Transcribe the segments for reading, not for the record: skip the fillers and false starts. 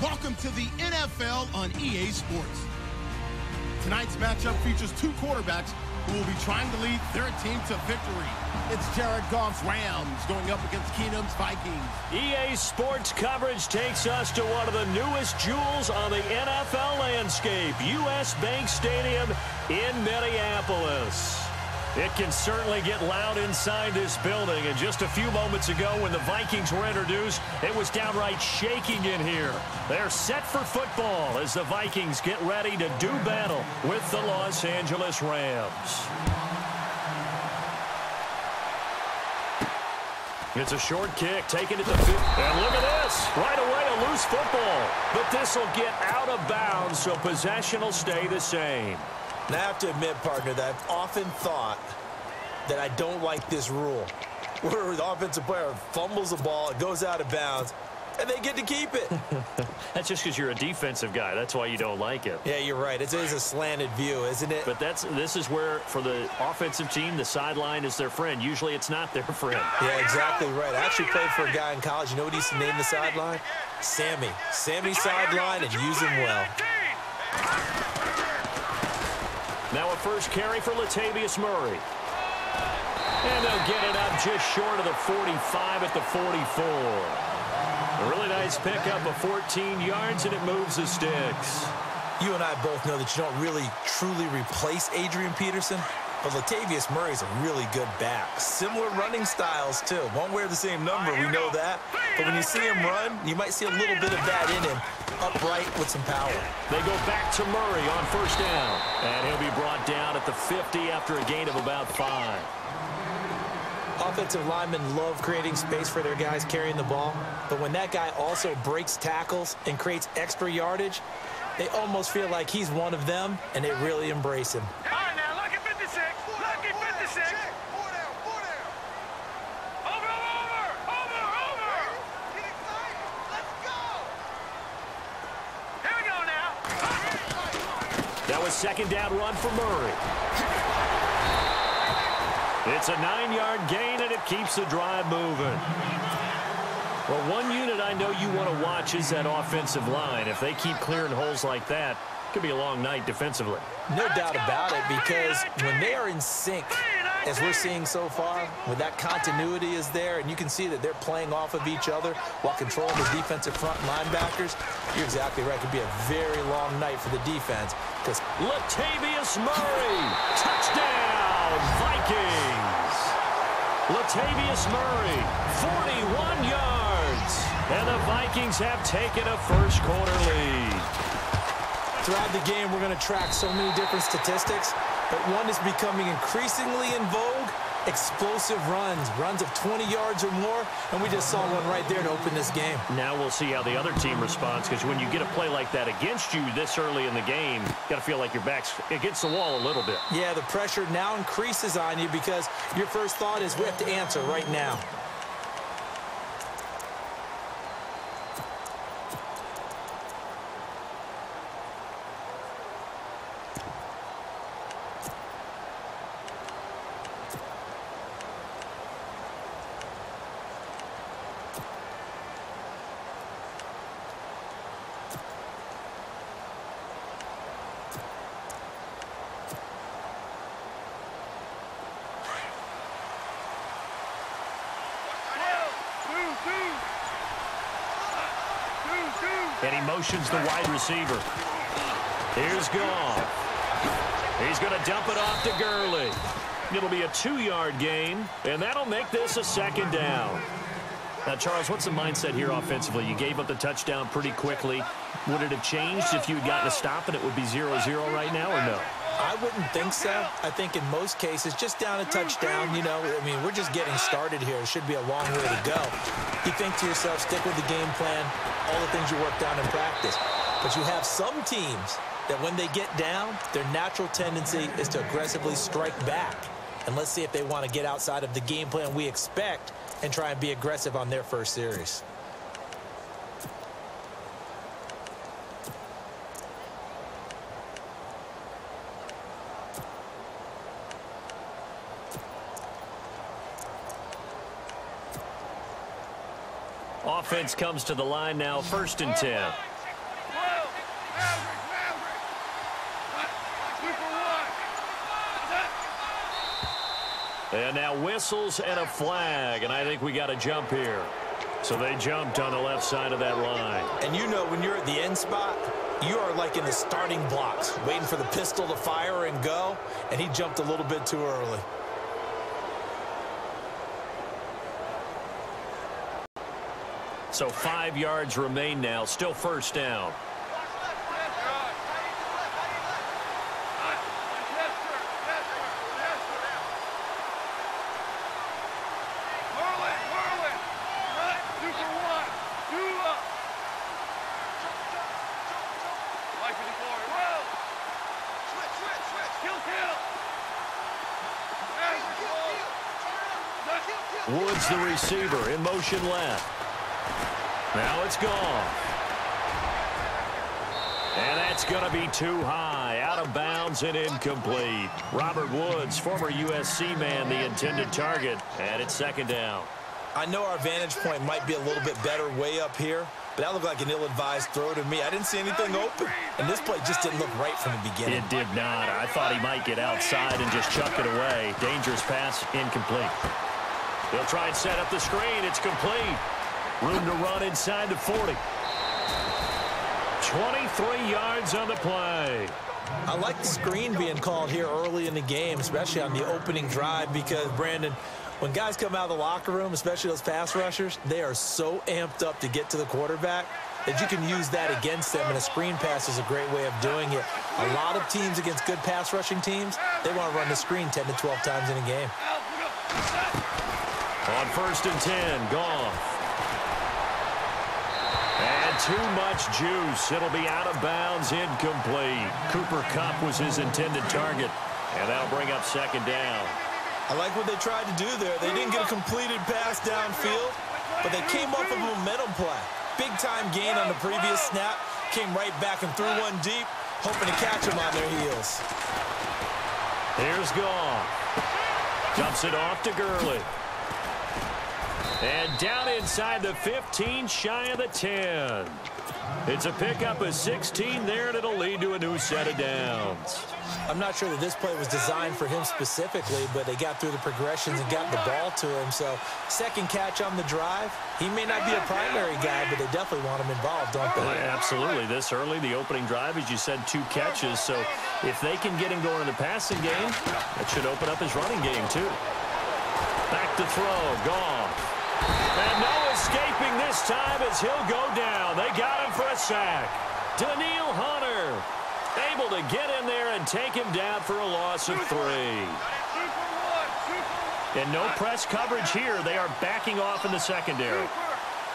welcome to the NFL on EA Sports. Tonight's matchup features two quarterbacks who will be trying to lead their team to victory. It's Jared Goff's Rams going up against Keenum's Vikings. EA Sports coverage takes us to one of the newest jewels on the NFL landscape, US Bank Stadium in Minneapolis. It can certainly get loud inside this building, and just a few moments ago when the Vikings were introduced, it was downright shaking in here. They're set for football as the Vikings get ready to do battle with the Los Angeles Rams. It's a short kick, taken at the 50. And look at this. Right away, a loose football. But this will get out of bounds, so possession will stay the same. And I have to admit, partner, that I've often thought that I don't like this rule, where the offensive player fumbles the ball, it goes out of bounds, and they get to keep it. That's just because you're a defensive guy. That's why you don't like it. Yeah, you're right. It is a slanted view, isn't it? But this is where, for the offensive team, the sideline is their friend. Usually it's not their friend. Yeah, exactly right. I actually played for a guy in college. You know what he used to name the sideline? Sammy. Sammy sideline, and use him well. Now a first carry for Latavius Murray. And they'll get it up just short of the 45 at the 44. A really nice pickup of 14 yards, and it moves the sticks. You and I both know that you don't really truly replace Adrian Peterson, but Latavius Murray is a really good back. Similar running styles, too. Won't wear the same number, we know that. But when you see him run, you might see a little bit of that in him, upright with some power. They go back to Murray on first down. And he'll be brought down at the 50 after a gain of about 5. Offensive linemen love creating space for their guys carrying the ball, but when that guy also breaks tackles and creates extra yardage, they almost feel like he's one of them, and they really embrace him. All right, now, look at 56. Look at 56. Four down. Over. Get excited. Let's go. Here we go now. That was second down run for Murray. It's a 9-yard gain, and it keeps the drive moving. Well, one unit I know you want to watch is that offensive line. If they keep clearing holes like that, it could be a long night defensively. No doubt about it, because when they are in sync, as we're seeing so far, when that continuity is there, and you can see that they're playing off of each other while controlling the defensive front linebackers, you're exactly right. It could be a very long night for the defense. Because Latavius Murray, touchdown, Vikings. Latavius Murray, 41 yards. And the Vikings have taken a first-quarter lead. Throughout the game, we're going to track so many different statistics, but one is becoming increasingly in vogue: explosive runs of 20 yards or more, and we just saw one right there to open this game. Now we'll see how the other team responds, because when you get a play like that against you this early in the game, you got to feel like your back's against the wall a little bit. Yeah, the pressure now increases on you because your first thought is we have to answer right now. And he motions the wide receiver. Here's Goff. He's going to dump it off to Gurley. It'll be a 2-yard gain, and that'll make this a second down. Now, Charles, what's the mindset here offensively? You gave up the touchdown pretty quickly. Would it have changed if you had gotten a stop and it would be 0-0 right now, or no? I wouldn't think so. I think in most cases, just down a touchdown, you know, I mean, we're just getting started here. It should be a long way to go. You think to yourself, stick with the game plan, all the things you worked on in practice. But you have some teams that when they get down, their natural tendency is to aggressively strike back. And let's see if they want to get outside of the game plan we expect and try and be aggressive on their first series. Offense comes to the line now, 1st and 10. And now whistles and a flag, and I think we got a jump here. So they jumped on the left side of that line. And you know when you're at the end spot, you are like in the starting blocks, waiting for the pistol to fire and go, and he jumped a little bit too early. So 5 yards remain now, still first down. Woods, the receiver, in motion left. Now it's gone. And that's going to be too high, out of bounds and incomplete. Robert Woods, former USC man, the intended target, and it's second down. I know our vantage point might be a little bit better way up here, but that looked like an ill-advised throw to me. I didn't see anything open, and this play just didn't look right from the beginning. It did not. I thought he might get outside and just chuck it away. Dangerous pass, incomplete. They'll try and set up the screen. It's complete. Room to run inside the 40. 23 yards on the play. I like the screen being called here early in the game, especially on the opening drive, because, Brandon, when guys come out of the locker room, especially those pass rushers, they are so amped up to get to the quarterback that you can use that against them, and a screen pass is a great way of doing it. A lot of teams against good pass rushing teams, they want to run the screen 10 to 12 times in a game. On 1st and 10, Goff. And too much juice. It'll be out of bounds, incomplete. Cooper Kupp was his intended target, and that'll bring up second down. I like what they tried to do there. They didn't get a completed pass downfield, but they came up with a momentum play. Big-time gain on the previous snap. Came right back and threw one deep, hoping to catch them on their heels. Here's Goff. Dumps it off to Gurley. And down inside the 15, shy of the 10. It's a pickup of 16 there, and it'll lead to a new set of downs. I'm not sure that this play was designed for him specifically, but they got through the progressions and got the ball to him. So second catch on the drive. He may not be a primary guy, but they definitely want him involved, don't they? Well, absolutely. This early, the opening drive, as you said, 2 catches. So if they can get him going in the passing game, that should open up his running game too. Back to throw, Goff. And no escaping this time as he'll go down. They got him for a sack. Daniil Hunter able to get in there and take him down for a loss of 3. And no press coverage here. They are backing off in the secondary.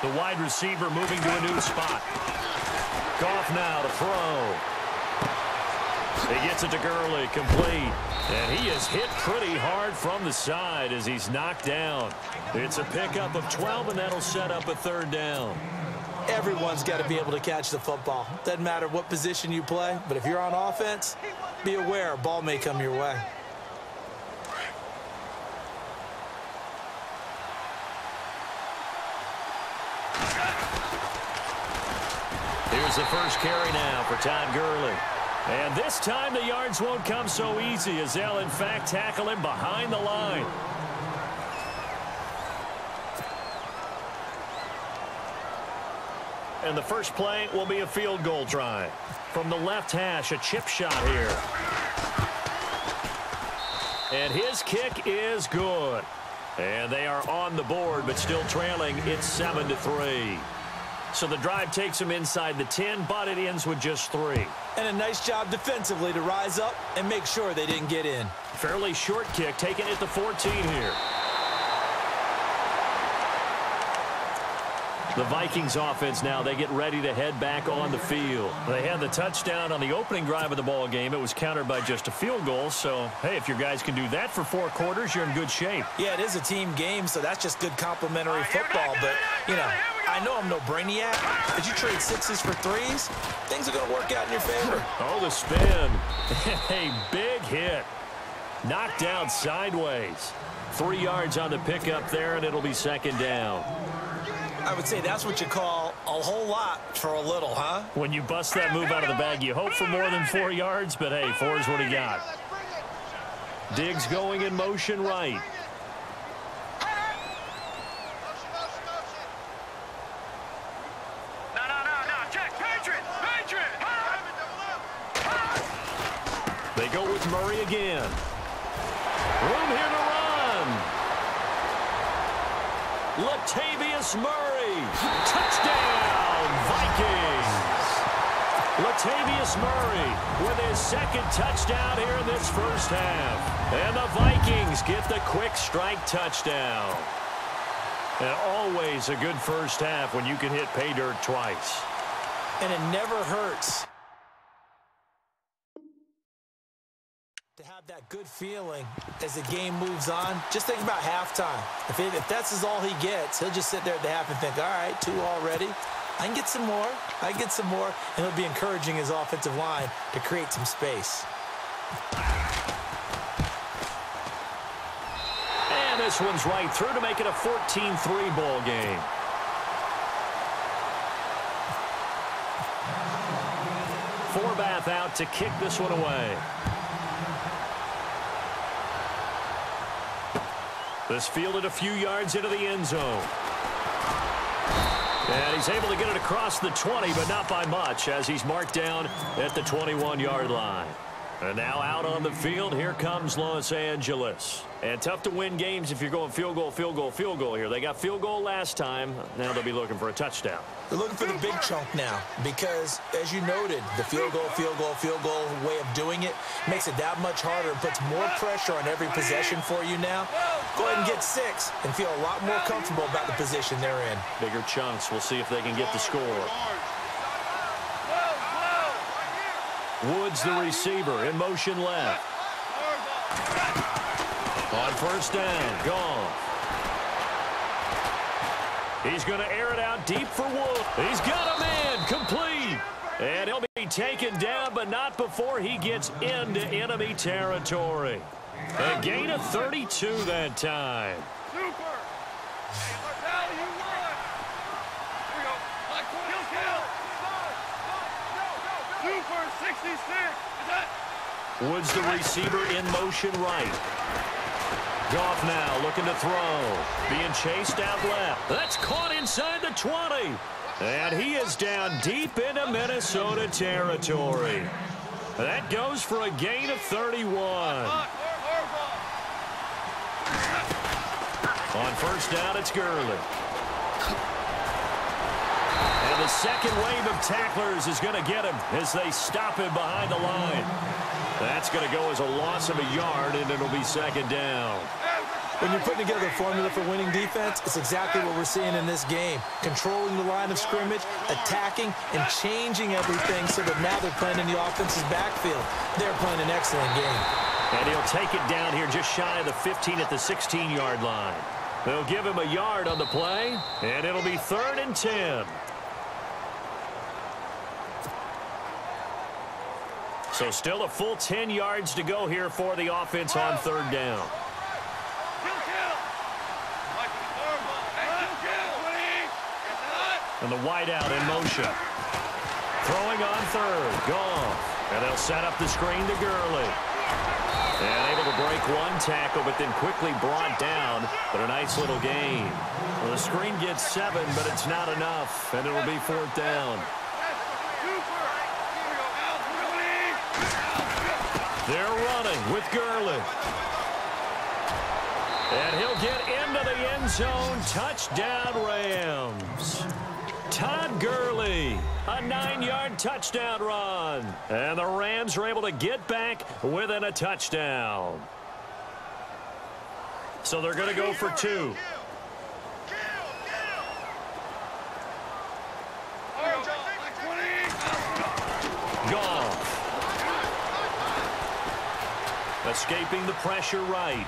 The wide receiver moving to a new spot. Goff now to throw. He gets it to Gurley, complete. And he is hit pretty hard from the side as he's knocked down. It's a pickup of 12, and that'll set up a third down. Everyone's got to be able to catch the football. Doesn't matter what position you play, but if you're on offense, be aware a ball may come your way. Here's the first carry now for Todd Gurley. And this time the yards won't come so easy as they'll, in fact, tackle him behind the line. And the first play will be a field goal try. From the left hash, a chip shot here. And his kick is good. And they are on the board, but still trailing. It's 7-3. So the drive takes them inside the 10, but it ends with just 3. And a nice job defensively to rise up and make sure they didn't get in. Fairly short kick, taking it to 14 here. The Vikings offense now, they get ready to head back on the field. They had the touchdown on the opening drive of the ball game. It was countered by just a field goal. So, hey, if your guys can do that for 4 quarters, you're in good shape. Yeah, it is a team game, so that's just good complimentary football. But, you know, I know I'm no brainiac, but you trade 6s for 3s, things are going to work out in your favor. Oh, the spin. A big hit. Knocked down sideways. 3 yards on the pickup there, and it'll be second down. I would say that's what you call a whole lot for a little, huh? When you bust that move out of the bag, you hope for more than 4 yards, but hey, 4 is what he got. Diggs going in motion right. They go with Murray again. Room here to run. Latavius Murray. Touchdown, Vikings. Latavius Murray with his second touchdown here in this first half. And the Vikings get the quick strike touchdown. And always a good first half when you can hit pay dirt twice. And it never hurts to have that good feeling as the game moves on. Just think about halftime. If that's all he gets, he'll just sit there at the half and think, all right, 2 already. I can get some more. I can get some more. And he'll be encouraging his offensive line to create some space. And this one's right through to make it a 14-3 ball game. Forbath out to kick this one away. This fielded a few yards into the end zone. And he's able to get it across the 20, but not by much, as he's marked down at the 21-yard line. And now out on the field, here comes Los Angeles. And tough to win games if you're going field goal, field goal, field goal here. They got field goal last time. Now they'll be looking for a touchdown. They're looking for the big chunk now because, as you noted, the field goal way of doing it makes it that much harder and puts more pressure on every possession for you now. Go ahead and get 6 and feel a lot more comfortable about the position they're in. Bigger chunks. We'll see if they can get the score. Woods, the receiver, in motion left. On first down, gone. He's going to air it out deep for Woods. He's got a man, complete. And he'll be taken down, but not before he gets into enemy territory. A gain of 32 that time. Super. Now you won. Here we go. Kill. Super 66. Is that? Woods, the receiver, in motion right. Goff now looking to throw. Being chased out left. That's caught inside the 20. And he is down deep into Minnesota territory. That goes for a gain of 31. On first down, it's Gurley. And the second wave of tacklers is going to get him as they stop him behind the line. That's going to go as a loss of a yard, and it'll be second down. When you're putting together a formula for winning defense, it's exactly what we're seeing in this game. Controlling the line of scrimmage, attacking, and changing everything so that now they're playing in the offense's backfield. They're playing an excellent game. And he'll take it down here just shy of the 15 at the 16-yard line. They'll give him a yard on the play, and it'll be 3rd and 10. So still a full 10 yards to go here for the offense on 3rd down. And the wideout in motion. Throwing on 3rd. Goff. And they'll set up the screen to Gurley. And able to break one tackle, but then quickly brought down. But a nice little gain. Well, the screen gets 7, but it's not enough. And it'll be 4th down. They're running with Gurley. And he'll get into the end zone. Touchdown, Rams. Todd Gurley, a 9-yard touchdown run. And the Rams are able to get back within a touchdown. So they're going to go for 2. Goff. Escaping the pressure right.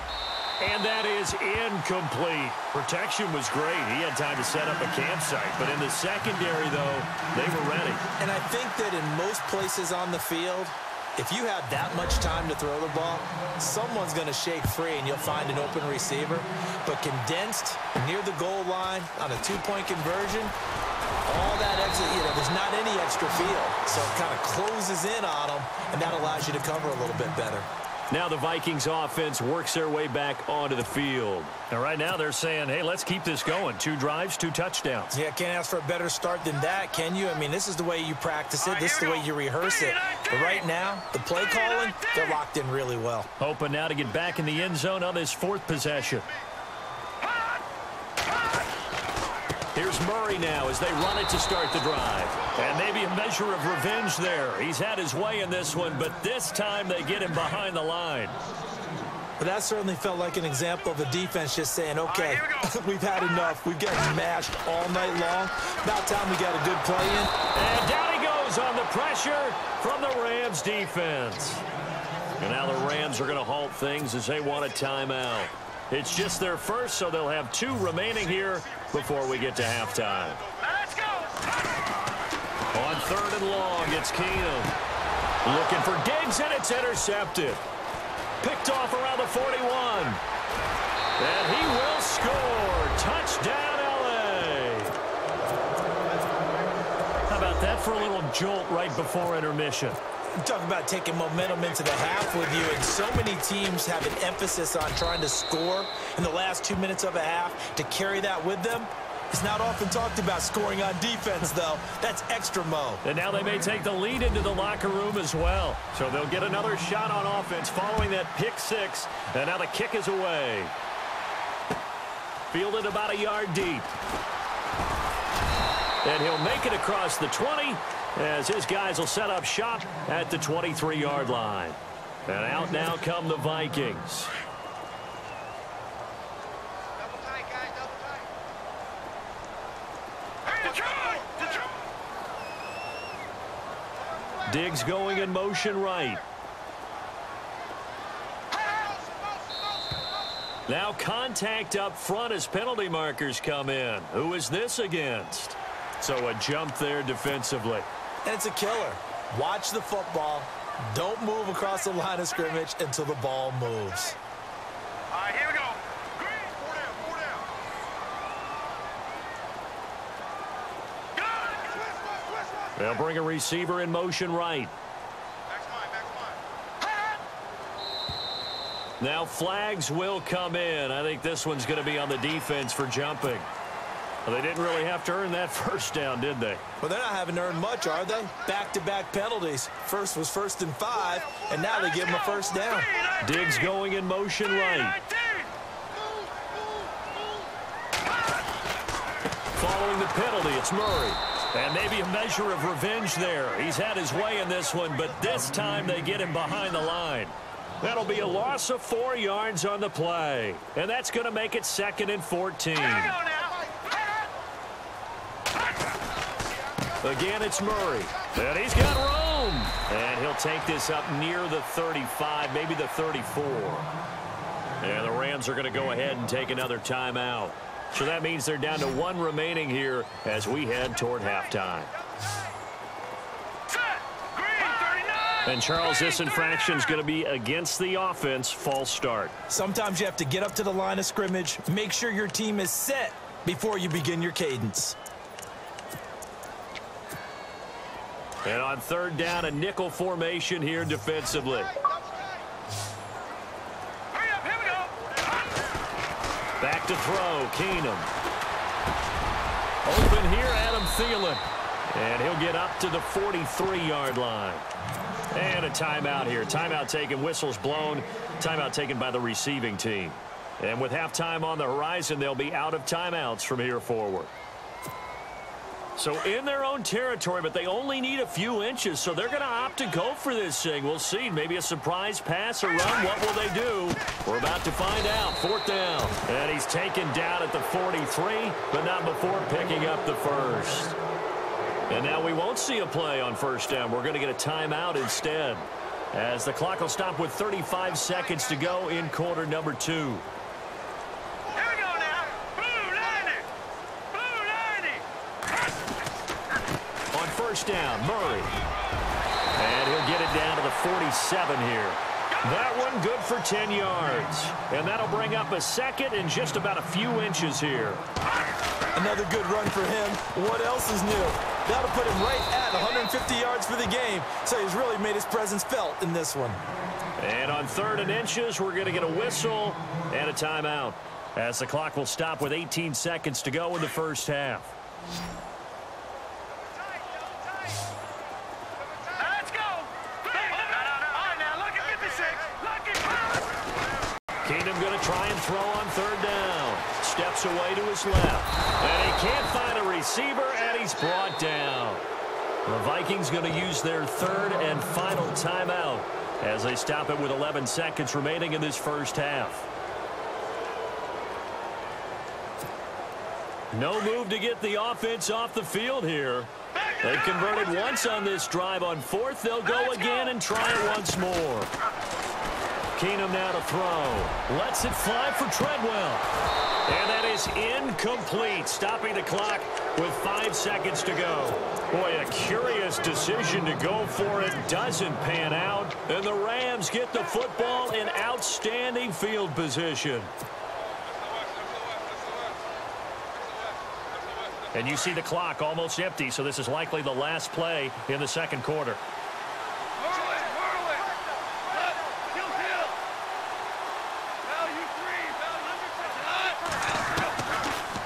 And that is incomplete. Protection was great. He had time to set up a campsite. But in the secondary, though, they were ready. And I think that in most places on the field, if you have that much time to throw the ball, someone's going to shake free and you'll find an open receiver. But condensed near the goal line on a 2-point conversion, all that extra, there's not any extra field. So it kind of closes in on them, and that allows you to cover a little bit better. Now the Vikings offense works their way back onto the field. And right now they're saying, hey, let's keep this going. 2 drives, 2 touchdowns. Yeah, can't ask for a better start than that, can you? I mean, this is the way you practice it. This is the way you rehearse it. But right now, the play calling, they're locked in really well. Hoping now to get back in the end zone on this 4th possession. Here's Murray now as they run it to start the drive. And maybe a measure of revenge there. He's had his way in this one, but this time they get him behind the line. But that certainly felt like an example of a defense just saying, okay, we've had enough. We've gotten mashed all night long. About time we got a good play in. And down he goes on the pressure from the Rams defense. And now the Rams are going to halt things as they want a timeout. It's just their first, so they'll have 2 remaining here before we get to halftime. Let's go. On 3rd and long, it's Keenum. Looking for Diggs, and it's intercepted. Picked off around the 41. And he will score. Touchdown, L.A. How about that for a little jolt right before intermission? Talk about taking momentum into the half with you, and so many teams have an emphasis on trying to score in the last 2 minutes of a half. To carry that with them, it's not often talked about scoring on defense, though. That's extra mo. And now they may take the lead into the locker room as well. So they'll get another shot on offense following that pick 6. And now the kick is away. Fielded about a yard deep. And he'll make it across the 20 as his guys will set up shop at the 23-yard line. And out now come the Vikings. Double tight, guys, double tight. Detroit. Diggs going in motion right. Now contact up front as penalty markers come in. Who is this against? So a jump there defensively. And it's a killer. Watch the football. Don't move across the line of scrimmage until the ball moves. All right, here we go. Green, 4 down, 4 down. Got it. Twist. They'll bring a receiver in motion right. Max mine. Now flags will come in. I think this one's going to be on the defense for jumping. Well, they didn't really have to earn that first down, did they? Well, they're not having to earn much, are they? Back-to-back penalties. First was 1st and 5, and now they give them a first down. Diggs going in motion right. Following the penalty, it's Murray. And maybe a measure of revenge there. He's had his way in this one, but this time they get him behind the line. That'll be a loss of 4 yards on the play. And that's going to make it 2nd and 14. Again, it's Murray. And he's got room. And he'll take this up near the 35, maybe the 34. And the Rams are going to go ahead and take another timeout. So that means they're down to 1 remaining here as we head toward halftime. And, Charles, this infraction is going to be against the offense. False start. Sometimes you have to get up to the line of scrimmage, make sure your team is set before you begin your cadence. And on 3rd down, a nickel formation here defensively. Back to throw, Keenum. Open here, Adam Thielen. And he'll get up to the 43-yard line. And a timeout here. Timeout taken, whistles blown. Timeout taken by the receiving team. And with halftime on the horizon, they'll be out of timeouts from here forward. So in their own territory, but they only need a few inches, so they're going to opt to go for this thing. We'll see. Maybe a surprise pass or run. What will they do? We're about to find out. 4th down. And he's taken down at the 43, but not before picking up the first. And now we won't see a play on 1st down. We're going to get a timeout instead, as the clock will stop with 35 seconds to go in quarter number 2. Down, Murray. And he'll get it down to the 47 here. That one good for 10 yards. And that'll bring up a 2nd and just about a few inches here. Another good run for him. What else is new? That'll put him right at 150 yards for the game. So he's really made his presence felt in this one. And on 3rd and inches, we're going to get a whistle and a timeout, as the clock will stop with 18 seconds to go in the first half. Let's go. Now look at 56. Look at Keenum going to try and throw on 3rd down. Steps away to his left. And he can't find a receiver, and he's brought down. The Vikings going to use their 3rd and final timeout as they stop it with 11 seconds remaining in this first half. No move to get the offense off the field here. They've converted once on this drive. On 4th, they'll go again and try it once more. Keenum now to throw. Lets it fly for Treadwell. And that is incomplete, stopping the clock with 5 seconds to go. Boy, a curious decision to go for it. Doesn't pan out. And the Rams get the football in outstanding field position. And you see the clock almost empty, so this is likely the last play in the second quarter.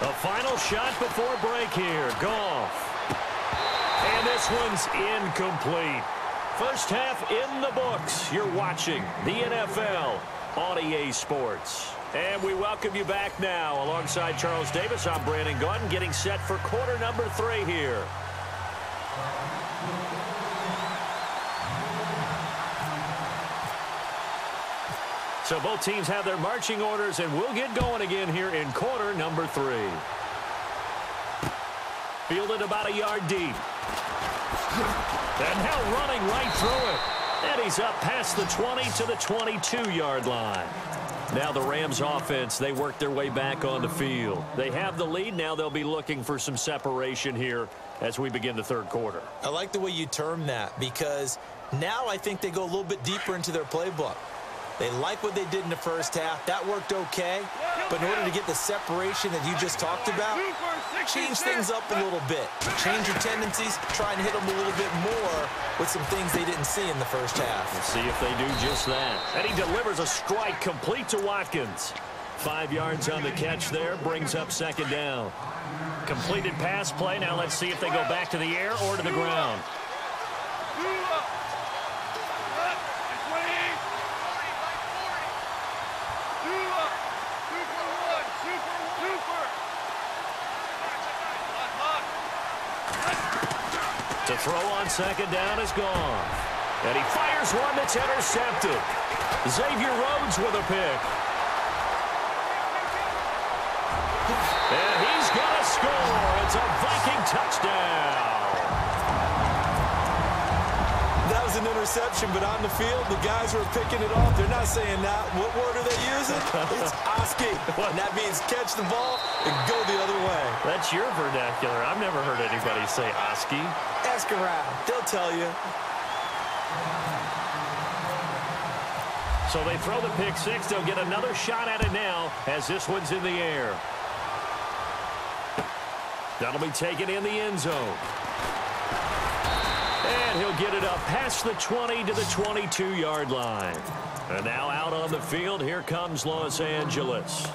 A final shot before break here. Goff. And this one's incomplete. First half in the books. You're watching the NFL on EA Sports. And we welcome you back now. Alongside Charles Davis, I'm Brandon Gunn, getting set for quarter number 3 here. So both teams have their marching orders, and we'll get going again here in quarter number 3. Fielded about a yard deep. And now running right through it. And he's up past the 20 to the 22-yard line. Now the Rams offense, they work their way back on the field. They have the lead. Now they'll be looking for some separation here as we begin the third quarter. I like the way you term that, because now I think they go a little bit deeper into their playbook. They like what they did in the first half. That worked okay. But in order to get the separation that you just talked about, change things up a little bit. Change your tendencies. Try and hit them a little bit more with some things they didn't see in the first half. We'll see if they do just that. And he delivers a strike complete to Watkins. 5 yards on the catch there. Brings up second down. Completed pass play. Now let's see if they go back to the air or to the ground. To throw on second down is gone. And he fires one that's intercepted. Xavier Rhodes with a pick. And he's going to score. It's a Viking touchdown. That was an interception, but on the field, the guys were picking it off. They're not saying that. What word are they using? It's Oski. And that means catch the ball and go the other way. That's your vernacular. I've never heard anybody say Oski. Ask around. They'll tell you. So they throw the pick six. They'll get another shot at it now as this one's in the air. That'll be taken in the end zone. And he'll get it up past the 20 to the 22-yard line. And now out on the field, here comes Los Angeles.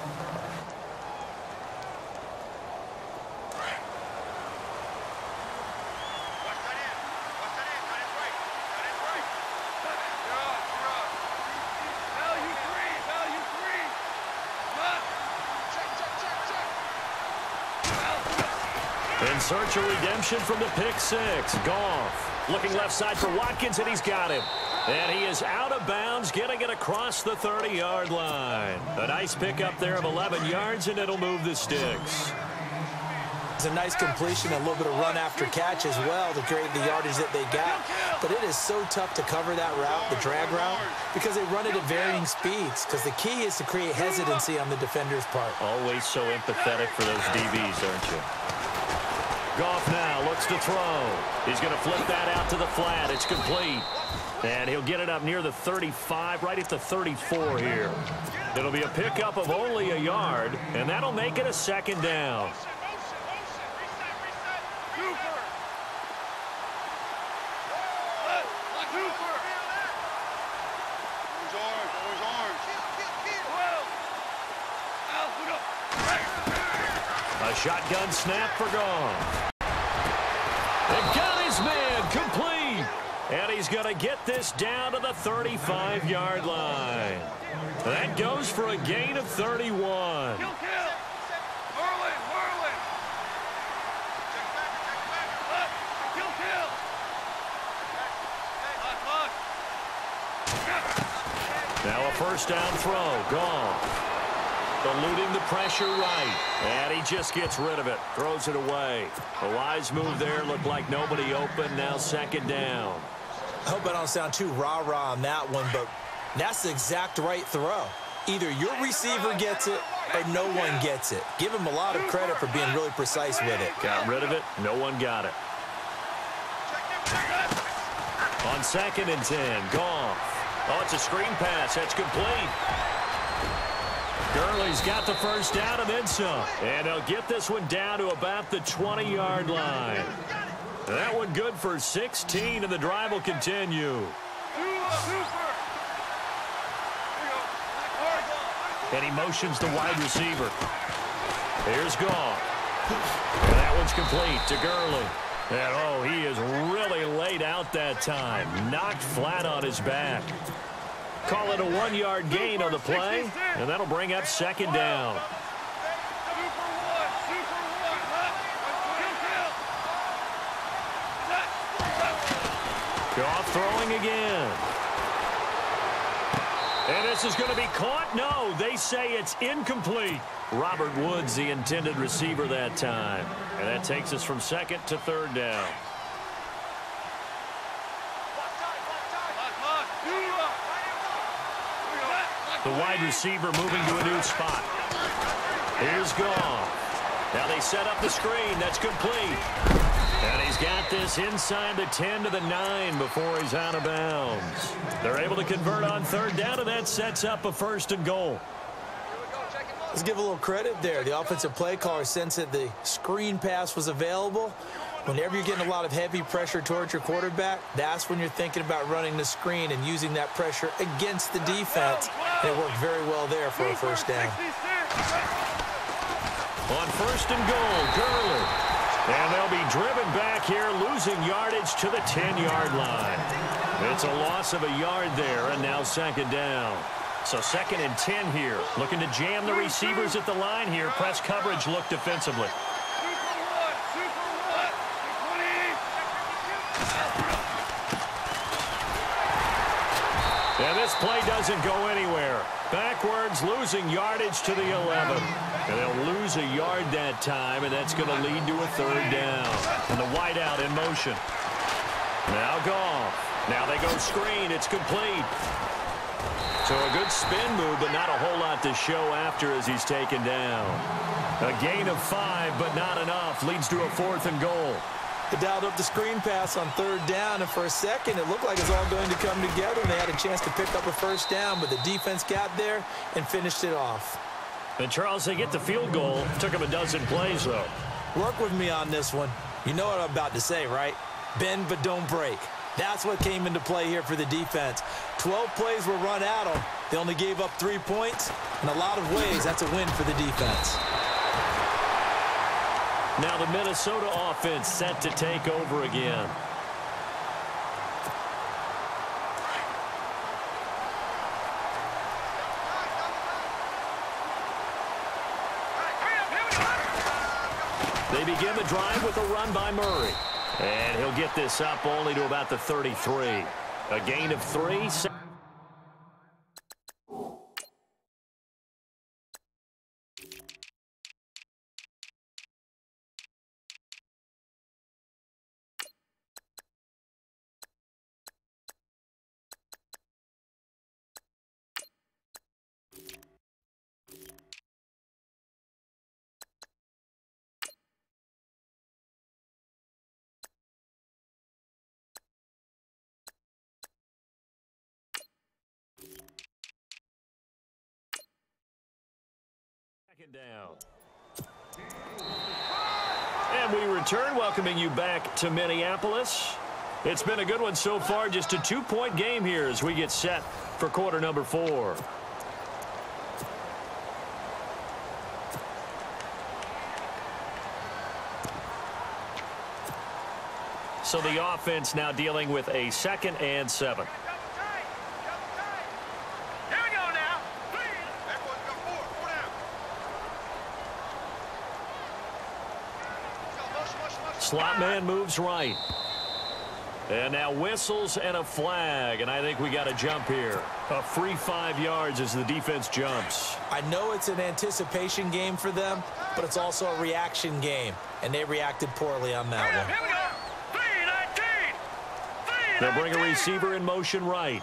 In search of redemption from the pick six. Goff looking left side for Watkins, and he's got him. And he is out of bounds, getting it across the 30-yard line. A nice pickup there of 11 yards, and it'll move the sticks. It's a nice completion, a little bit of run after catch as well to create the yardage that they got. But it is so tough to cover that route, the drag route, because they run it at varying speeds. Because the key is to create hesitancy on the defender's part. Always so empathetic for those DBs, aren't you? Goff now looks to throw. He's going to flip that out to the flat. It's complete. And he'll get it up near the 35, right at the 34 here. It'll be a pickup of only a yard, and that'll make it a second down. A shotgun snap for Goff. And got his man complete. And he's going to get this down to the 35-yard line. That goes for a gain of 31. Kill. Whirling. Kill. Now a first down throw. Goff. Eluding the pressure right. And he just gets rid of it. Throws it away. A wise move there. Looked like nobody open. Now second down. I hope I don't sound too rah-rah on that one, but that's the exact right throw. Either your receiver gets it or no one gets it. Give him a lot of credit for being really precise with it. Got rid of it. No one got it. On 2nd and 10, Goff. Oh, it's a screen pass. That's complete. Gurley's got the first down and then some. And they'll get this one down to about the 20-yard line. That one good for 16, and the drive will continue. And he motions the wide receiver. Here's Goff. And that one's complete to Gurley. And, oh, he is really laid out that time. Knocked flat on his back. Call it a 1-yard gain on the play, and that'll bring up second down. Goff throwing again. And this is going to be caught. No, they say it's incomplete. Robert Woods, the intended receiver that time. And that takes us from 2nd to 3rd down. The wide receiver moving to a new spot. Here's Goff. Now they set up the screen. That's complete. And he's got this inside the 10 to the 9 before he's out of bounds. They're able to convert on 3rd down, and that sets up a 1st and goal. Let's give a little credit there. The offensive play caller sensed that the screen pass was available. Whenever you're getting a lot of heavy pressure towards your quarterback, that's when you're thinking about running the screen and using that pressure against the defense. And it worked very well there for a 1st down. On 1st and goal, Gurley. And they'll be driven back here, losing yardage to the 10-yard line. It's a loss of a yard there, and now second down. So 2nd and 10 here. Looking to jam the receivers at the line here. Press coverage look defensively. And this play doesn't go anywhere. Backwards, losing yardage to the 11. And they'll lose a yard that time, and that's going to lead to a 3rd down. And the wideout in motion. Now Goff. Now they go screen. It's complete. So a good spin move, but not a whole lot to show after as he's taken down. A gain of 5, but not enough. Leads to a 4th and goal. They dialed up the screen pass on 3rd down, and for a second, it looked like it's all going to come together, and they had a chance to pick up a 1st down, but the defense got there and finished it off. And, Charles, they get the field goal. Took them a dozen plays, though. Work with me on this one. You know what I'm about to say, right? Bend but don't break. That's what came into play here for the defense. 12 plays were run at them. They only gave up 3 points. In a lot of ways, that's a win for the defense. Now the Minnesota offense set to take over again. They begin the drive with a run by Murray. And he'll get this up only to about the 33. A gain of 3. Down. And we return, welcoming you back to Minneapolis. It's been a good one so far, just a 2-point game here as we get set for quarter number 4. So the offense now dealing with a 2nd and 7. Here we go now. Four down. Slot man moves right. And now whistles and a flag, and I think we got a jump here. A free 5 yards as the defense jumps. I know it's an anticipation game for them, but it's also a reaction game, and they reacted poorly on that one. Here we go. 3-19. They'll bring a receiver in motion right.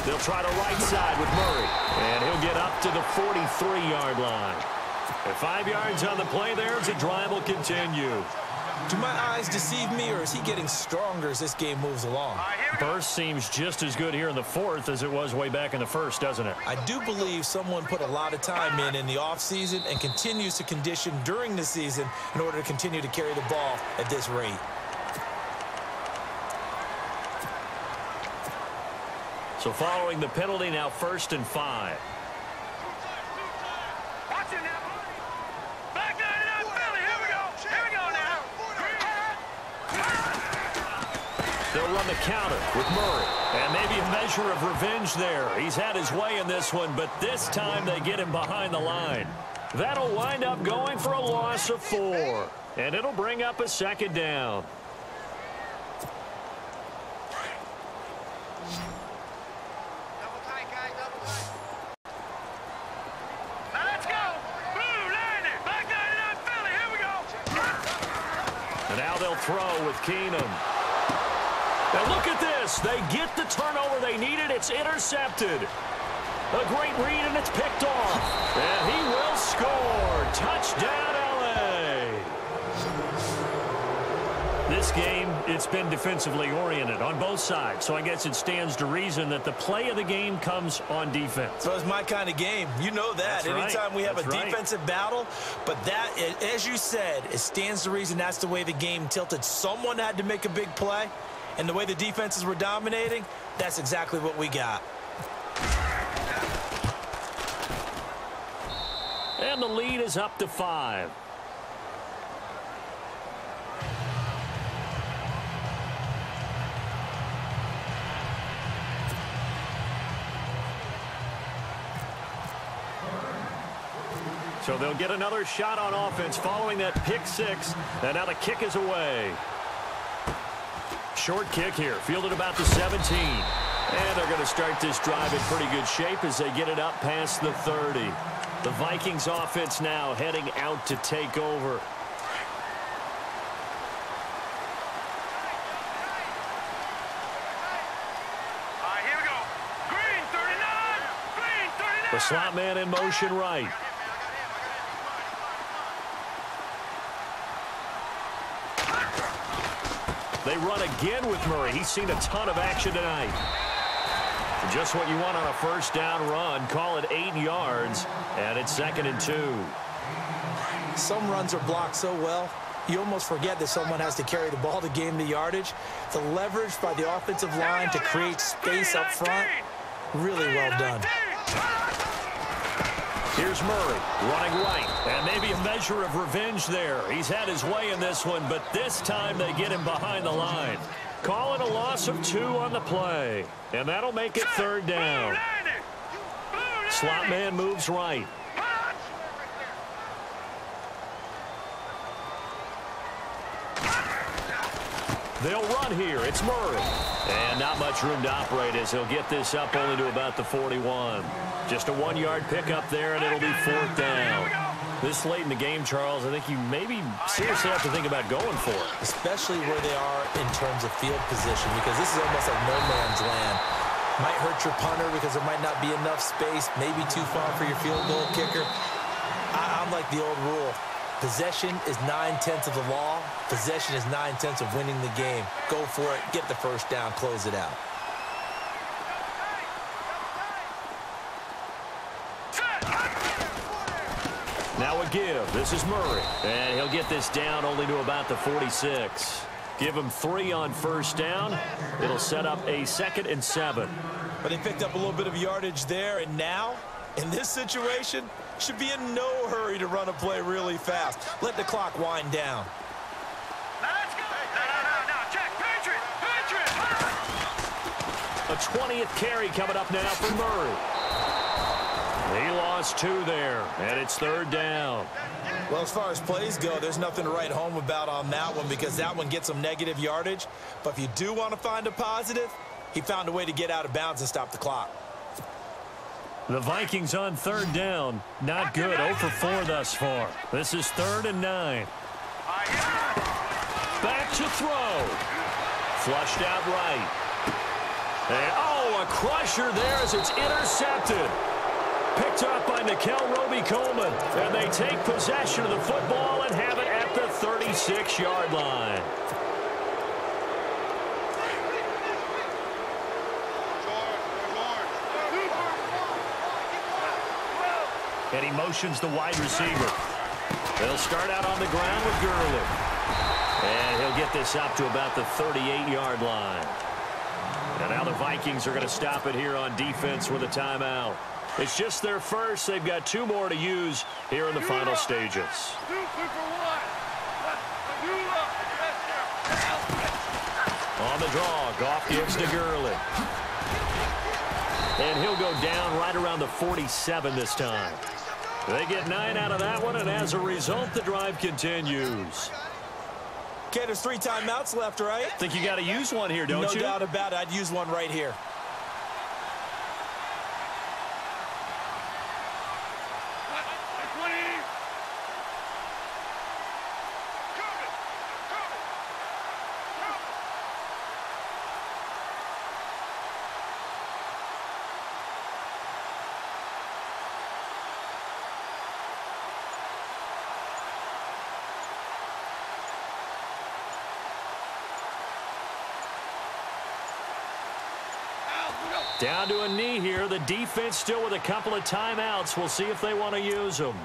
They'll try to right side with Murray, and he'll get up to the 43-yard line. And 5 yards on the play there as the drive will continue. Do my eyes deceive me, or is he getting stronger as this game moves along? Burst seems just as good here in the 4th as it was way back in the 1st, doesn't it? I do believe someone put a lot of time in the offseason and continues to condition during the season in order to continue to carry the ball at this rate. So following the penalty, now 1st and 5. Watch it now. Back 99 Philly. Here we go. Here we go now. They'll run the counter with Murray. And maybe a measure of revenge there. He's had his way in this one, but this time they get him behind the line. That'll wind up going for a loss of 4. And it'll bring up a 2nd down. Let's go. Blue landing. Back 99 Philly. Here we go. And now they'll throw with Keenum. And look at this. They get the turnover they needed. It's intercepted. A great read, and it's picked off. And he will score. Touchdown, L.A. This game, it's been defensively oriented on both sides. So I guess it stands to reason that the play of the game comes on defense. So it's my kind of game. You know that. That's right. Anytime we have That's a right. defensive battle. But that, as you said, it stands to reason that's the way the game tilted. Someone had to make a big play. And the way the defenses were dominating, that's exactly what we got. And the lead is up to 5. So they'll get another shot on offense following that pick 6. And now the kick is away. Short kick here, fielded about the 17. And they're going to start this drive in pretty good shape as they get it up past the 30. The Vikings offense now heading out to take over. Here we go. Green 39. Green 39. The slot man in motion right. They run again with Murray. He's seen a ton of action tonight. Just what you want on a 1st down run. Call it 8 yards, and it's 2nd and 2. Some runs are blocked so well, you almost forget that someone has to carry the ball to gain the yardage. The leverage by the offensive line to create space up front, really well done. Here's Murray running right, and maybe a measure of revenge there. He's had his way in this one, but this time they get him behind the line. Call it a loss of 2 on the play, and that'll make it 3rd down. Slot man moves right. They'll run here. It's Murray. And not much room to operate as he'll get this up only to about the 41. Just a 1-yard pickup there, and it'll be 4th down. This late in the game, Charles, I think you maybe seriously have to think about going for it. Especially where they are in terms of field position, because this is almost like no man's land. Might hurt your punter because there might not be enough space, maybe too far for your field goal kicker. I'm like the old rule. Possession is 9/10 of the law. Possession is 9/10 of winning the game. Go for it. Get the 1st down. Close it out. Now a give. This is Murray. And he'll get this down only to about the 46. Give him 3 on 1st down. It'll set up a 2nd and 7. But they picked up a little bit of yardage there, and now, in this situation, should be in no hurry to run a play really fast. Let the clock wind down. Let's go. No, check. Patriot. A 20th carry coming up now for Murray. He lost 2 there, and it's 3rd down. Well, as far as plays go, there's nothing to write home about on that one because that one gets some negative yardage. But if you do want to find a positive, he found a way to get out of bounds and stop the clock. The Vikings on 3rd down. Not good. 0 for 4 thus far. This is 3rd and 9. Back to throw. Flushed out right. And, a crusher there as it's intercepted. Picked up by Nikel Roby-Coleman. And they take possession of the football and have it at the 36-yard line. And he motions the wide receiver. They'll start out on the ground with Gurley. And he'll get this up to about the 38-yard line. And now the Vikings are going to stop it here on defense with a timeout. It's just their first. They've got 2 more to use here in the final stages. On the draw, Goff gives to Gurley. And he'll go down right around the 47 this time. They get 9 out of that one, and as a result, the drive continues. Okay, there's 3 timeouts left, right? Think you got to use one here, don't you? No doubt about it. I'd use one right here. Down to a knee here. The defense still with a couple of timeouts. We'll see if they want to use them.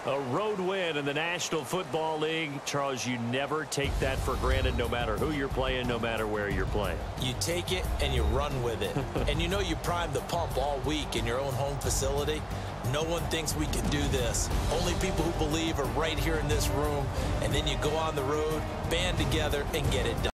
A road win in the National Football League. Charles, you never take that for granted no matter who you're playing, no matter where you're playing. You take it and you run with it. And you know you primed the pump all week in your own home facility. No one thinks we can do this. Only people who believe are right here in this room. And then you go on the road, band together, and get it done.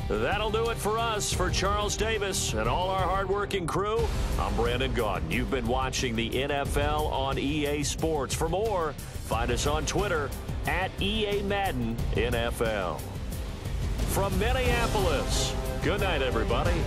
That'll do it for us. For Charles Davis and all our hardworking crew, I'm Brandon Gaudin. You've been watching the NFL on EA Sports. For more, find us on Twitter at EA Madden NFL. From Minneapolis, good night, everybody.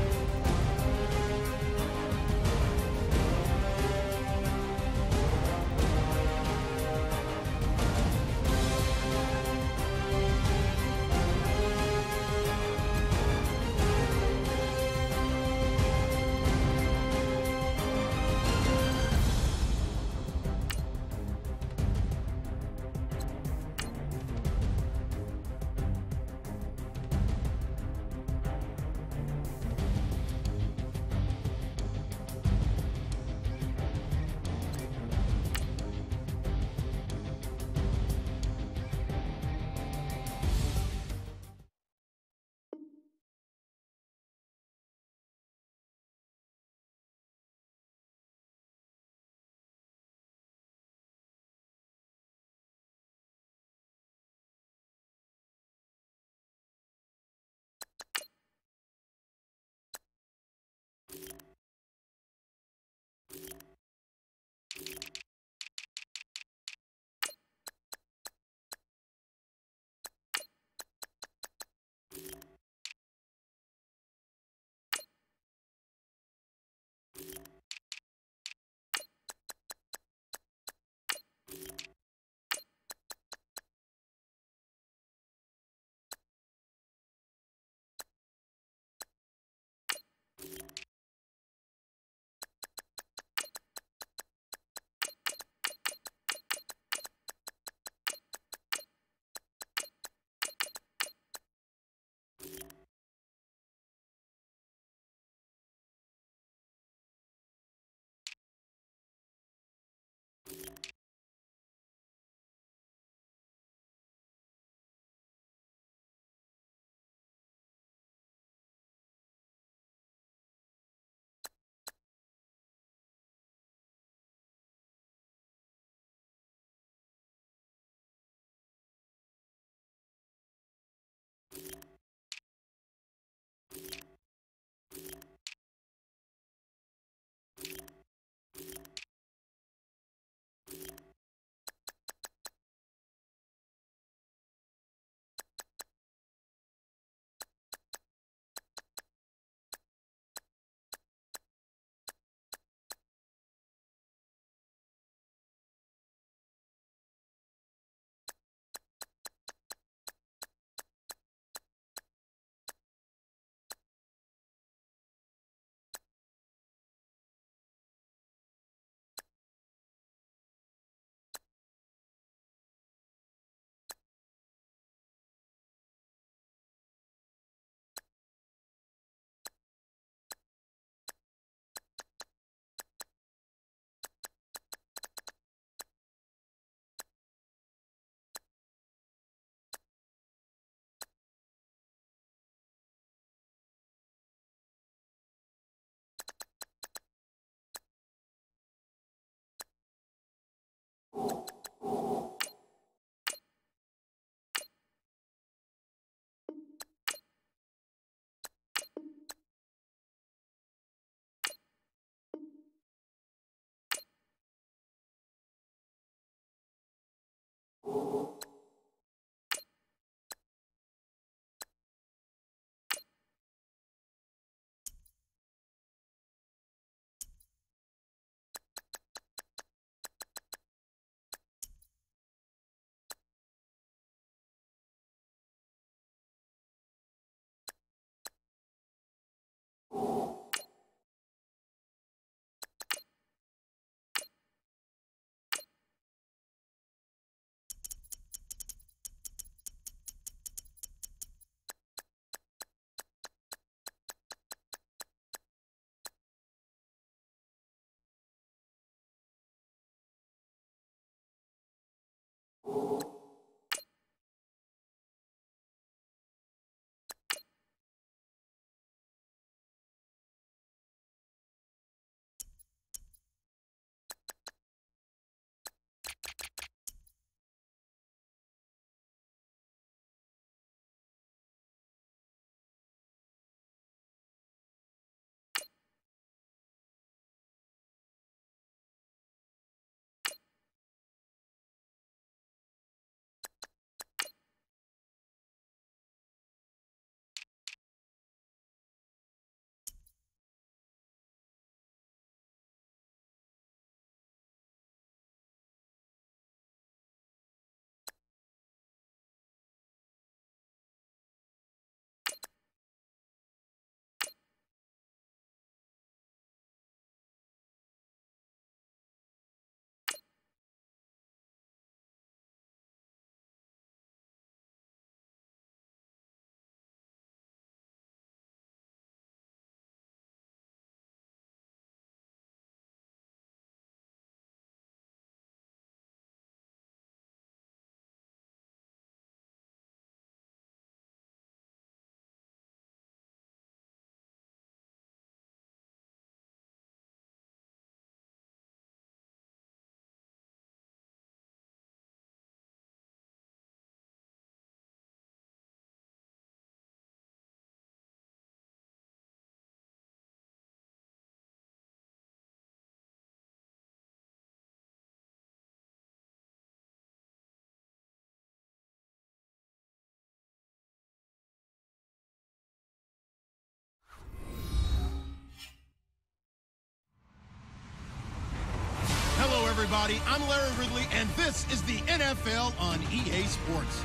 Hello, everybody. I'm Larry Ridley, and this is the NFL on EA Sports.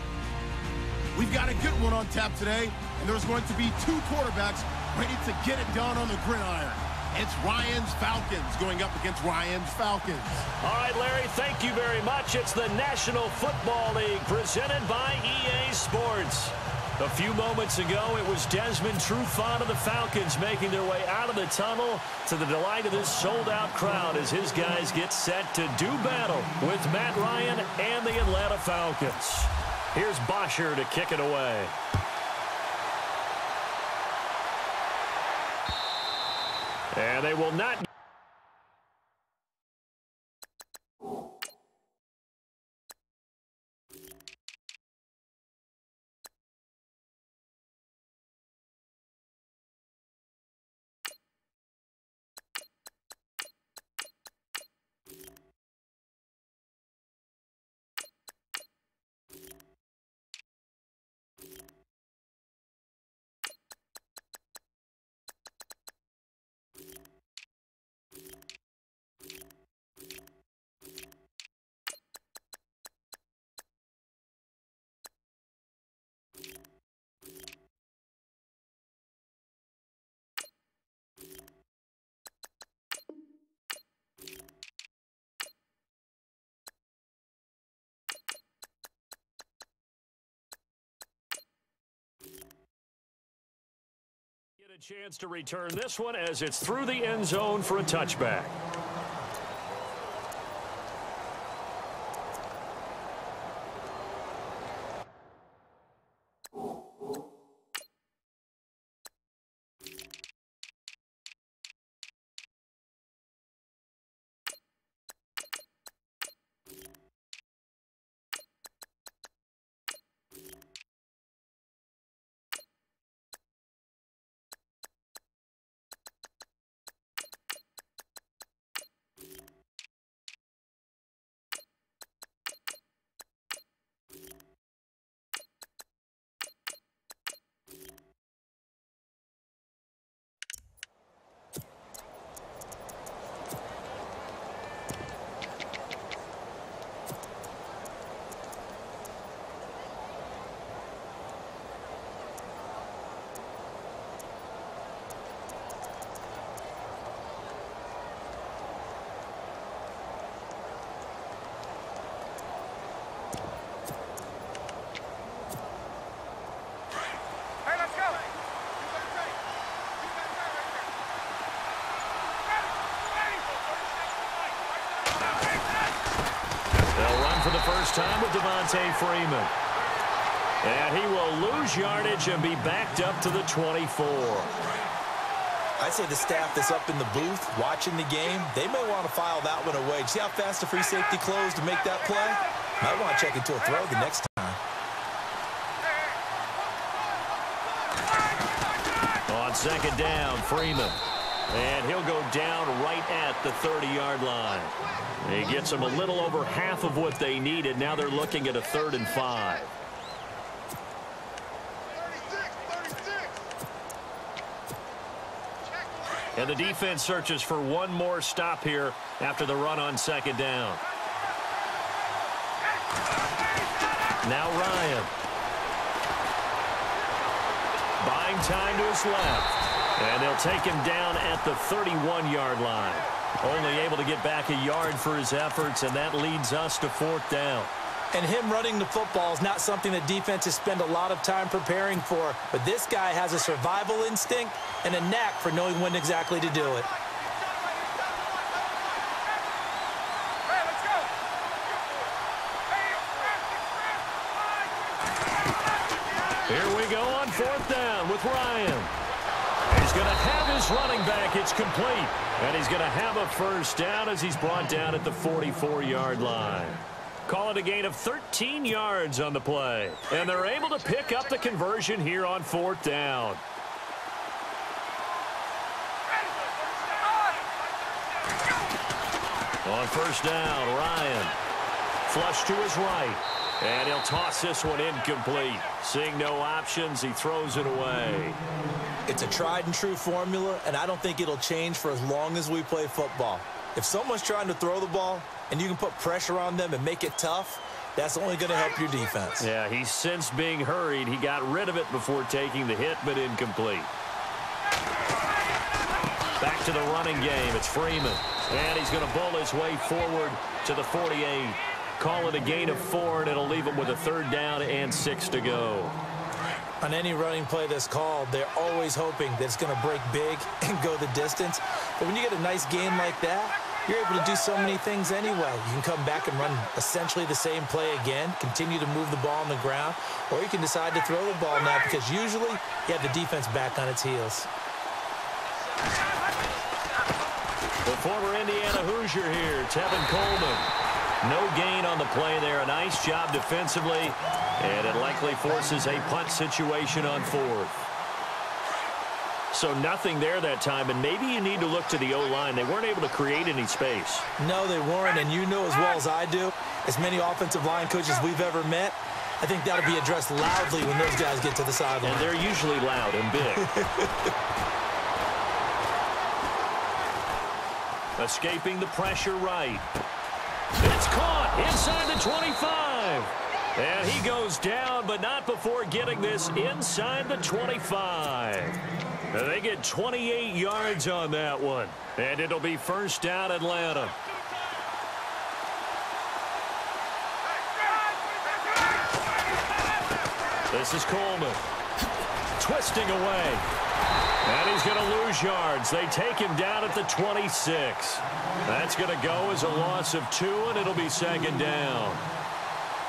We've got a good one on tap today, and there's going to be two quarterbacks ready to get it done on the gridiron. It's Ryan's Falcons going up against Ryan's Falcons. All right, Larry, thank you very much. It's the National Football League presented by EA Sports. A few moments ago, it was Desmond Trufant of the Falcons making their way out of the tunnel to the delight of this sold-out crowd as his guys get set to do battle with Matt Ryan and the Atlanta Falcons. Here's Bosher to kick it away. And they will not... Get a chance to return this one as it's through the end zone for a touchback. the first time with Devontae Freeman. And he will lose yardage and be backed up to the 24. I'd say the staff that's up in the booth watching the game, they may want to file that one away. See how fast the free safety closed to make that play? Might want to check into a throw the next time. On second down, Freeman. And he'll go down right at the 30-yard line. He gets them a little over half of what they needed. Now they're looking at a 3rd and 5. And the defense searches for one more stop here after the run on second down. Now Ryan. Buying time to his left. And they'll take him down at the 31-yard line. Only able to get back a yard for his efforts, and that leads us to 4th down. And him running the football is not something that defenses spend a lot of time preparing for. But this guy has a survival instinct and a knack for knowing when exactly to do it. Here we go on 4th down with Ryan. He's going to have his running back. It's complete. And he's going to have a first down as he's brought down at the 44-yard line. Call it a gain of 13 yards on the play. And they're able to pick up the conversion here on 4th down. On first down, Ryan. Flush to his right. And he'll toss this one incomplete. Seeing no options, he throws it away. It's a tried-and-true formula, and I don't think it'll change for as long as we play football. If someone's trying to throw the ball and you can put pressure on them and make it tough, that's only going to help your defense. Yeah, he's since being hurried. He got rid of it before taking the hit, but incomplete. Back to the running game. It's Freeman. And he's going to bull his way forward to the 48. Call it a gain of 4, and it'll leave him with a 3rd down and 6 to go. On any running play that's called, they're always hoping that it's going to break big and go the distance. But when you get a nice game like that, you're able to do so many things anyway. You can come back and run essentially the same play again, continue to move the ball on the ground, or you can decide to throw the ball now because usually you have the defense back on its heels. The former Indiana Hoosier here, Tevin Coleman. No gain on the play there. A nice job defensively, and it likely forces a punt situation on 4th. So nothing there that time, and maybe you need to look to the O-line. They weren't able to create any space. No, they weren't, and you know as well as I do, as many offensive line coaches we've ever met, I think that'll be addressed loudly when those guys get to the sideline. And they're usually loud and big. Escaping the pressure right. It's caught inside the 25. And he goes down, but not before getting this inside the 25. They get 28 yards on that one. And it'll be first down Atlanta. This is Coleman. Twisting away. And he's going to lose yards. They take him down at the 26. That's going to go as a loss of 2, and it'll be 2nd down.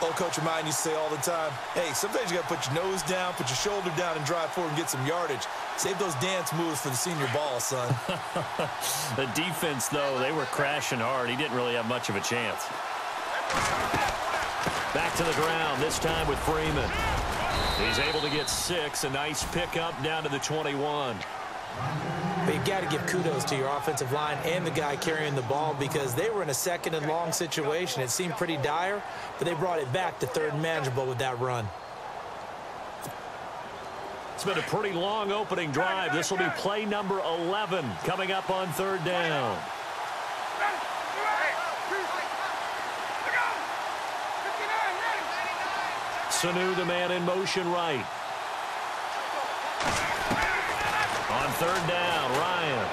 Old Coach of mine used to say all the time, hey, sometimes you got to put your nose down, put your shoulder down, and drive forward and get some yardage. Save those dance moves for the senior ball, son. The defense, though, they were crashing hard. He didn't really have much of a chance. Back to the ground, this time with Freeman. He's able to get 6. A nice pickup down to the 21. But you've got to give kudos to your offensive line and the guy carrying the ball because they were in a 2nd and long situation. It seemed pretty dire, but they brought it back to 3rd and manageable with that run. It's been a pretty long opening drive. This will be play number 11 coming up on 3rd down. Sanu, the man in motion right. On 3rd down, Ryan.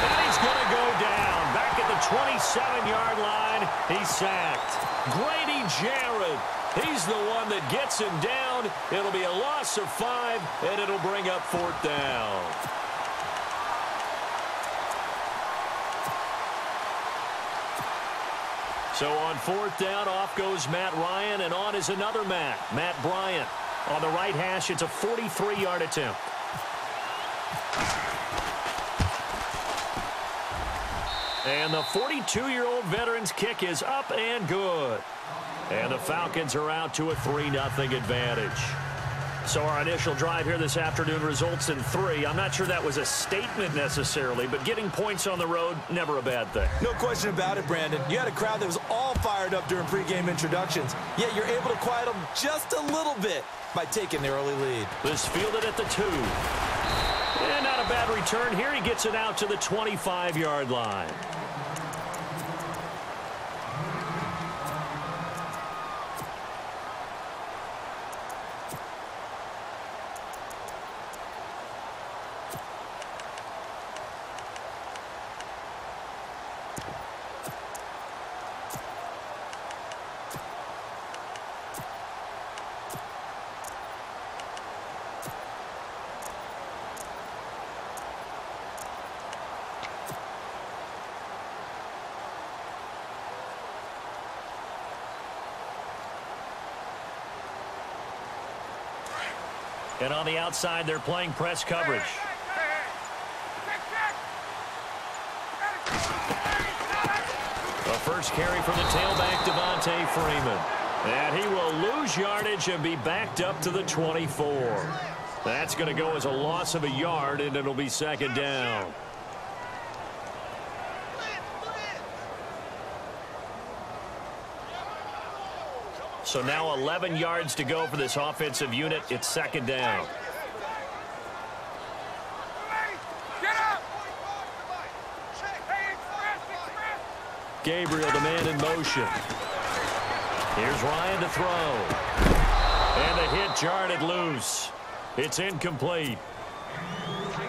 And he's going to go down. Back at the 27-yard line, he's sacked. Grady Jarrett, he's the one that gets him down. It'll be a loss of 5, and it'll bring up 4th down. So on fourth down, off goes Matt Ryan, and on is another Matt Bryant. On the right hash, it's a 43-yard attempt. And the 42-year-old veteran's kick is up and good. And the Falcons are out to a 3-0 advantage. So our initial drive here this afternoon results in 3. I'm not sure that was a statement necessarily, but getting points on the road, never a bad thing. No question about it, Brandon. You had a crowd that was all fired up during pregame introductions, yet you're able to quiet them just a little bit by taking the early lead. This fielded at the 2. And not a bad return here. He gets it out to the 25-yard line. And on the outside, they're playing press coverage. The first carry from the tailback, Devontae Freeman. And he will lose yardage and be backed up to the 24. That's going to go as a loss of a yard, and it'll be second down. So now 11 yards to go for this offensive unit. It's second down. Gabriel, the man in motion. Here's Ryan to throw. And the hit jarred it loose. It's incomplete.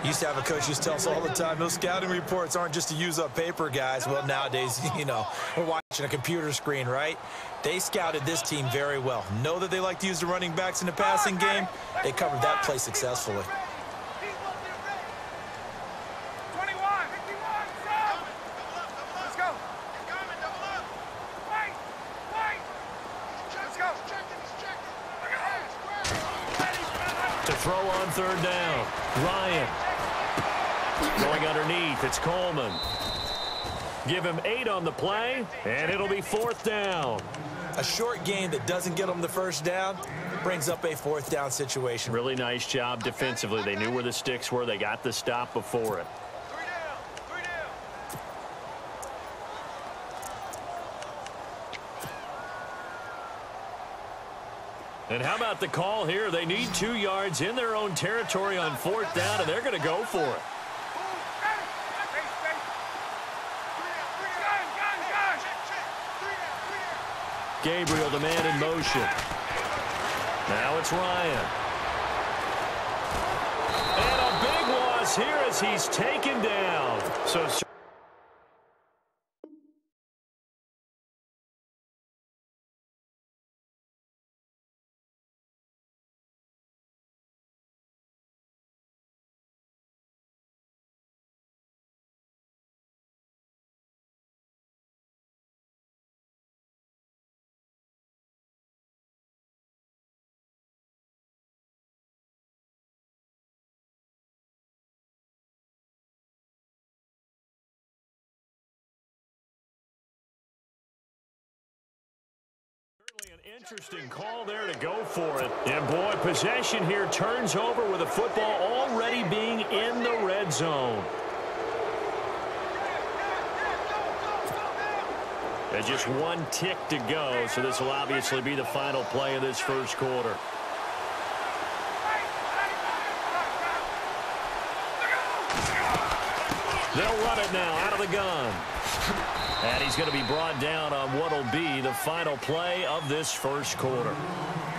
Used to have a coach used to tell us all the time, those scouting reports aren't just to use up paper, guys. Well, nowadays, you know, we're watching a computer screen, right? They scouted this team very well. Know that they like to use the running backs in the passing game. They covered that play successfully. To throw on third down, Ryan. Going underneath, it's Coleman. Give him 8 on the play, and it'll be fourth down. A short gain that doesn't get them the first down brings up a fourth down situation. Really nice job defensively. They knew where the sticks were. They got the stop before it. 3 down. And how about the call here? They need 2 yards in their own territory on fourth down, and they're going to go for it. Gabriel, the man in motion. Now it's Ryan. And a big loss here as he's taken down. So an interesting call there to go for it. And boy, possession here turns over with the football already being in the red zone. There's just 1 tick to go, so this will obviously be the final play of this first quarter. They'll run it now out of the gun. And he's going to be brought down on what will be the final play of this first quarter.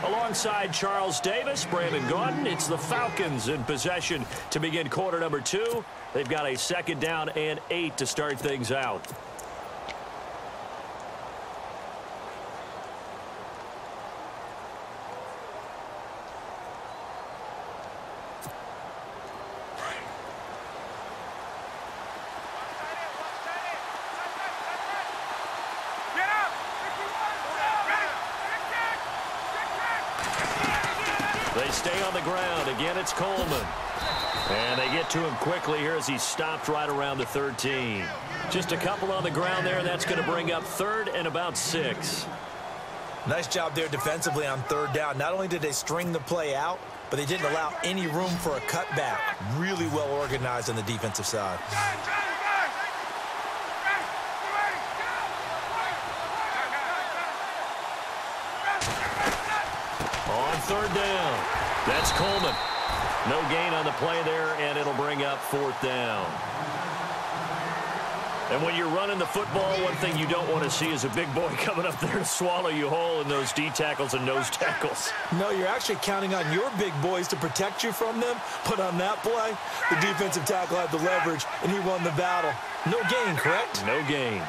Alongside Charles Davis, Brandon Gaudin, it's the Falcons in possession to begin quarter number 2. They've got a second down and 8 to start things out. Get up! they stay on the ground. Again, it's Coleman. And they get to him quickly here as he's stopped right around the 13. Just a couple on the ground there. That's going to bring up 3rd and about 6. Nice job there defensively on 3rd down. Not only did they string the play out, but they didn't allow any room for a cutback. Really well organized on the defensive side. On 3rd down, that's Coleman. No gain on the play there, and it'll bring up 4th down. And when you're running the football, one thing you don't want to see is a big boy coming up there to swallow you whole in those D tackles and nose tackles. No, you're actually counting on your big boys to protect you from them. But on that play, the defensive tackle had the leverage, and he won the battle. No gain, correct? No gain.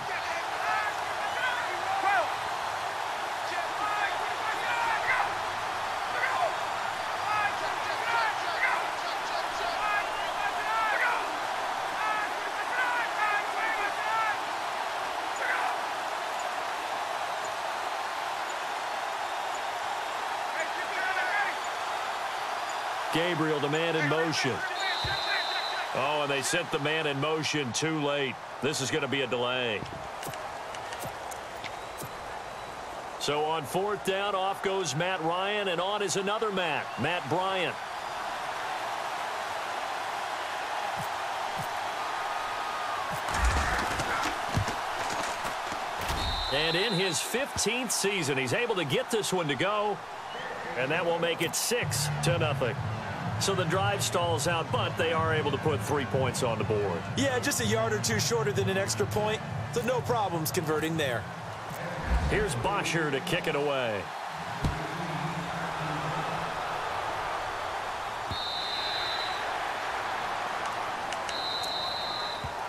Gabriel, the man in motion. Oh, and they sent the man in motion too late. This is going to be a delay. So on 4th down, off goes Matt Ryan, and on is another Matt Bryant. And in his 15th season, he's able to get this one to go, and that will make it 6-0. So the drive stalls out, but they are able to put 3 points on the board. Yeah, just a yard or two shorter than an extra point, so no problems converting there. Here's Bosher to kick it away.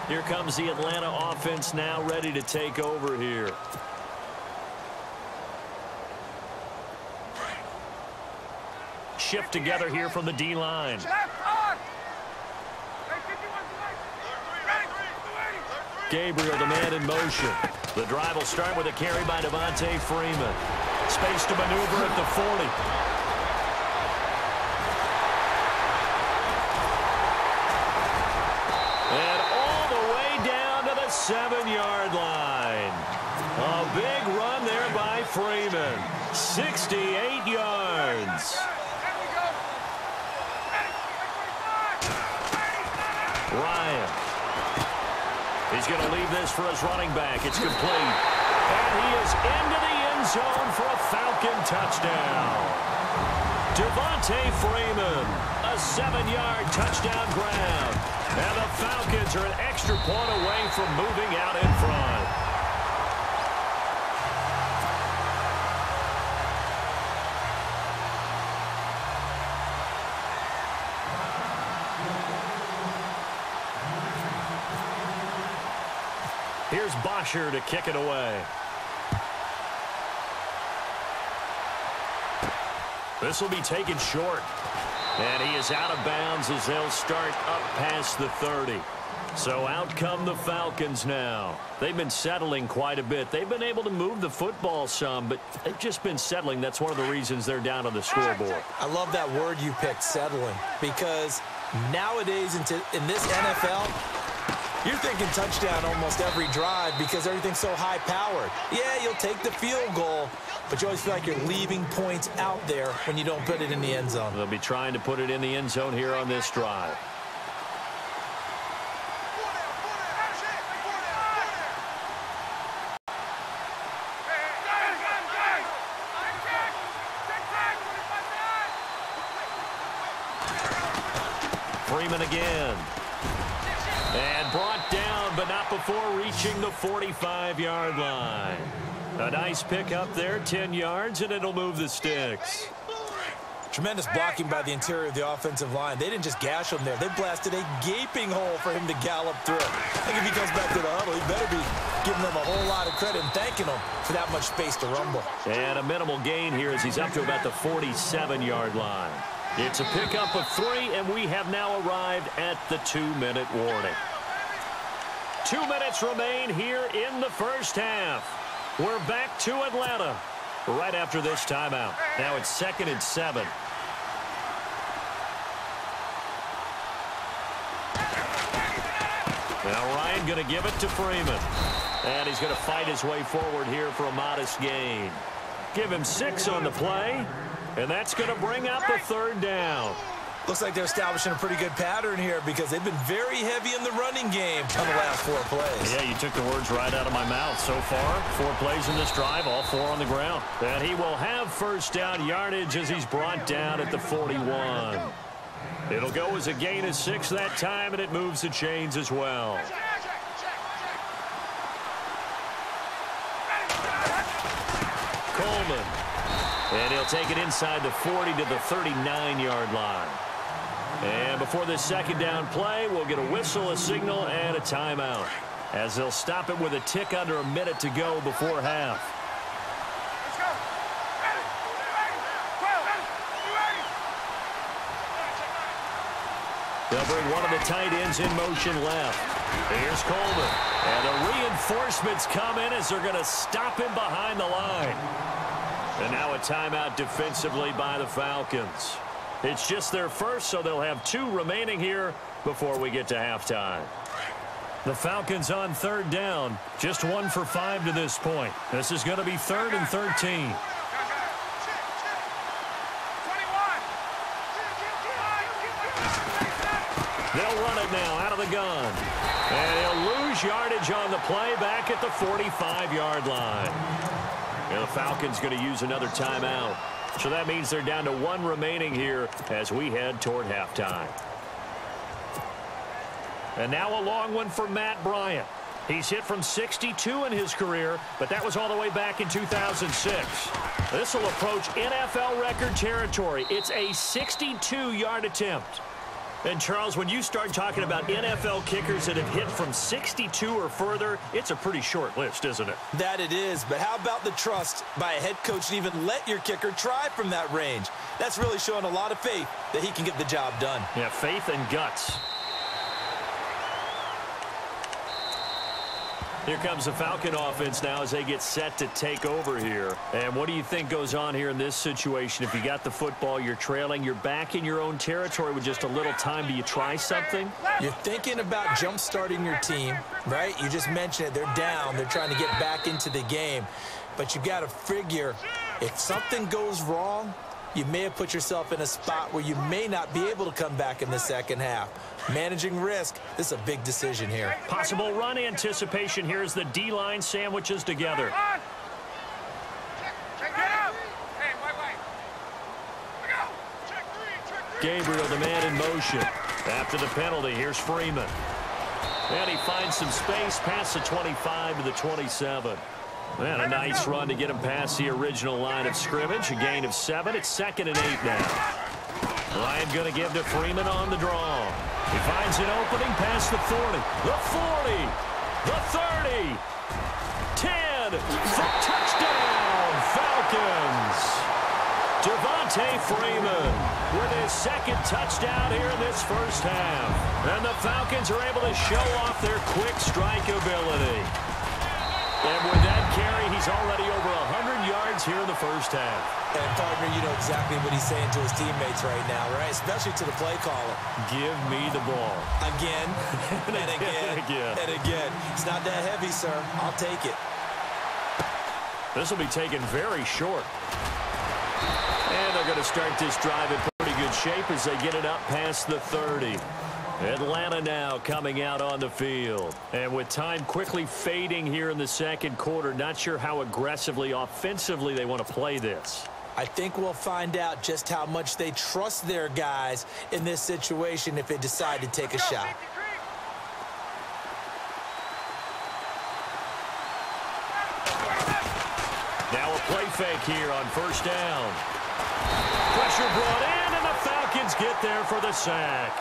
Here comes the Atlanta offense now ready to take over here. Shift together here from the D-line. Gabriel, the man in motion. The drive will start with a carry by Devontae Freeman. Space to maneuver at the 40. And all the way down to the 7-yard line. A big run there by Freeman. 68 yards. Ryan. He's going to leave this for his running back. It's complete. And he is into the end zone for a Falcon touchdown. Devontae Freeman, a 7-yard touchdown grab. And the Falcons are an extra point away from moving out in front. Here's Bosher to kick it away. This will be taken short. And he is out of bounds as they'll start up past the 30. So out come the Falcons now. They've been settling quite a bit. They've been able to move the football some, but they've just been settling. That's one of the reasons they're down on the scoreboard. I love that word you picked, settling, because nowadays in this NFL, you're thinking touchdown almost every drive because everything's so high-powered. Yeah, you'll take the field goal, but you always feel like you're leaving points out there when you don't put it in the end zone. They'll be trying to put it in the end zone here on this drive. Freeman again. And brought down, but not before reaching the 45-yard line. A nice pickup there, 10 yards, and it'll move the sticks. Tremendous blocking by the interior of the offensive line. They didn't just gash him there. They blasted a gaping hole for him to gallop through. I think if he comes back to the huddle, he better be giving them a whole lot of credit and thanking them for that much space to rumble. And a minimal gain here as he's up to about the 47-yard line. It's a pickup of 3, and we have now arrived at the 2-minute warning. 2 minutes remain here in the first half. We're back to Atlanta right after this timeout. Now it's 2nd and 7. Now Ryan going to give it to Freeman. And he's going to fight his way forward here for a modest gain. Give him 6 on the play. And that's going to bring up a 3rd down. Looks like they're establishing a pretty good pattern here because they've been very heavy in the running game on the last 4 plays. Yeah, you took the words right out of my mouth. So far, 4 plays in this drive, all 4 on the ground. And he will have 1st down yardage as he's brought down at the 41. It'll go as a gain of 6 that time, and it moves the chains as well. Coleman. And he'll take it inside the 40 to the 39-yard line. And before this 2nd down play, we'll get a whistle, a signal, and a timeout, as they'll stop it with a tick under a minute to go before half. They'll bring one of the tight ends in motion left. Here's Coleman. And the reinforcements come in as they're going to stop him behind the line. And now a timeout defensively by the Falcons. It's just their first, so they'll have 2 remaining here before we get to halftime. The Falcons on 3rd down. Just 1 for 5 to this point. This is going to be 3rd and 13. They'll run it now out of the gun. And he'll lose yardage on the play back at the 45-yard line. And the Falcons going to use another timeout. So that means they're down to 1 remaining here as we head toward halftime. And now a long one for Matt Bryant. He's hit from 62 in his career, but that was all the way back in 2006. This will approach NFL record territory. It's a 62-yard attempt. And, Charles, when you start talking about NFL kickers that have hit from 62 or further, it's a pretty short list, isn't it? That it is, but how about the trust by a head coach to even let your kicker try from that range? That's really showing a lot of faith that he can get the job done. Yeah, faith and guts. Here comes the Falcon offense now as they get set to take over here. And what do you think goes on here in this situation? If you got the football, you're trailing, you're back in your own territory with just a little time. Do you try something? You're thinking about jump-starting your team, right? You just mentioned it. They're down. They're trying to get back into the game. But you got to figure if something goes wrong, you may have put yourself in a spot where you may not be able to come back in the 2nd half. Managing risk, this is a big decision here. Possible run anticipation here as the D-line sandwiches together. Gabriel, the man in motion. After the penalty, here's Freeman. And he finds some space past the 25 to the 27. And a nice run to get him past the original line of scrimmage. A gain of 7. It's 2nd and 8 now. Ryan going to give to Freeman on the draw. He finds an opening past the 40. The 40. The 30. 10. For touchdown, Falcons. Devontae Freeman with his 2nd touchdown here in this 1st half. And the Falcons are able to show off their quick strike ability. And with that carry, he's already over 100 yards here in the 1st half. And, partner, you know exactly what he's saying to his teammates right now, right? Especially to the play caller. Give me the ball. Again, and again, and again. It's not that heavy, sir. I'll take it. This will be taken very short. And they're going to start this drive in pretty good shape as they get it up past the 30. Atlanta now coming out on the field. And with time quickly fading here in the 2nd quarter, not sure how aggressively, offensively they want to play this. I think we'll find out just how much they trust their guys in this situation if they decide to take a shot. Now a play fake here on 1st down. Pressure brought in, and the Falcons get there for the sack.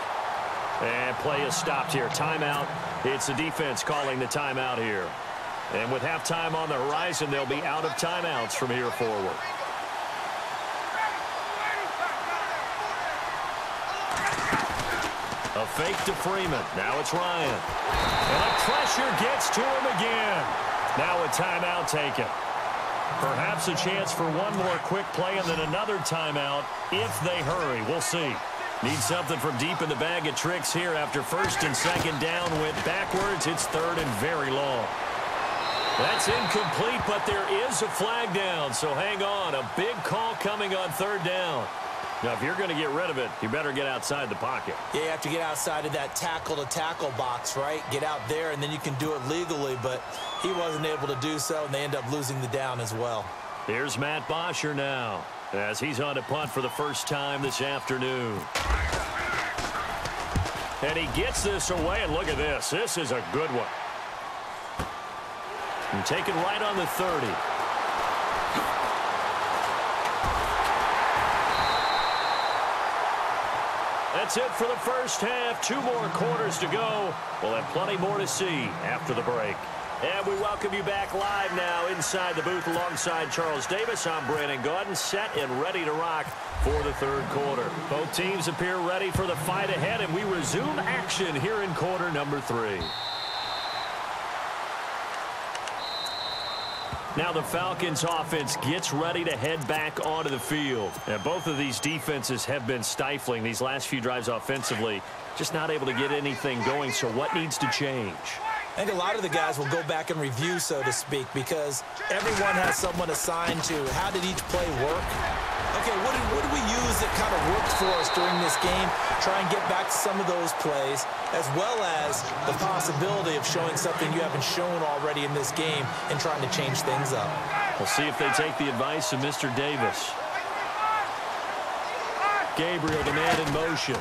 And play is stopped here. Timeout. It's the defense calling the timeout here. And with halftime on the horizon, they'll be out of timeouts from here forward. A fake to Freeman. Now it's Ryan. And the pressure gets to him again. Now a timeout taken. Perhaps a chance for one more quick play and then another timeout if they hurry. We'll see. Need something from deep in the bag of tricks here after first and second down went backwards. It's third and very long. That's incomplete, but there is a flag down, so hang on. A big call coming on third down. Now, if you're going to get rid of it, you better get outside the pocket. Yeah, you have to get outside of that tackle-to-tackle box, right? Get out there, and then you can do it legally, but he wasn't able to do so, and they end up losing the down as well. Here's Matt Bosher now, as he's on to punt for the first time this afternoon. And he gets this away, and look at this. This is a good one. And taken right on the 30. That's it for the first half. 2 more quarters to go. We'll have plenty more to see after the break. And we welcome you back live now inside the booth alongside Charles Davis. I'm Brandon Gaudin, set and ready to rock for the third quarter. Both teams appear ready for the fight ahead, and we resume action here in quarter number 3. Now the Falcons offense gets ready to head back onto the field. And both of these defenses have been stifling these last few drives offensively. Just not able to get anything going, so what needs to change? I think a lot of the guys will go back and review, so to speak, because everyone has someone assigned to how did each play work. Okay, what did we use that kind of worked for us during this game? Try and get back to some of those plays, as well as the possibility of showing something you haven't shown already in this game and trying to change things up. We'll see if they take the advice of Mr. Davis. Gabriel, the man in motion.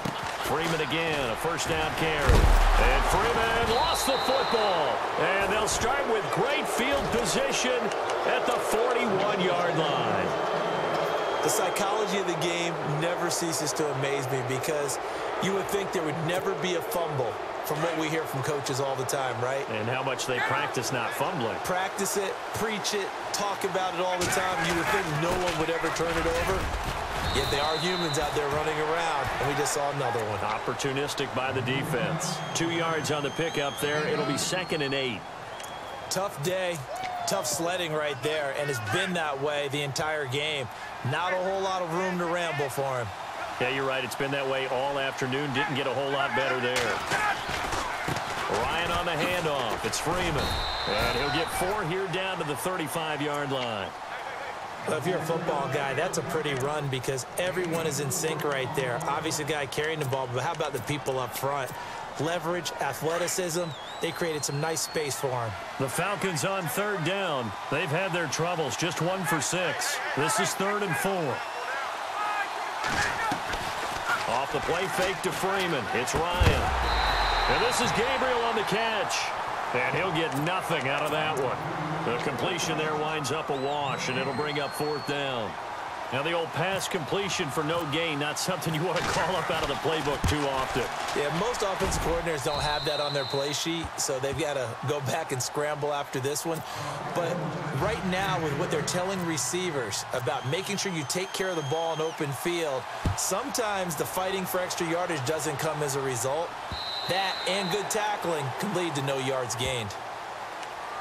Freeman again, a first down carry. And Freeman lost the football. And they'll start with great field position at the 41-yard line. The psychology of the game never ceases to amaze me, because you would think there would never be a fumble from what we hear from coaches all the time, right? And how much they practice not fumbling. Practice it, preach it, talk about it all the time. You would think no one would ever turn it over. Yet they are humans out there running around, and we just saw another one. Opportunistic by the defense. 2 yards on the pickup there. It'll be 2nd and 8. Tough day, tough sledding right there, and it's been that way the entire game. Not a whole lot of room to ramble for him. Yeah, you're right. It's been that way all afternoon. Didn't get a whole lot better there. Ryan on the handoff. It's Freeman. And he'll get 4 here down to the 35-yard line. Well, if you're a football guy, that's a pretty run, because everyone is in sync right there. Obviously, the guy carrying the ball, but how about the people up front? Leverage, athleticism, they created some nice space for him. The Falcons on 3rd down. They've had their troubles, just 1 for 6. This is 3rd and 4. Off the play fake to Freeman. It's Ryan. And this is Gabriel on the catch. And he'll get nothing out of that one. The completion there winds up a wash, and it'll bring up 4th down. Now the old pass completion for no gain, not something you want to call up out of the playbook too often. Yeah, most offensive coordinators don't have that on their play sheet, so they've got to go back and scramble after this one. But right now, with what they're telling receivers about making sure you take care of the ball in open field, sometimes the fighting for extra yardage doesn't come as a result. That and good tackling can lead to no yards gained.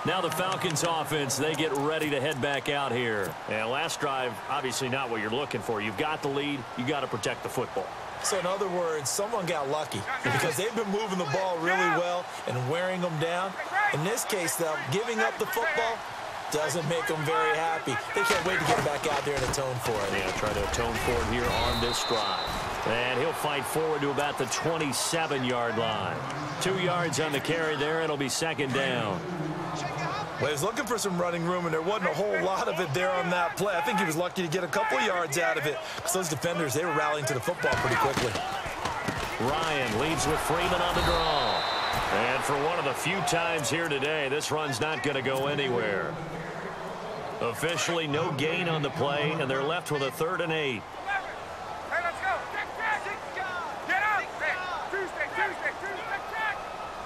Now the Falcons offense, they get ready to head back out here. And last drive, obviously not what you're looking for. You've got the lead. You got to protect the football. So in other words, someone got lucky, because they've been moving the ball really well and wearing them down. In this case, though, giving up the football doesn't make them very happy. They can't wait to get back out there and atone for it. Yeah, try to atone for it here on this drive. And he'll fight forward to about the 27-yard line. 2 yards on the carry there. It'll be 2nd down. Well, he was looking for some running room, and there wasn't a whole lot of it there on that play. I think he was lucky to get a couple yards out of it, because those defenders, they were rallying to the football pretty quickly. Ryan leads with Freeman on the draw. And for one of the few times here today, this run's not going to go anywhere. Officially no gain on the play, and they're left with a 3rd and 8. Hey, let's go. Get up. Tuesday.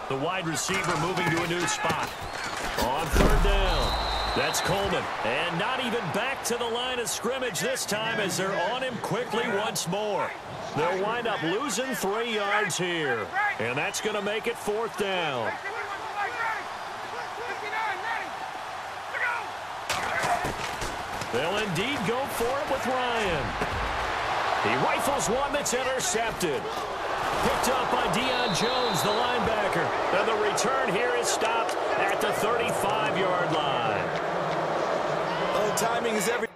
The wide receiver moving to a new spot. On 3rd down, that's Coleman. And not even back to the line of scrimmage this time, as they're on him quickly once more. They'll wind up losing 3 yards here. And that's going to make it 4th down. They'll indeed go for it with Ryan. He rifles one that's intercepted. Picked up by Deion Jones, the linebacker. And the return here is stopped at the 35-yard line. Oh, timing is everything.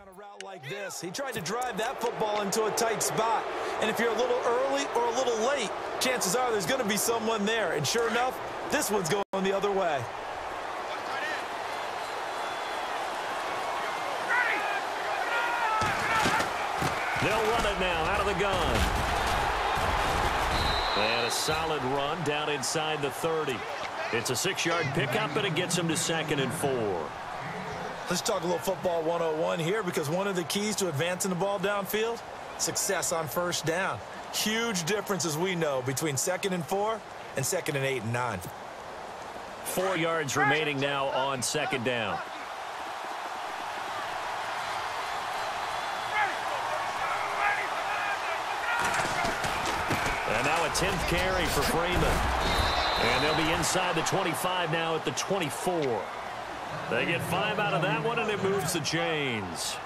On a route like this, he tried to drive that football into a tight spot. And if you're a little early or a little late, chances are there's going to be someone there. And sure enough, this one's going the other way. They'll run it now out of the gun. And a solid run down inside the 30. It's a 6-yard pickup, and it gets them to 2nd and 4. Let's talk a little football 101 here, because one of the keys to advancing the ball downfield, success on first down. Huge difference, as we know, between 2nd and 4 and 2nd and 8 and 9. 4 yards remaining now on 2nd down. And now a 10th carry for Freeman. And they'll be inside the 25 now at the 24. They get 5 out of that one, and it moves the chains.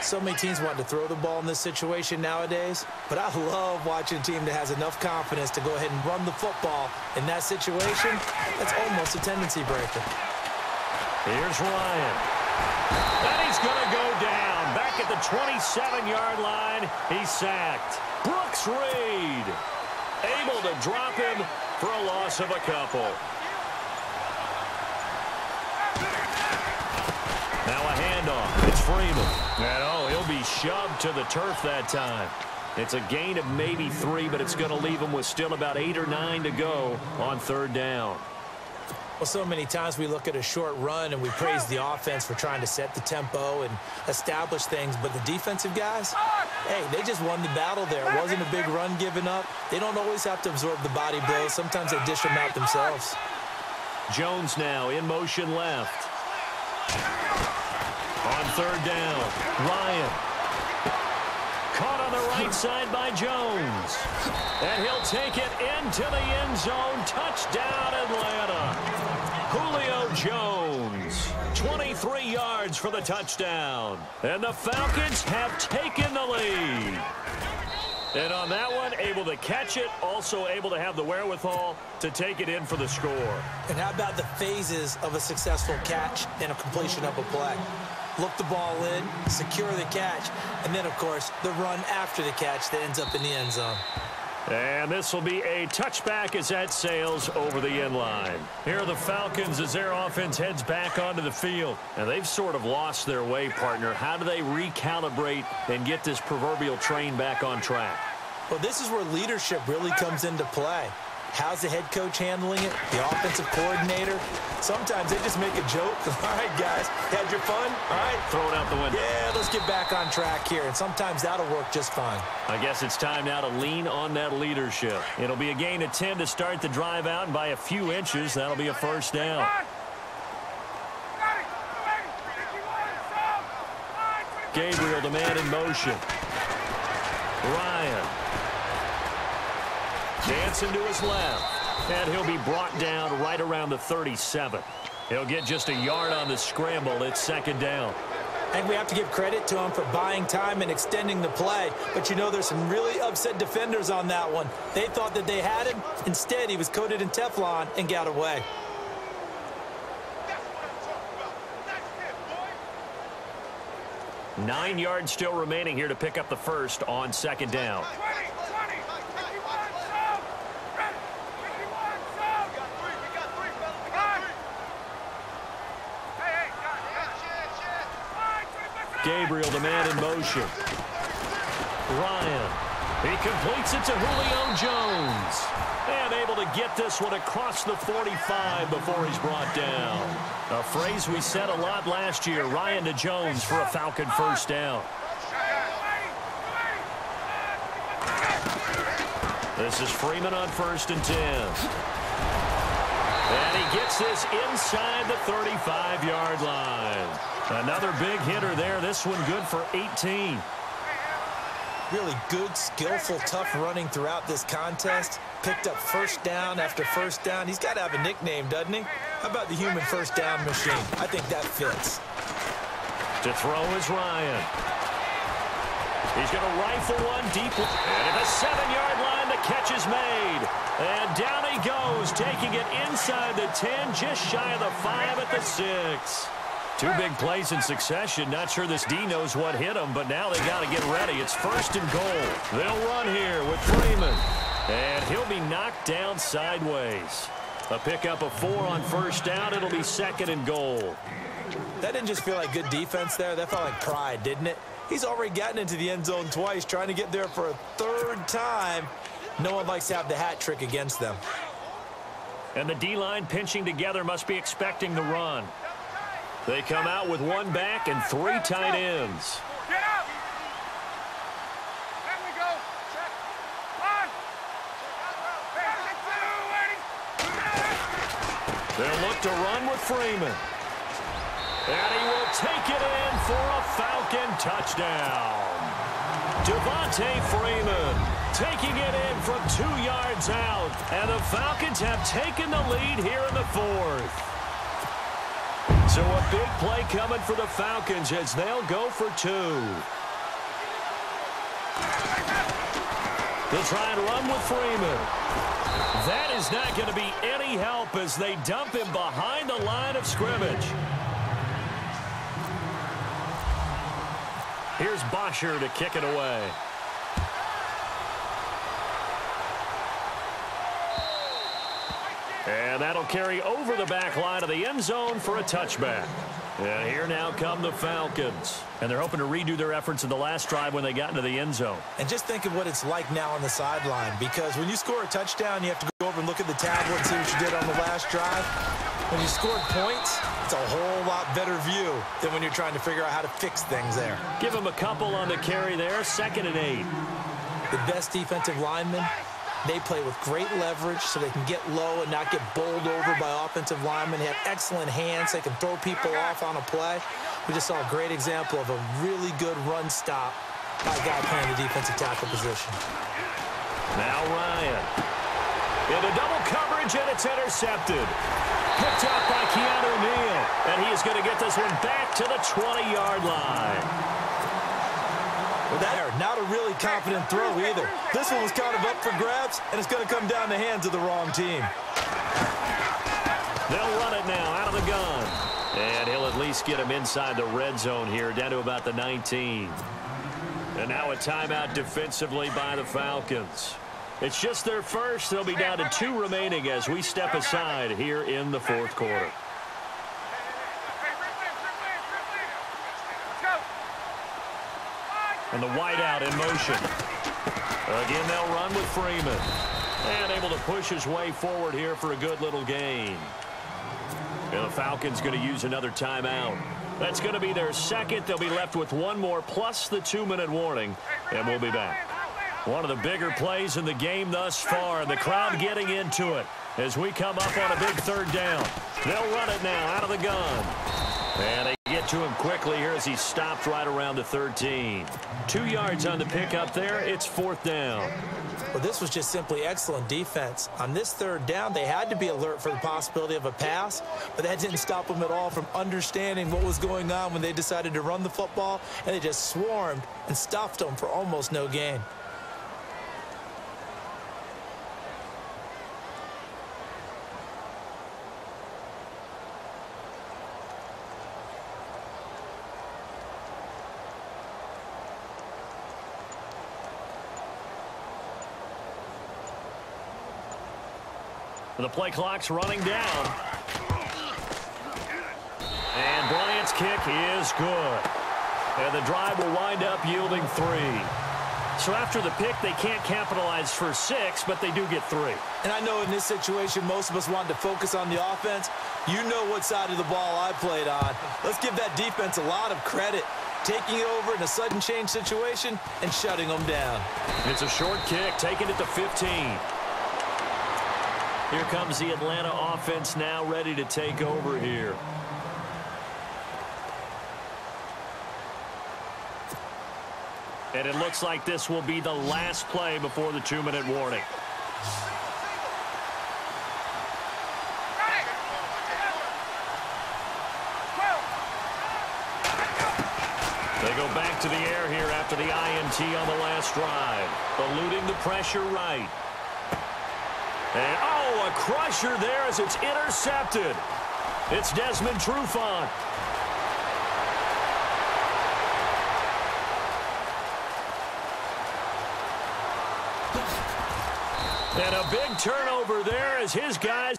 So many teams want to throw the ball in this situation nowadays, but I love watching a team that has enough confidence to go ahead and run the football in that situation. That's almost a tendency breaker. Here's Ryan. And he's going to go down. Back at the 27-yard line, he's sacked. Brooks Reed able to drop him for a loss of a couple. Now a handoff. It's Freeman. And oh, he'll be shoved to the turf that time. It's a gain of maybe 3, but it's going to leave him with still about 8 or 9 to go on 3rd down. Well, so many times we look at a short run and we praise the offense for trying to set the tempo and establish things, but the defensive guys, hey, they just won the battle there. It wasn't a big run given up. They don't always have to absorb the body blows. Sometimes they dish them out themselves. Jones now in motion left. On 3rd down, Ryan. Caught on the right side by Jones. And he'll take it into the end zone. Touchdown, Atlanta. Julio Jones, 23 yards for the touchdown. And the Falcons have taken the lead. And on that one, able to catch it, also able to have the wherewithal to take it in for the score. And how about the phases of a successful catch and a completion of a play? Look the ball in, secure the catch, and then, of course, the run after the catch that ends up in the end zone. And this will be a touchback as that sails over the end line. Here are the Falcons as their offense heads back onto the field. And they've sort of lost their way, partner. How do they recalibrate and get this proverbial train back on track? Well, this is where leadership really comes into play. How's the head coach handling it? The offensive coordinator? Sometimes they just make a joke. All right, guys, had your fun? All right. Throw it out the window. Yeah, let's get back on track here. And sometimes that'll work just fine. I guess it's time now to lean on that leadership. It'll be a gain of 10 to start the drive out, and by a few inches, that'll be a 1st down. Gabriel, the man in motion. Ryan. Dancing to his left. And he'll be brought down right around the 37. He'll get just a yard on the scramble. It's 2nd down. I think we have to give credit to him for buying time and extending the play. But, you know, there's some really upset defenders on that one. They thought that they had him. Instead, he was coated in Teflon and got away. Boy. 9 yards still remaining here to pick up the 1st on 2nd down. Gabriel, the man in motion. Ryan. He completes it to Julio Jones. And able to get this one across the 45 before he's brought down. A phrase we said a lot last year, Ryan to Jones for a Falcon 1st down. This is Freeman on 1st and 10. And he gets this inside the 35-yard line. Another big hitter there. This one good for 18. Really good, skillful, tough running throughout this contest. Picked up first down after first down. He's got to have a nickname, doesn't he? How about the human first down machine? I think that fits. To throw is Ryan. He's going to rifle one deep. And at the 7-yard line, the catch is made. And down he goes, taking it inside the 10, just shy of the 5 at the 6. Two big plays in succession. Not sure this D knows what hit him, but now they got to get ready. It's 1st and goal. They'll run here with Freeman. And he'll be knocked down sideways. A pickup of 4 on 1st down. It'll be 2nd and goal. That didn't just feel like good defense there. That felt like pride, didn't it? He's already gotten into the end zone twice, trying to get there for a 3rd time. No one likes to have the hat trick against them. And the D-line pinching together must be expecting the run. They come out with 1 back and 3 tight ends. Get up! Let me go. Check. On. They'll look to run with Freeman. And he will take it in for a Falcon touchdown. Devontae Freeman taking it in from 2 yards out. And the Falcons have taken the lead here in the 4th. So a big play coming for the Falcons as they'll go for 2. They'll try and run with Freeman. That is not going to be any help as they dump him behind the line of scrimmage. Here's Bosher to kick it away. And that'll carry over the back line of the end zone for a touchback. And here now come the Falcons. And they're hoping to redo their efforts in the last drive when they got into the end zone. And just think of what it's like now on the sideline, because when you score a touchdown, you have to go over and look at the tablet and see what you did on the last drive. When you scored points, it's a whole lot better view than when you're trying to figure out how to fix things there. Give him a couple on the carry there, 2nd and 8. The best defensive linemen, they play with great leverage so they can get low and not get bowled over by offensive linemen. They have excellent hands. They can throw people off on a play. We just saw a great example of a really good run stop by a guy playing the defensive tackle position. Now Ryan. Into double coverage, and it's intercepted. Picked up by Keanu Neal. And he is going to get this one back to the 20-yard line. Well, that not a really confident throw either. This one was kind of up for grabs, and it's going to come down the hands of the wrong team. They'll run it now out of the gun. And he'll at least get him inside the red zone here, down to about the 19. And now a timeout defensively by the Falcons. It's just their first. They'll be down to 2 remaining as we step aside here in the 4th quarter. And the wideout in motion. Again, they'll run with Freeman. And able to push his way forward here for a good little gain. And the Falcons going to use another timeout. That's going to be their 2nd. They'll be left with 1 more plus the 2-minute warning. And we'll be back. One of the bigger plays in the game thus far. The crowd getting into it as we come up on a big 3rd down. They'll run it now out of the gun. And they get to him quickly here as he stopped right around the 13. 2 yards on the pickup there. It's 4th down. Well, this was just simply excellent defense. On this 3rd down, they had to be alert for the possibility of a pass, but that didn't stop them at all from understanding what was going on when they decided to run the football, and they just swarmed and stuffed them for almost no gain. The play clock's running down. And Bryant's kick is good. And the drive will wind up yielding 3. So after the pick, they can't capitalize for 6, but they do get 3. And I know in this situation, most of us wanted to focus on the offense. You know what side of the ball I played on. Let's give that defense a lot of credit. Taking it over in a sudden change situation and shutting them down. It's a short kick, taking it to 15. Here comes the Atlanta offense now ready to take over here. And it looks like this will be the last play before the 2-minute warning. They go back to the air here after the INT on the last drive. Eluding the pressure right. And, oh, a crusher there as it's intercepted. It's Desmond Trufant. And a big turnover there as his guys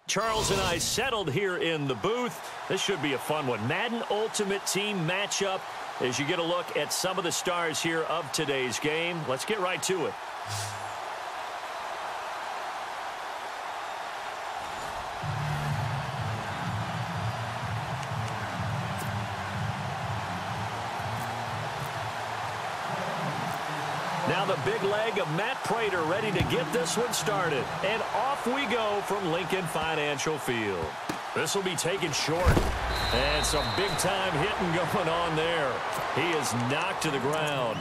Charles and I settled here in the booth. This should be a fun one. Madden Ultimate Team matchup as you get a look at some of the stars here of today's game. Let's get right to it. Now the big leg of Matt Prater ready to get this one started. And off we go from Lincoln Financial Field. This will be taken short. And some big-time hitting going on there. He is knocked to the ground.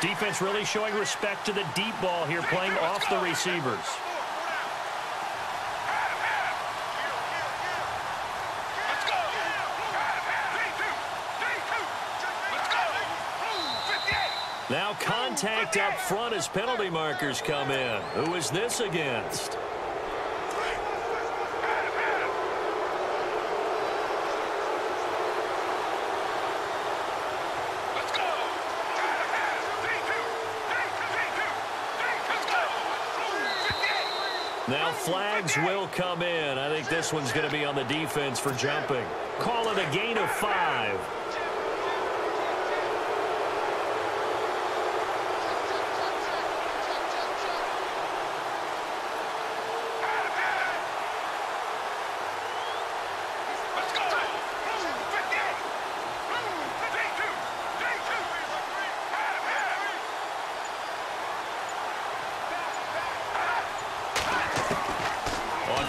Defense really showing respect to the deep ball here, playing off the receivers. Now contact up front as penalty markers come in. Who is this against? Now flags will come in. I think this one's going to be on the defense for jumping. Call it a gain of 5.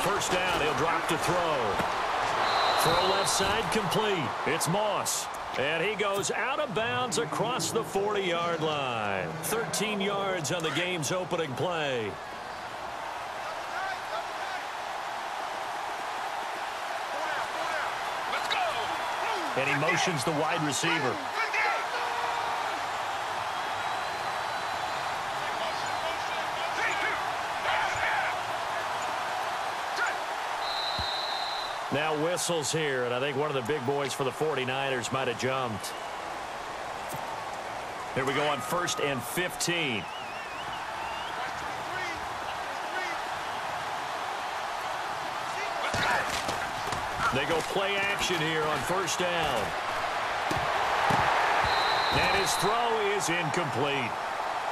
First down, he'll drop to throw. Throw left side complete. It's Moss. And he goes out of bounds across the 40-yard line. 13 yards on the game's opening play. And he motions the wide receiver. Now whistles here, and I think one of the big boys for the 49ers might have jumped. Here we go on 1st and 15. They go play action here on 1st down. And his throw is incomplete.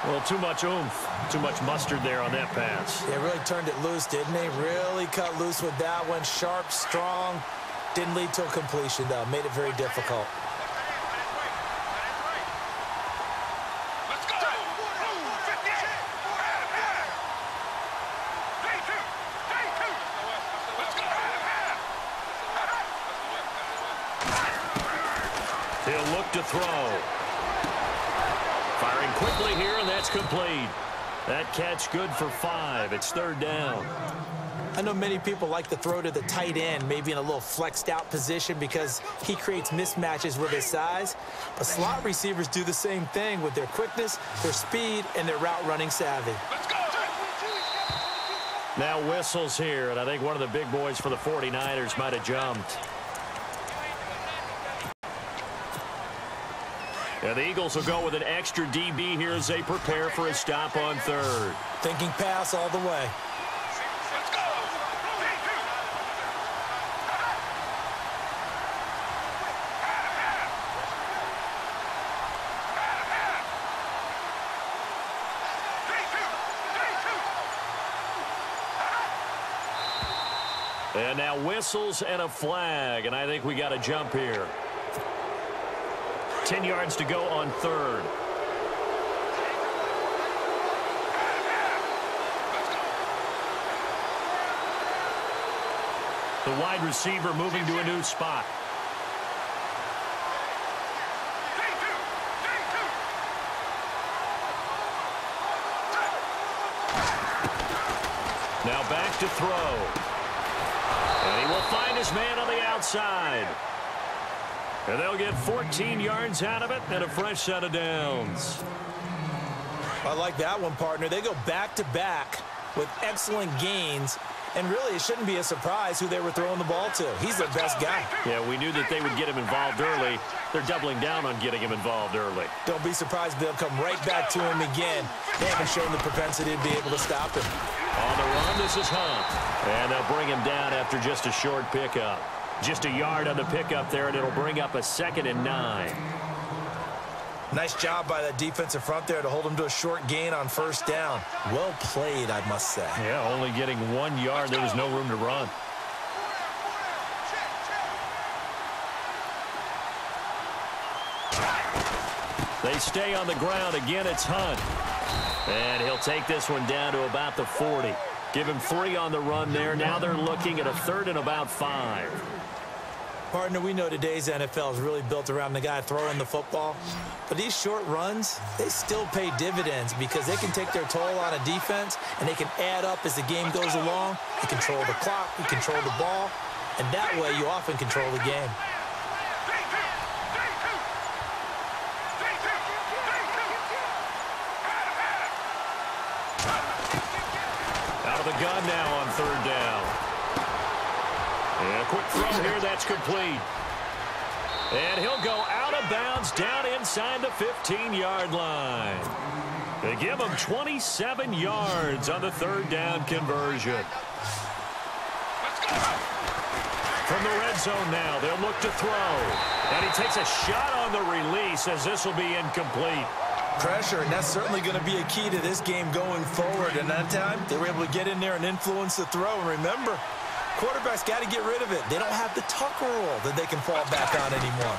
Well, too much oomph, too much mustard there on that pass. They really turned it loose, didn't they? Really cut loose with that one. Sharp, strong. Didn't lead to a completion, though. Made it very difficult. look to throw. Firing quickly here, and that's complete. That catch good for 5. It's third down. I know many people like to throw to the tight end, maybe in a little flexed out position because he creates mismatches with his size. But slot receivers do the same thing with their quickness, their speed, and their route running savvy. Now whistles here, and I think one of the big boys for the 49ers might have jumped. And the Eagles will go with an extra DB here as they prepare for a stop on third. Thinking pass all the way. And now whistles and a flag, and I think we got a jump here. 10 yards to go on third. The wide receiver moving to a new spot. Now back to throw. And he will find his man on the outside. And they'll get 14 yards out of it and a fresh set of downs. I like that one, partner. They go back-to-back with excellent gains. And really, it shouldn't be a surprise who they were throwing the ball to. He's their best guy. Yeah, we knew that they would get him involved early. They're doubling down on getting him involved early. Don't be surprised if they'll come right back to him again. They haven't shown the propensity to be able to stop him. On the run, this is Hunt. And they'll bring him down after just a short pickup. Just a yard on the pickup there, and it'll bring up a 2nd and 9. Nice job by that defensive front there to hold him to a short gain on first down. Well played, I must say. Yeah, only getting 1 yard. There was no room to run. They stay on the ground. Again, it's Hunt. And he'll take this one down to about the 40. Give him 3 on the run there. Now they're looking at a 3rd and about 5. Partner, we know today's NFL is really built around the guy throwing the football. But these short runs, they still pay dividends because they can take their toll on a defense and they can add up as the game goes along. You control the clock, you control the ball, and that way you often control the game. Out of the gun now on 3rd down. And a quick throw here, that's complete. And he'll go out of bounds down inside the 15-yard line. They give him 27 yards on the 3rd down conversion. From the red zone now, they'll look to throw. And he takes a shot on the release as this will be incomplete. Pressure, and that's certainly going to be a key to this game going forward. And that time, they were able to get in there and influence the throw. And remember, quarterbacks got to get rid of it. They don't have the tuck rule that they can fall back on anymore.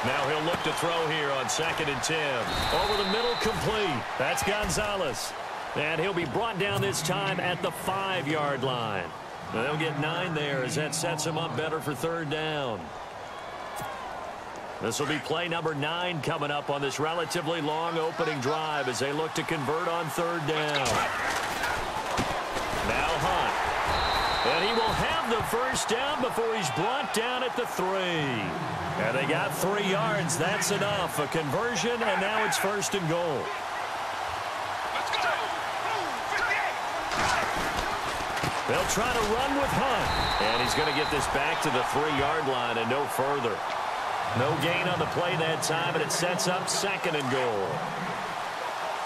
Now he'll look to throw here on 2nd and 10. Over the middle, complete. That's Gonzalez. And he'll be brought down this time at the 5-yard line. Now they'll get 9 there as that sets him up better for 3rd down. This will be play number 9 coming up on this relatively long opening drive as they look to convert on 3rd down. Now Hunt. And he will have the first down before he's brought down at the 3. And they got 3 yards. That's enough. A conversion, and now it's 1st and goal. They'll try to run with Hunt. And he's going to get this back to the 3-yard line and no further. No gain on the play that time, and it sets up 2nd and goal.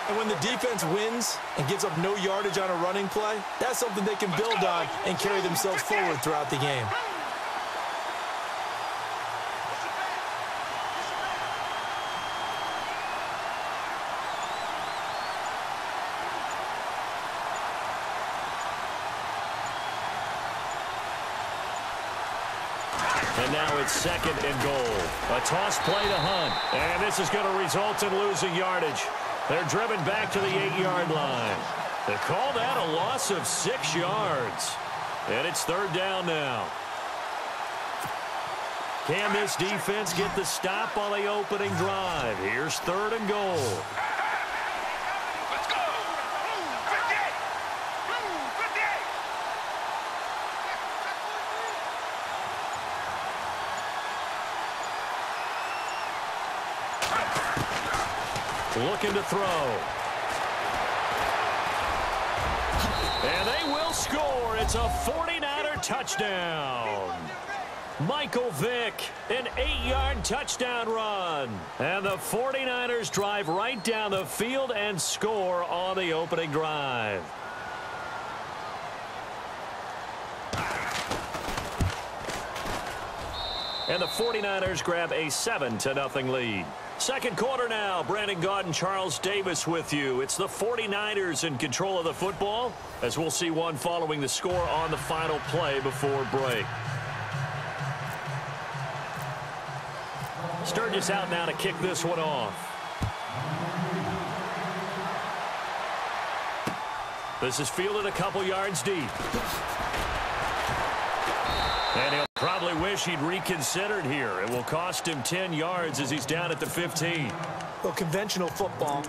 And when the defense wins and gives up no yardage on a running play, that's something they can build on and carry themselves forward throughout the game. And now it's 2nd and goal. A toss play to Hunt. And this is going to result in losing yardage. They're driven back to the 8-yard line. They call that a loss of 6 yards. And it's 3rd down now. Can this defense get the stop on the opening drive? Here's 3rd and goal. Let's go. 58. 58. Looking to throw. And they will score. It's a 49er touchdown. Michael Vick, an 8-yard touchdown run. And the 49ers drive right down the field and score on the opening drive. And the 49ers grab a 7-0 lead. Second quarter now. Brandon Gaudin and Charles Davis with you. It's the 49ers in control of the football, as we'll see one following the score on the final play before break. Sturgis out now to kick this one off. This is fielded a couple yards deep. And he'll probably wish he'd reconsidered here. It will cost him 10 yards as he's down at the 15. Well, conventional football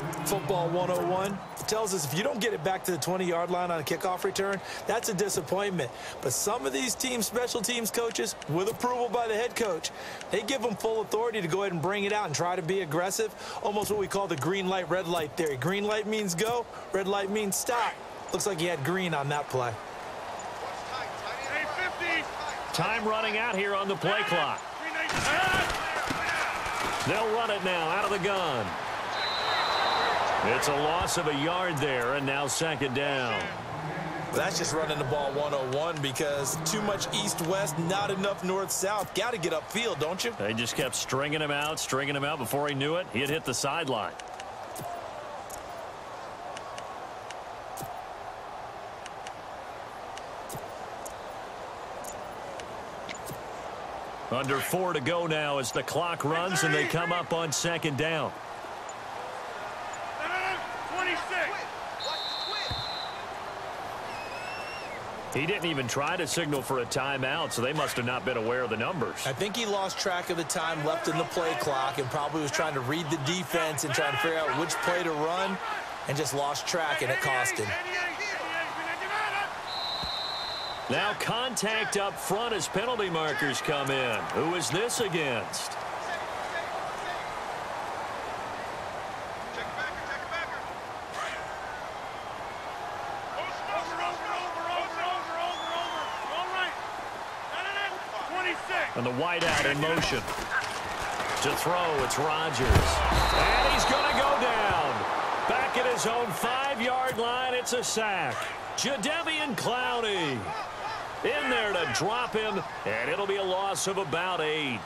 101, tells us if you don't get it back to the 20-yard line on a kickoff return, that's a disappointment. But some of these teams, special teams coaches, with approval by the head coach, they give them full authority to go ahead and bring it out and try to be aggressive, almost what we call the green light, red light theory. Green light means go, red light means stop. Looks like he had green on that play. Time running out here on the play clock. They'll run it now out of the gun. It's a loss of a yard there, and now 2nd down. Well, that's just running the ball 101 because too much east-west, not enough north-south. Got to get upfield, don't you? They just kept stringing him out. Before he knew it, he had hit the sideline. Under 4 to go now as the clock runs and they come up on 2nd down. 26. He didn't even try to signal for a timeout, so they must have not been aware of the numbers. I think he lost track of the time left in the play clock and probably was trying to read the defense and trying to figure out which play to run and just lost track, and it cost him. Now contact up front as penalty markers come in. Who is this against? And the wideout in motion. To throw, it's Rodgers. And he's going to go down. Back at his own 5-yard line, it's a sack. Jadeveon Clowney in there to drop him, and it'll be a loss of about 8.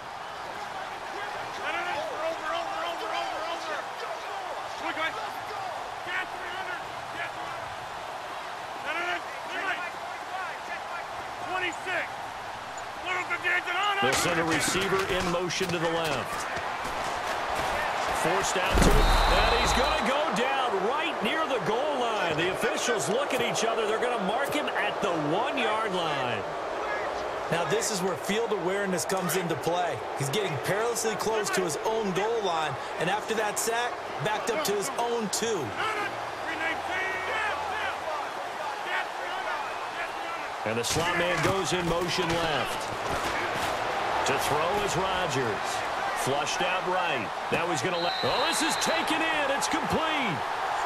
They'll send a receiver in motion to the left. Forced out to him, and he's going to go down right near the goal line. The officials look at each other. They're going to mark him at the 1-yard line. Now this is where field awareness comes into play. He's getting perilously close to his own goal line, and after that sack, backed up to his own 2. And the slot man goes in motion left. To throw is Rodgers. Flushed out right. Now he's going to let... Oh, this is taken in. It's complete.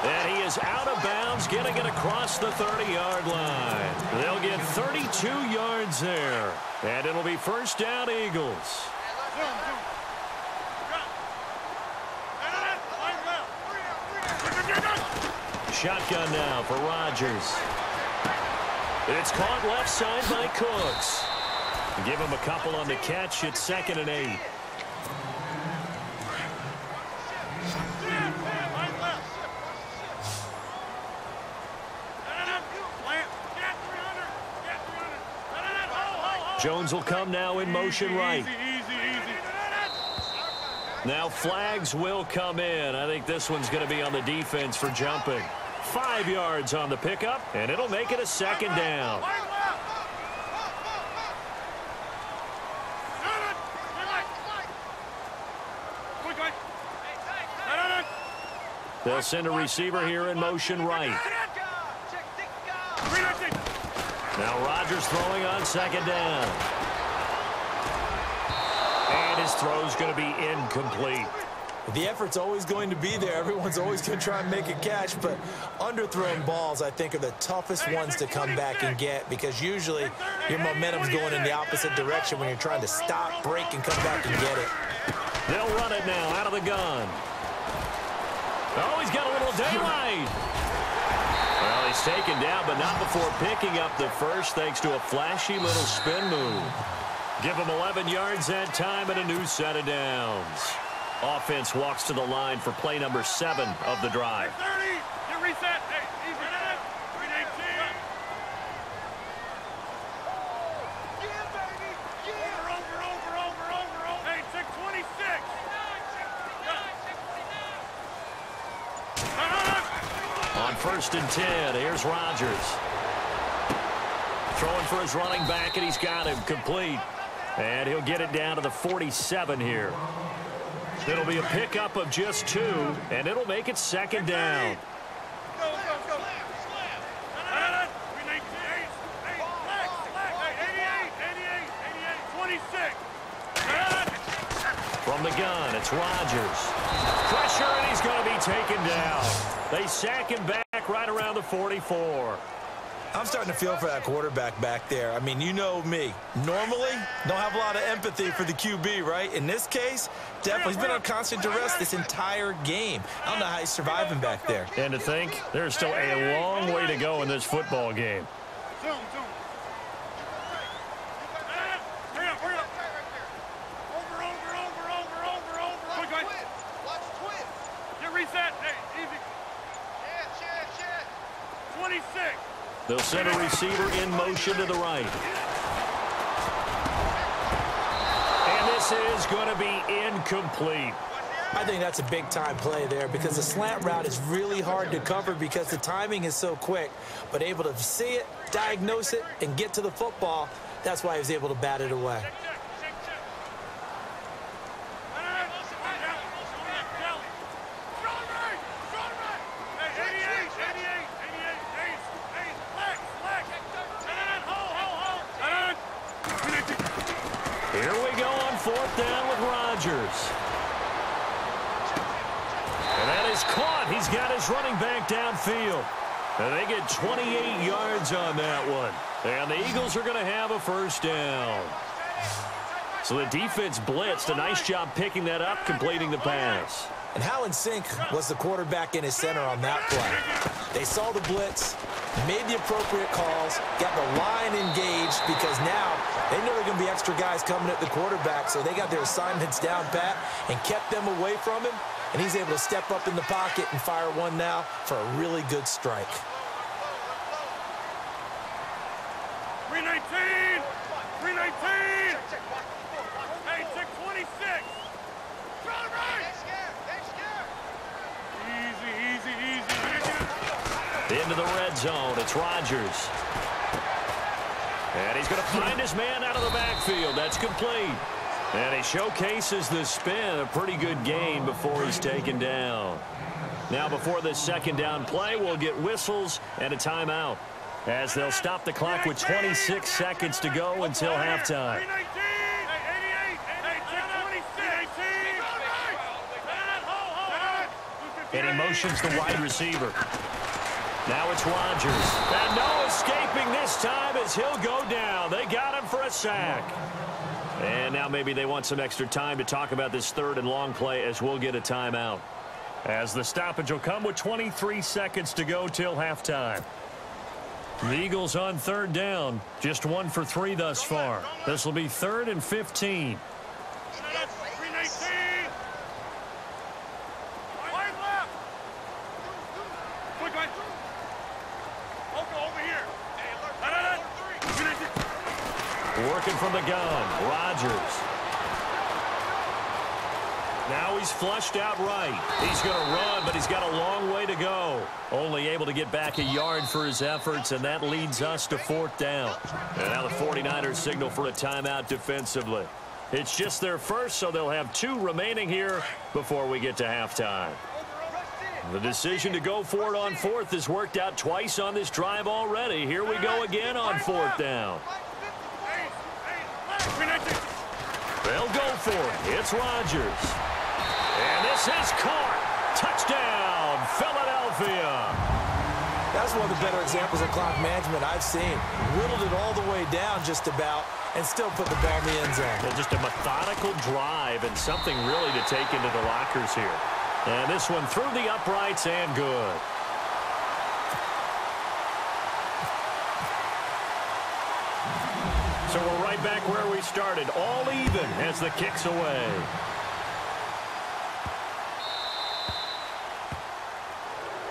And he is out of bounds, getting it across the 30-yard line. They'll get 32 yards there. And it'll be 1st down, Eagles. Shotgun now for Rodgers. It's caught left side by Cooks. Give him a couple on the catch. It's 2nd and 8. Jones will come now in motion right. Now flags will come in. I think this one's going to be on the defense for jumping. 5 yards on the pickup, and it'll make it a 2nd down. They'll send a receiver here in motion right. Now Rodgers throwing on second down. And his throw's going to be incomplete. The effort's always going to be there. Everyone's always going to try and make a catch, but underthrown balls, I think, are the toughest ones to come back and get because usually your momentum's going in the opposite direction when you're trying to stop, break, and come back and get it. They'll run it now out of the gun. Oh, he's got a little daylight. Well, he's taken down, but not before picking up the first thanks to a flashy little spin move. Give him 11 yards that time and a new set of downs. Offense walks to the line for play number 7 of the drive. 30. You reset. Hey, easy. 318. Yeah, baby. Yeah. Over. Hey, 626. On 1st and 10, here's Rodgers. Throwing for his running back, and he's got him complete. And he'll get it down to the 47 here. It'll be a pickup of just 2, and it'll make it second down. Go. 26. From the gun, it's Rodgers. Pressure, and he's going to be taken down. They sack him back right around the 44. I'm starting to feel for that quarterback back there. I mean, you know me. Normally, don't have a lot of empathy for the QB, right? In this case, definitely he's been on constant duress this entire game. I don't know how he's surviving back there. And to think, there's still a long way to go in this football game. Zoom. Hurry up. Over. Quick, guys. Watch twist. Get reset. Hey, easy. Chad. 26. They'll send a receiver in motion to the right. And this is going to be incomplete. I think that's a big-time play there because the slant route is really hard to cover because the timing is so quick. But able to see it, diagnose it, and get to the football, that's why he was able to bat it away. Here we go on 4th down with Rodgers. And that is caught. He's got his running back downfield. And they get 28 yards on that one. And the Eagles are going to have a first down. So the defense blitzed. A nice job picking that up, completing the pass. And how in sync was the quarterback in his center on that play? They saw the blitz, made the appropriate calls, got the line engaged because now they know there are going to be extra guys coming at the quarterback, so they got their assignments down pat and kept them away from him, and he's able to step up in the pocket and fire one now for a really good strike. 319. Hey, 626. Easy. Into the red zone, it's Rodgers. And he's going to find his man out of the backfield. That's complete. And he showcases the spin. A pretty good gain before he's taken down. Now before this second down play, we'll get whistles and a timeout as they'll stop the clock with 26 seconds to go until halftime. And he motions the wide receiver. Now it's Rodgers. And no escaping this time as he'll go down. They got him for a sack. And now maybe they want some extra time to talk about this 3rd and long play as we'll get a timeout. As the stoppage will come with 23 seconds to go till halftime. The Eagles on 3rd down. Just 1 for 3 thus far. This will be 3rd and 15. Working from the gun, Rodgers. Now he's flushed out right. He's going to run, but he's got a long way to go. Only able to get back a yard for his efforts, and that leads us to 4th down. And now the 49ers signal for a timeout defensively. It's just their first, so they'll have 2 remaining here before we get to halftime. The decision to go for it on fourth has worked out twice on this drive already. Here we go again on fourth down. They'll go for it. It's Rodgers. And this is caught. Touchdown, Philadelphia. That's one of the better examples of clock management I've seen. Whittled it all the way down just about and still put the ball in the end zone. Well, just a methodical drive and something really to take into the lockers here. And this one through the uprights and good. So we're right back where we started, all even as the kick's away.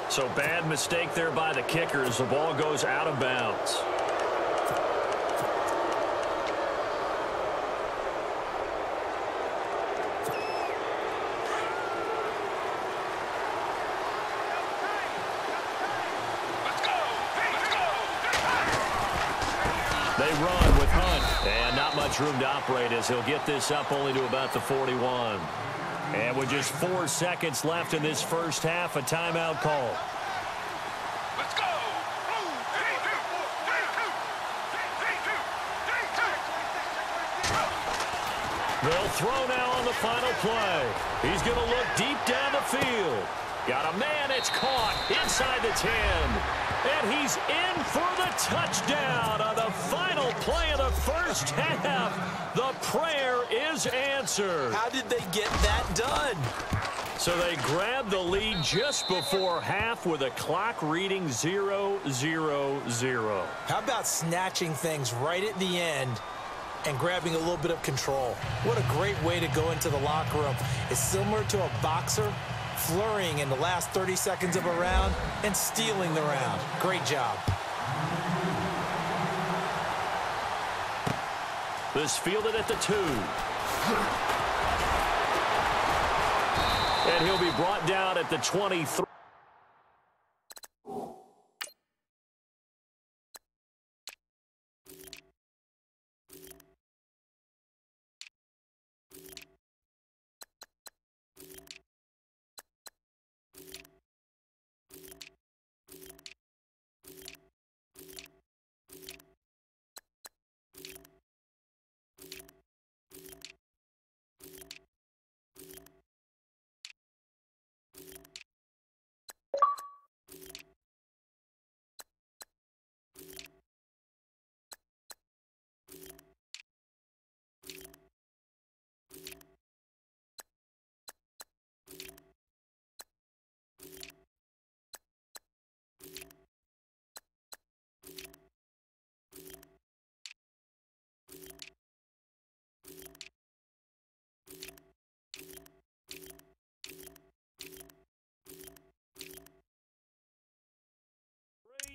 So bad mistake there by the kickers. The ball goes out of bounds. They run with Hunt. And not much room to operate as he'll get this up only to about the 41. And with just 4 seconds left in this first half, a timeout call. Let's go! They'll throw now on the final play. He's going to look deep down the field. Got a man, it's caught inside the 10. And he's in for the touchdown on the final play of the first half. The prayer is answered. How did they get that done? So they grabbed the lead just before half with a clock reading 0-0-0. How about snatching things right at the end and grabbing a little bit of control? What a great way to go into the locker room. It's similar to a boxer flurrying in the last 30 seconds of a round and stealing the round. Great job. This fielded at the 2. And he'll be brought down at the 23.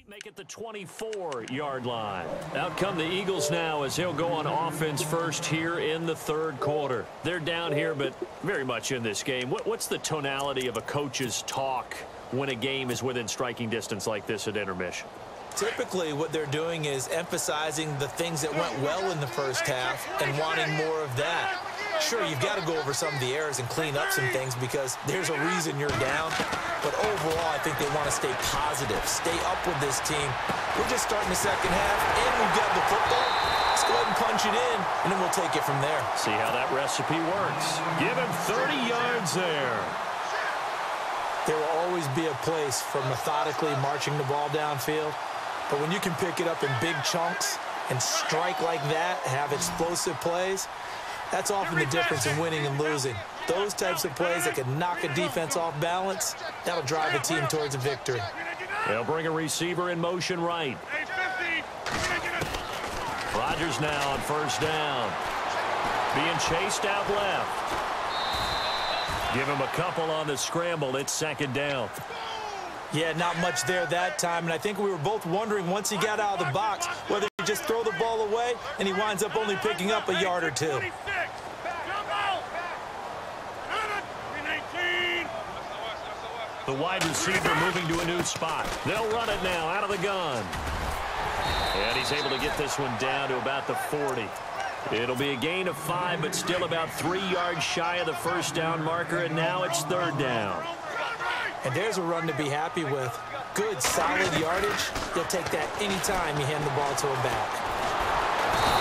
Make it the 24-yard line. Out come the Eagles now as he'll go on offense first here in the third quarter. They're down here, but very much in this game. What's the tonality of a coach's talk when a game is within striking distance like this at intermission? Typically, what they're doing is emphasizing the things that went well in the first half and wanting more of that. Sure, you've got to go over some of the errors and clean up some things because there's a reason you're down. But overall, I think they want to stay positive, stay up with this team. We're just starting the second half, and we've got the football. Let's go ahead and punch it in, and then we'll take it from there. See how that recipe works. Give him 30 yards there. There will always be a place for methodically marching the ball downfield. But when you can pick it up in big chunks and strike like that, have explosive plays, that's often the difference in winning and losing. Those types of plays that can knock a defense off balance, that'll drive a team towards a victory. They'll bring a receiver in motion right. Rodgers now on first down. Being chased out left. Give him a couple on the scramble. It's second down. Yeah, not much there that time, and I think we were both wondering once he got out of the box whether he just throw the ball away and he winds up only picking up a yard or two. The wide receiver moving to a new spot. They'll run it now out of the gun. And he's able to get this one down to about the 40. It'll be a gain of 5, but still about 3 yards shy of the first down marker, and now it's third down. And there's a run to be happy with. Good, solid yardage. He'll take that anytime you hand the ball to him back.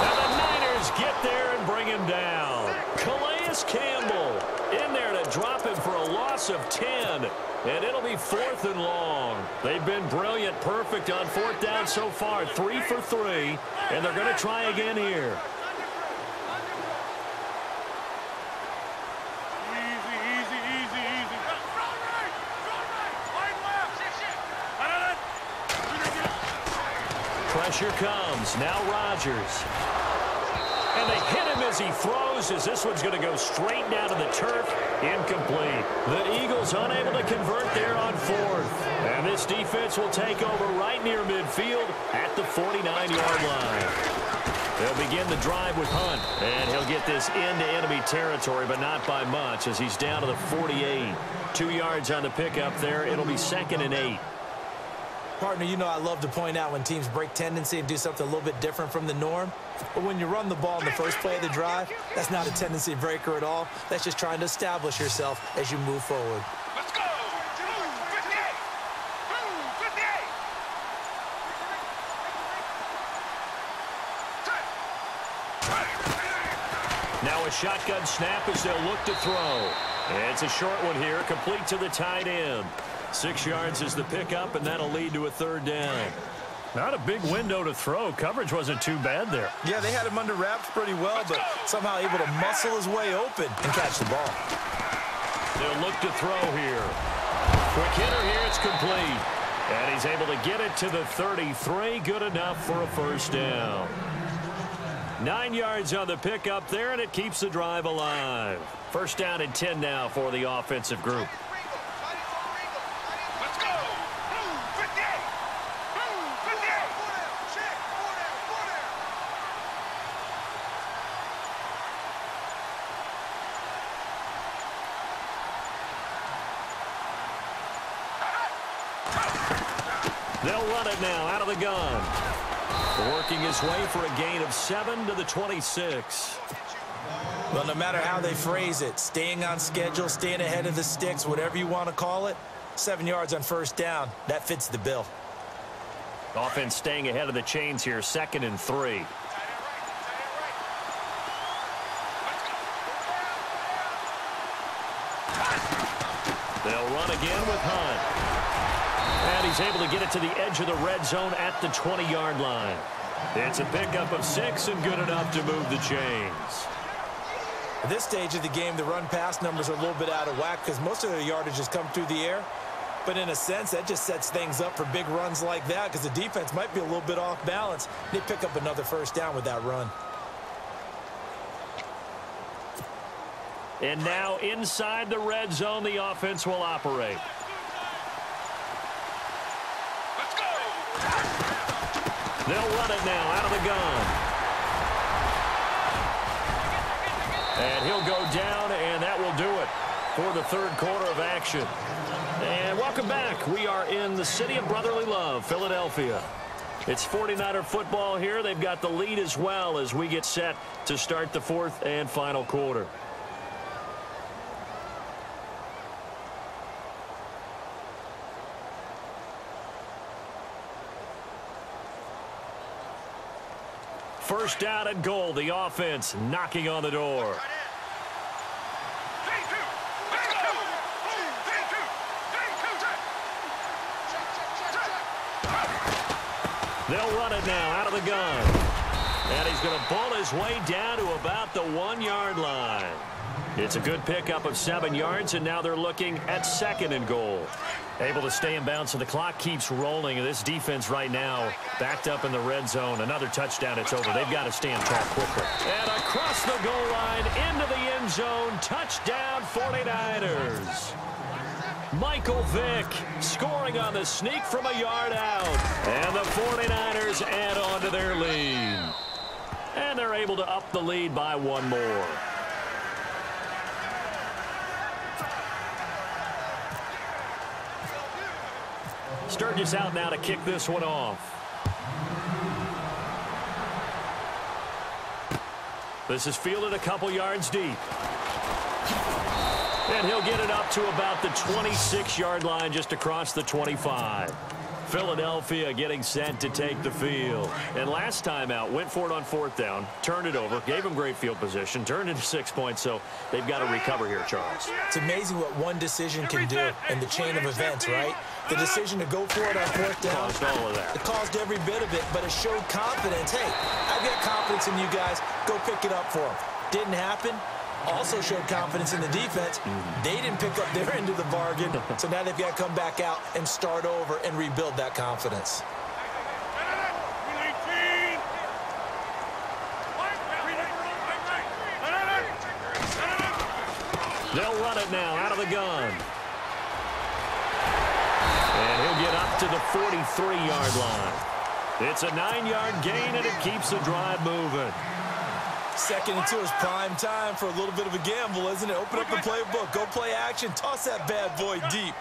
And the Niners get there and bring him down. Calais Campbell in there to drop him for a loss of 10. And it'll be 4th and long. They've been brilliant, perfect on 4th down so far. 3 for 3. And they're going to try again here. Pressure comes. Now Rodgers. And they hit him as he throws, as this one's going to go straight down to the turf. Incomplete. The Eagles unable to convert there on 4th. And this defense will take over right near midfield at the 49-yard line. They'll begin the drive with Hunt. And he'll get this into enemy territory, but not by much, as he's down to the 48. 2 yards on the pickup there. It'll be 2nd and 8. Partner, you know I love to point out when teams break tendency and do something a little bit different from the norm. But when you run the ball in the first play of the drive, that's not a tendency breaker at all. That's just trying to establish yourself as you move forward. Let's go! 58! 58! Now a shotgun snap as they'll look to throw. It's a short one here, complete to the tight end. 6 yards is the pickup, and that'll lead to a 3rd down. Not a big window to throw. Coverage wasn't too bad there. Yeah, they had him under wraps pretty well, but somehow able to muscle his way open and catch the ball. They'll look to throw here. Quick hitter here, it's complete. And he's able to get it to the 33. Good enough for a 1st down. 9 yards on the pickup there, and it keeps the drive alive. 1st down and 10 now for the offensive group. They'll run it now out of the gun. Working his way for a gain of 7 to the 26. Well, no matter how they phrase it, staying on schedule, staying ahead of the sticks, whatever you want to call it, 7 yards on 1st down, that fits the bill. Offense staying ahead of the chains here, 2nd and 3. They'll run again with Hunt. And he's able to get it to the edge of the red zone at the 20-yard line. It's a pickup of 6 and good enough to move the chains. At this stage of the game, the run-pass numbers are a little bit out of whack because most of their yardage has come through the air. But in a sense, that just sets things up for big runs like that because the defense might be a little bit off balance. They pick up another 1st down with that run. And now inside the red zone, the offense will operate. Let's go! They'll run it now out of the gun. And he'll go down, and that will do it for the 3rd quarter of action. And welcome back. We are in the city of brotherly love, Philadelphia. It's 49er football here. They've got the lead as well as we get set to start the 4th and final quarter. First down and goal. The offense knocking on the door. They'll run it now out of the gun. And he's going to ball his way down to about the 1-yard line. It's a good pickup of 7 yards, and now they're looking at 2nd and goal. Able to stay in bounds, so the clock keeps rolling. This defense right now backed up in the red zone. Another touchdown, it's over. They've got to stand tall quickly. And across the goal line, into the end zone, touchdown 49ers. Michael Vick scoring on the sneak from a yard out. And the 49ers add on to their lead. And they're able to up the lead by 1 more. Sturgis out now to kick this one off. This is fielded a couple yards deep. And he'll get it up to about the 26-yard line, just across the 25. Philadelphia getting set to take the field. And last time out, went for it on 4th down, turned it over, gave them great field position, turned into 6 points, so they've got to recover here, Charles. It's amazing what one decision can do in the chain of events, right? The decision to go for it on 4th down. Caused all of that. It caused every bit of it, but it showed confidence. Hey, I've got confidence in you guys. Go pick it up for them. Didn't happen. Also showed confidence in the defense. They didn't pick up their end of the bargain, so now they've got to come back out and start over and rebuild that confidence. They'll run it now out of the gun. And he'll get up to the 43-yard line. It's a 9-yard gain, and it keeps the drive moving. Second and 2 is prime time for a little bit of a gamble, isn't it? Open up the playbook, go play action, toss that bad boy deep.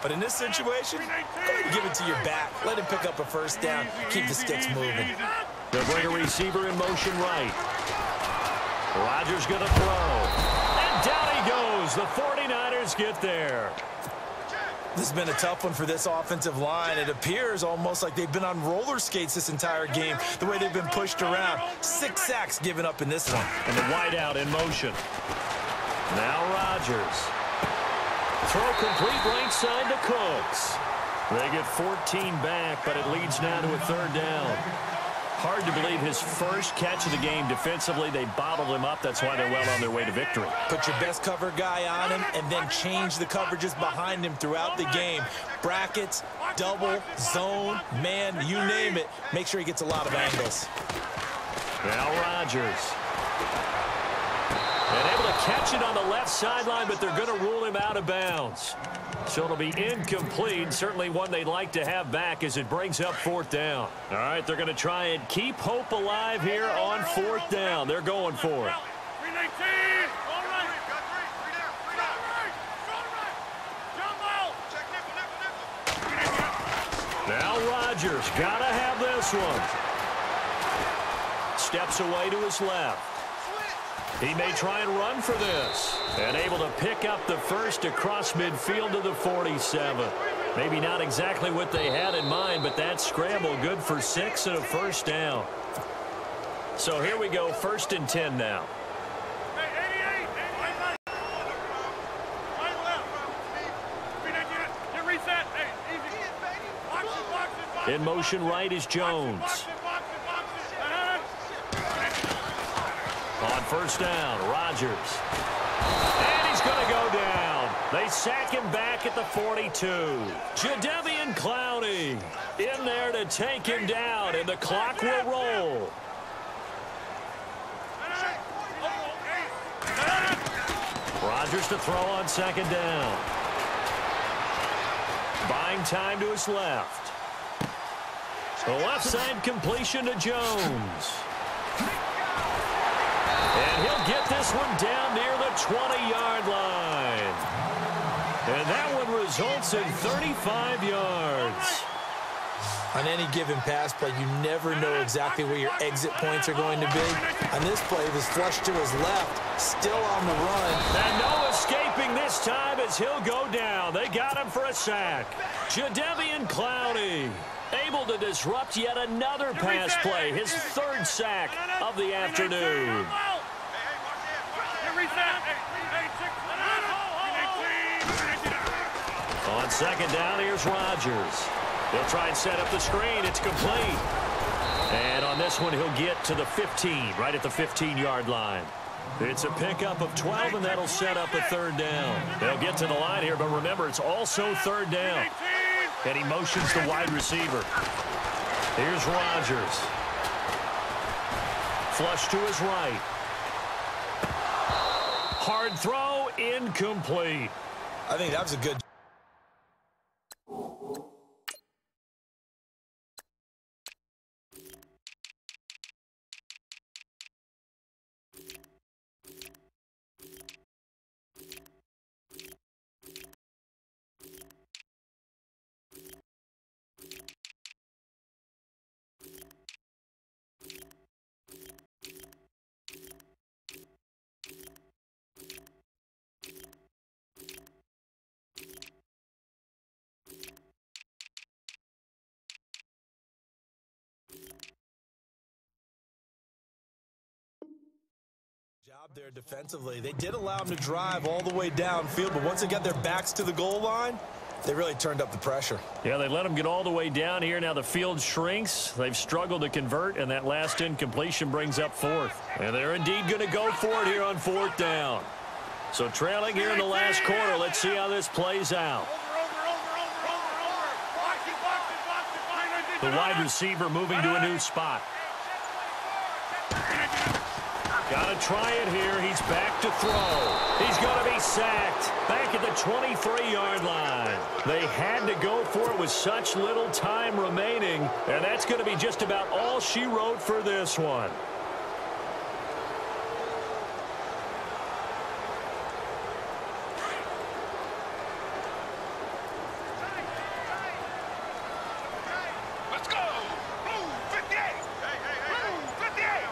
But in this situation, go ahead and give it to your back. Let him pick up a first down, keep the sticks moving. They'll bring a receiver in motion right. Rodgers going to throw. And down he goes. The 49ers get there. This has been a tough one for this offensive line. It appears almost like they've been on roller skates this entire game, the way they've been pushed around. 6 sacks given up in this one. And the wideout in motion. Now Rodgers. Throw complete right side to Cooks. They get 14 back, but it leads now to a 3rd down. Hard to believe his first catch of the game defensively. They bottled him up. That's why they're well on their way to victory. Put your best cover guy on him and then change the coverages behind him throughout the game. Brackets, double, zone, man, you name it. Make sure he gets a lot of angles. Now Rodgers. And able to catch it on the left sideline, but they're going to rule him out of bounds. So it'll be incomplete. Certainly one they'd like to have back as it brings up 4th down. All right, they're going to try and keep hope alive here on 4th down. They're going for it. Now Rodgers got to have this one. Steps away to his left. He may try and run for this. And able to pick up the first across midfield to the 47. Maybe not exactly what they had in mind, but that scramble good for 6 and a first down. So here we go, 1st and 10 now. In motion right is Jones. On 1st down, Rodgers. And he's going to go down. They sack him back at the 42. Jadeveon Clowney in there to take him down, and the clock will roll. Rodgers to throw on 2nd down. Buying time to his left. The left side completion to Jones. And he'll get this one down near the 20-yard line. And that one results in 35 yards. On any given pass play, you never know exactly where your exit points are going to be. On this play, it was flushed to his left, still on the run. And no escaping this time as he'll go down. They got him for a sack. Jadeveon Clowney able to disrupt yet another pass play, his 3rd sack of the afternoon. On 2nd down, here's Rodgers. He'll try and set up the screen. It's complete. And on this one, he'll get to the 15, right at the 15-yard line. It's a pickup of 12, and that'll set up a 3rd down. They'll get to the line here, but remember, it's also 3rd down. And he motions the wide receiver. Here's Rodgers. Flush to his right. Hard throw, incomplete. I think that was a good There defensively. They did allow them to drive all the way downfield, but once they got their backs to the goal line, they really turned up the pressure. Yeah, they let them get all the way down here. Now the field shrinks. They've struggled to convert, and that last incompletion brings up fourth. And they're indeed going to go for it here on fourth down. So trailing here in the last quarter. Let's see how this plays out. The wide receiver moving to a new spot. Got to try it here. He's back to throw. He's going to be sacked. Back at the 23-yard line. They had to go for it with such little time remaining. And that's going to be just about all she wrote for this one. Let's go. Move, 58. Move, 58.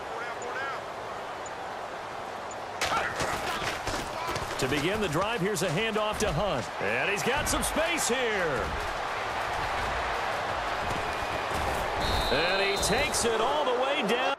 To begin the drive, here's a handoff to Hunt. And he's got some space here. And he takes it all the way down.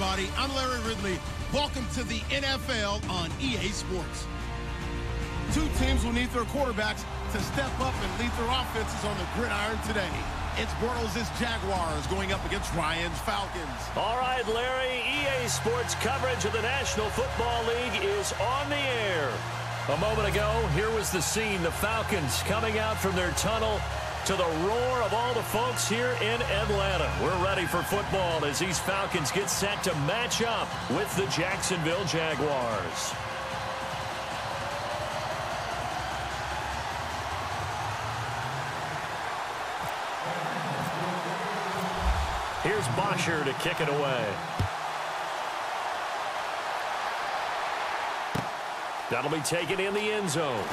everybody. I'm Larry Ridley. Welcome to the NFL on EA Sports. Two teams will need their quarterbacks to step up and lead their offenses on the gridiron today. It's Bortles' Jaguars going up against Ryan's Falcons. All right, Larry, EA Sports coverage of the National Football League is on the air. A moment ago, here was the scene. The Falcons coming out from their tunnel to the roar of all the folks here in Atlanta. We're ready for football as these Falcons get set to match up with the Jacksonville Jaguars. Here's Bosher to kick it away. That'll be taken in the end zone.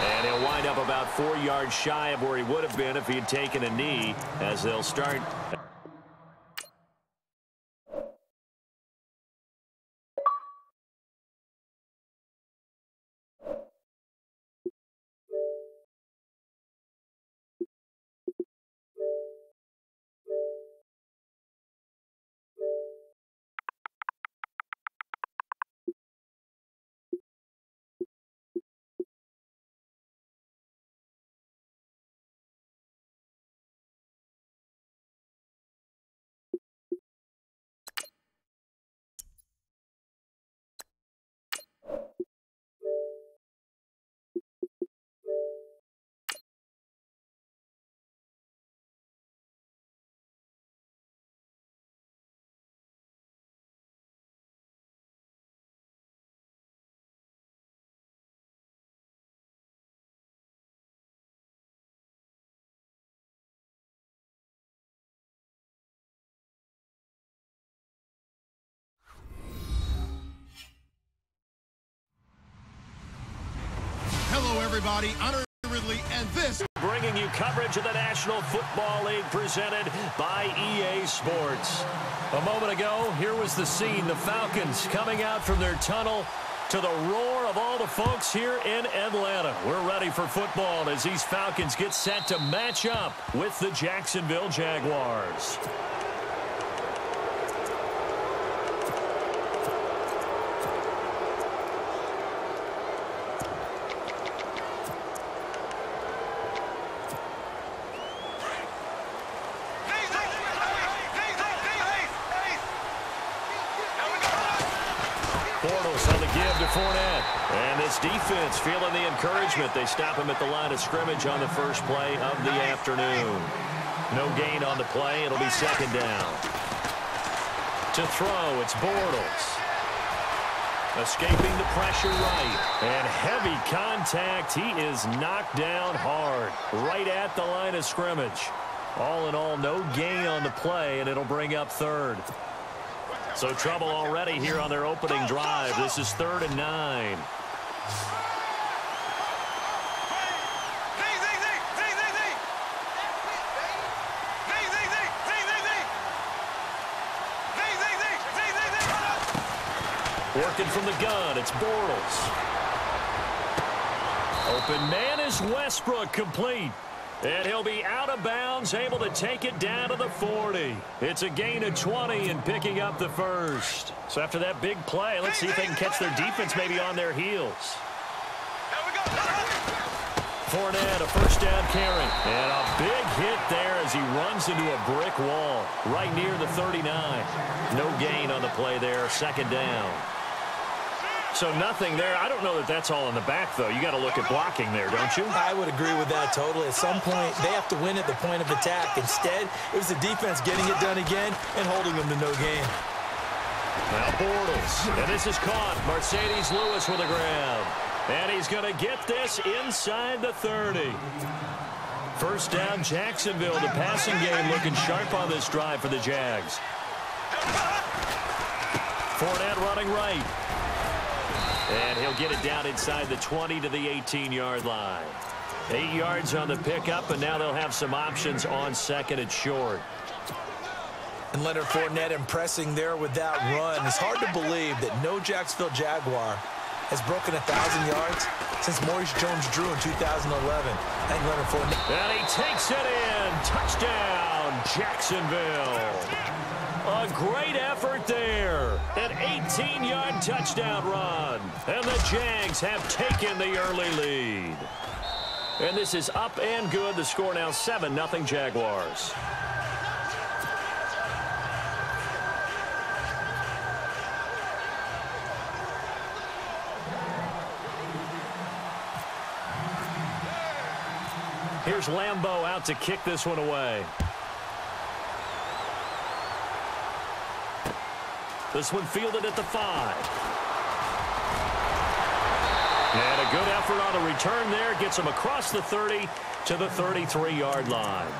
And he'll wind up about 4 yards shy of where he would have been if he had taken a knee, as they'll start. Hello, everybody. I'm Larry Ridley, and this Bringing you coverage of the National Football League presented by EA Sports. A moment ago, here was the scene. The Falcons coming out from their tunnel to the roar of all the folks here in Atlanta. We're ready for football as these Falcons get set to match up with the Jacksonville Jaguars. Bortles on the give to Fournette. And this defense feeling the encouragement. They stop him at the line of scrimmage on the first play of the afternoon. No gain on the play. It'll be second down. To throw, it's Bortles. Escaping the pressure right. And heavy contact. He is knocked down hard right at the line of scrimmage. All in all, no gain on the play, and it'll bring up third. So trouble already here on their opening drive. This is 3rd and 9. Working from the gun, it's Bortles. Open man is Westbrook, complete. And he'll be out of bounds, able to take it down to the 40. It's a gain of 20 and picking up the first. So after that big play, let's see if they can catch their defense maybe on their heels. Fournette, a first down carry. And a big hit there as he runs into a brick wall right near the 39. No gain on the play there, second down. So nothing there. I don't know that that's all in the back, though. You got to look at blocking there, don't you? I would agree with that totally. At some point, they have to win at the point of attack. Instead, it was the defense getting it done again and holding them to no gain. Now Bortles, and this is caught. Mercedes Lewis with a grab. And he's going to get this inside the 30. First down, Jacksonville. The passing game looking sharp on this drive for the Jags. Fournette running right. And he'll get it down inside the 20 to the 18-yard line. 8 yards on the pickup, and now they'll have some options on second and short. And Leonard Fournette impressing there with that run. It's hard to believe that no Jacksonville Jaguar has broken 1,000 yards since Maurice Jones-Drew in 2011. And Leonard Fournette. And he takes it in. Touchdown, from Jacksonville. A great effort there. An 18-yard touchdown run. And the Jags have taken the early lead. And this is up and good. The score now 7-0 Jaguars. Here's Lambeau out to kick this one away. This one fielded at the 5. And a good effort on the return there. Gets him across the 30 to the 33-yard line.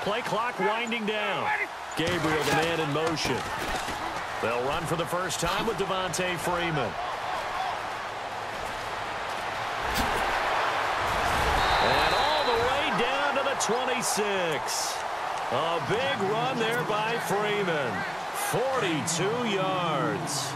Play clock winding down. Gabriel, the man in motion. They'll run for the first time with Devontae Freeman. And all the way down to the 26. A big run there by Freeman. 42 yards.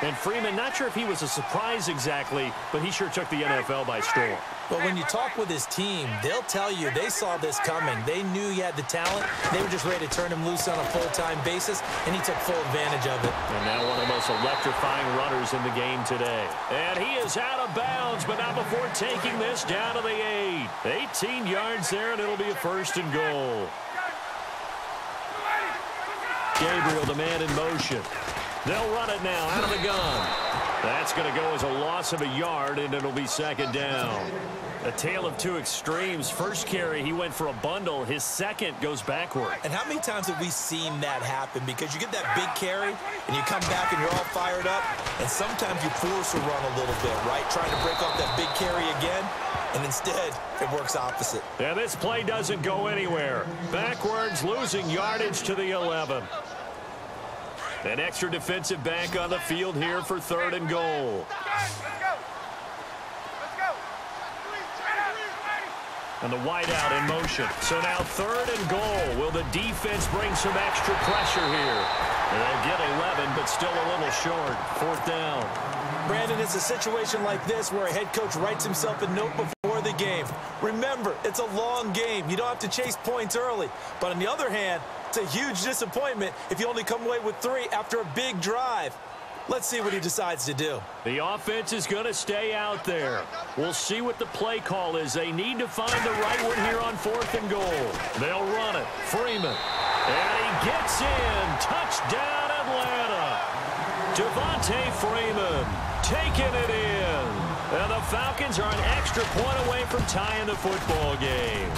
And Freeman, not sure if he was a surprise exactly, but he sure took the NFL by storm. But when you talk with his team, they'll tell you they saw this coming. They knew he had the talent. They were just ready to turn him loose on a full-time basis, and he took full advantage of it. And now one of the most electrifying runners in the game today. And he is out of bounds, but not before taking this down to the 8. 18 yards there, and it'll be a 1st and goal. Gabriel, the man in motion. They'll run it now out of the gun. That's going to go as a loss of a yard, and it'll be 2nd down. A tale of two extremes. First carry, he went for a bundle. His second goes backward. And how many times have we seen that happen? Because you get that big carry, and you come back and you're all fired up, and sometimes you force a run a little bit, right? Trying to break off that big carry again, and instead it works opposite. Yeah, this play doesn't go anywhere. Backwards, losing yardage to the 11. An extra defensive back on the field here for 3rd and goal. And the wideout in motion. So now 3rd and goal. Will the defense bring some extra pressure here? And they'll get 11, but still a little short. 4th down. Brandon, it's a situation like this where a head coach writes himself a note before the game. Remember, it's a long game. You don't have to chase points early. But on the other hand, it's a huge disappointment if you only come away with 3 after a big drive. Let's see what he decides to do. The offense is going to stay out there. We'll see what the play call is. They need to find the right one here on 4th and goal. They'll run it. Freeman. And he gets in. Touchdown, Atlanta. Devontae Freeman taking it in. And the Falcons are an extra point away from tying the football game.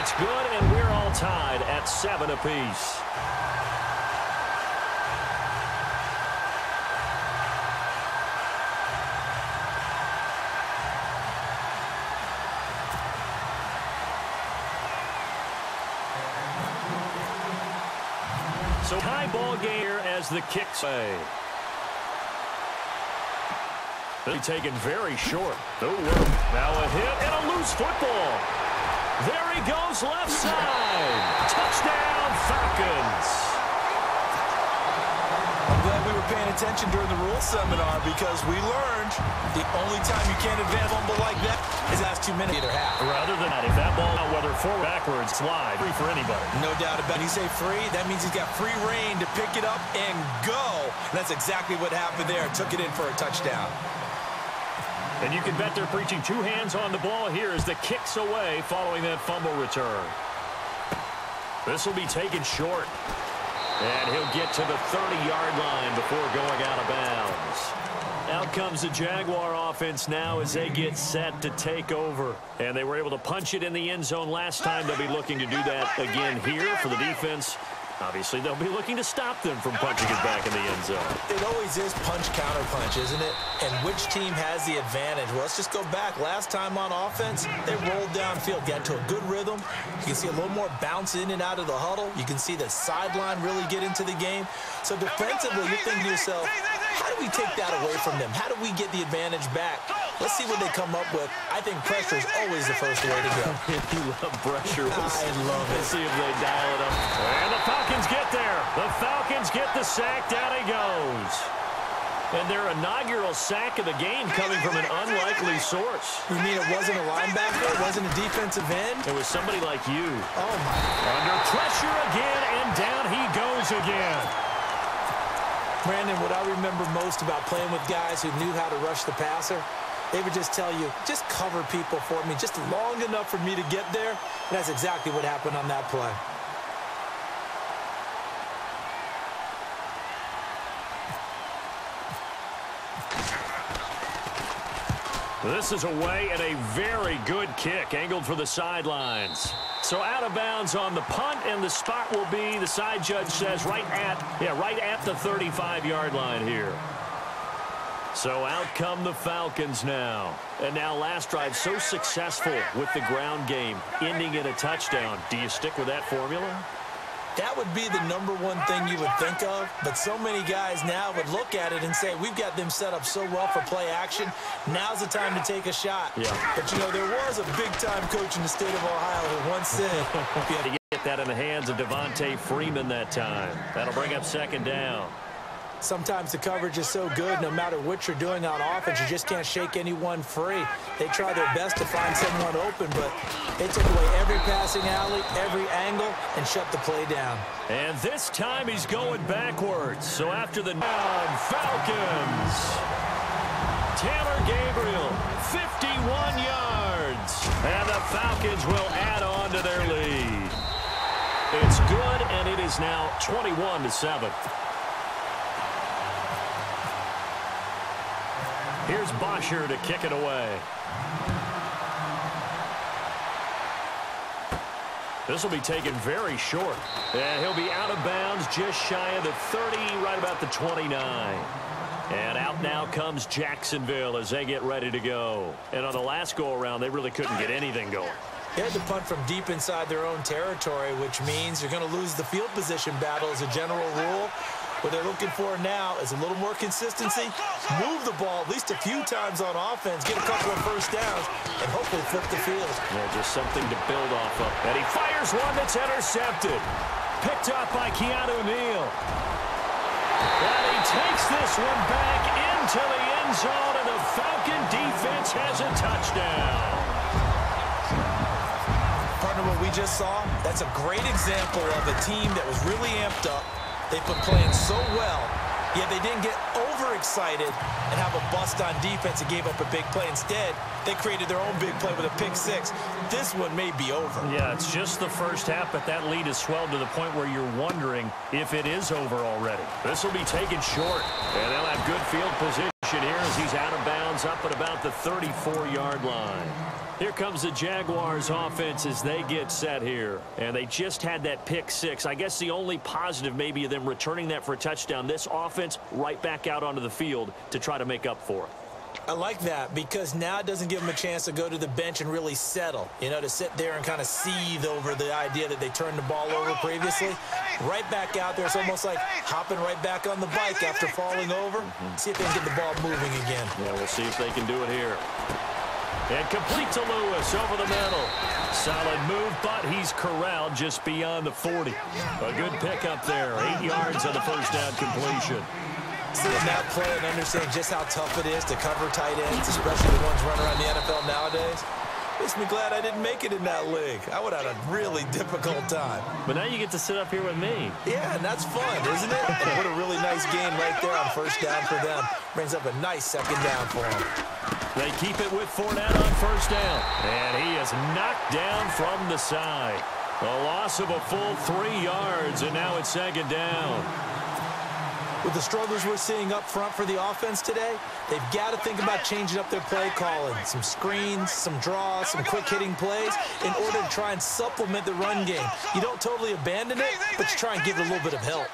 It's good, and we're all tied at 7 apiece. So high ball game here as the kicks away. They're taken very short. Oh, now a hit and a loose football. There he goes left side. Touchdown, Falcons. I'm glad we were paying attention during the rules seminar because we learned the only time you can't advance fumble like that is last 2 minutes either half. Rather than that, if that ball, whether forward or backwards, slide, free for anybody. No doubt about it. When you say free, that means he's got free reign to pick it up and go. And that's exactly what happened there. Took it in for a touchdown. And you can bet they're preaching 2 hands on the ball here as the kicks away following that fumble return. This will be taken short. And he'll get to the 30-yard line before going out of bounds. Out comes the Jaguar offense now as they get set to take over. And they were able to punch it in the end zone last time. They'll be looking to do that again here for the defense. Obviously, they'll be looking to stop them from punching it back in the end zone. It always is punch-counter-punch, isn't it? And which team has the advantage? Well, let's just go back. Last time on offense, they rolled downfield, got into a good rhythm. You can see a little more bounce in and out of the huddle. You can see the sideline really get into the game. So defensively, you're thinking to yourself, how do we take that away from them? How do we get the advantage back? Let's see what they come up with. I think pressure is always the first way to go. You love pressure. I love it. Let's see if they dial it up. And the Falcons get there. The Falcons get the sack. Down he goes. And their inaugural sack of the game coming from an unlikely source. You mean it wasn't a linebacker? It wasn't a defensive end? It was somebody like you. Oh, my. Under pressure again, and down he goes again. Brandon, what I remember most about playing with guys who knew how to rush the passer, they would just tell you, just cover people for me, just long enough for me to get there. And that's exactly what happened on that play. This is away and a very good kick, angled for the sidelines. So out of bounds on the punt, and the spot will be, the side judge says, right at the 35-yard line here. So out come the Falcons now. And now last drive so successful with the ground game, ending in a touchdown. Do you stick with that formula? That would be the number one thing you would think of, but so many guys now would look at it and say, we've got them set up so well for play action, now's the time to take a shot. Yeah. But, you know, there was a big-time coach in the state of Ohio who once said, you had to get that in the hands of Devontae Freeman that time. That'll bring up second down. Sometimes the coverage is so good, no matter what you're doing on offense, you just can't shake anyone free. They try their best to find someone open, but they took away every passing alley, every angle, and shut the play down. And this time he's going backwards. So after the down, Falcons. Taylor Gabriel, 51 yards. And the Falcons will add on to their lead. It's good, and it is now 21-7. Here's Bosher to kick it away. This will be taken very short. And he'll be out of bounds just shy of the 30, right about the 29. And out now comes Jacksonville as they get ready to go. And on the last go-around, they really couldn't get anything going. They had to punt from deep inside their own territory, which means you're going to lose the field position battle as a general rule. What they're looking for now is a little more consistency, move the ball at least a few times on offense, get a couple of first downs, and hopefully flip the field. Yeah, just something to build off of. And he fires one that's intercepted. Picked up by Keanu Neal. And he takes this one back into the end zone, and the Falcon defense has a touchdown. Partner, what we just saw, that's a great example of a team that was really amped up. They've been playing so well, yet they didn't get overexcited and have a bust on defense and gave up a big play. Instead, they created their own big play with a pick six. This one may be over. Yeah, it's just the first half, but that lead has swelled to the point where you're wondering if it is over already. This will be taken short, and they'll have good field position here as he's out of bounds up at about the 34-yard line. Here comes the Jaguars offense as they get set here. And they just had that pick six. I guess the only positive maybe of them returning that for a touchdown. This offense right back out onto the field to try to make up for it. I like that because now it doesn't give them a chance to go to the bench and really settle. You know, to sit there and kind of seethe over the idea that they turned the ball over previously. Right back out there. It's almost like hopping right back on the bike after falling over. See if they can get the ball moving again. Yeah, we'll see if they can do it here. And complete to Lewis over the middle. Solid move, but he's corralled just beyond the 40. A good pickup there. 8 yards on the first down completion. Seeing that play and understanding just how tough it is to cover tight ends, especially the ones running around the NFL nowadays, makes me glad I didn't make it in that league. I would have had a really difficult time. But now you get to sit up here with me. Yeah, and that's fun, isn't it? And what a really nice gain right there on first down for them. Brings up a nice second down for them. They keep it with Fournette on first down. And he is knocked down from the side. A loss of a full 3 yards, and now it's second down. With the struggles we're seeing up front for the offense today, they've got to think about changing up their play calling. Some screens, some draws, some quick-hitting plays in order to try and supplement the run game. You don't totally abandon it, but you try and give it a little bit of help.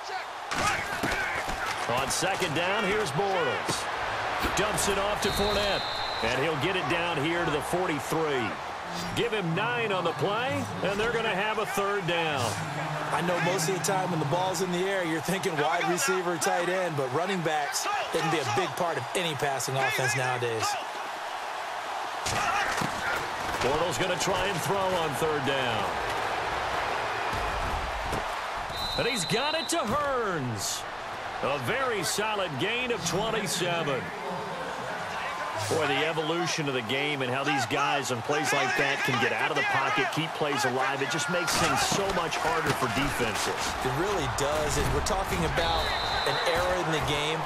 On second down, here's Bortles. Dumps it off to Fournette, and he'll get it down here to the 43. Give him 9 on the play, and they're going to have a third down. I know most of the time when the ball's in the air, you're thinking wide receiver, tight end, but running backs, they can be a big part of any passing offense nowadays. Bortles going to try and throw on third down. And he's got it to Hearns. A very solid gain of 27. Boy, the evolution of the game and how these guys on plays like that can get out of the pocket, keep plays alive, it just makes things so much harder for defenses. It really does, and we're talking about an era in the game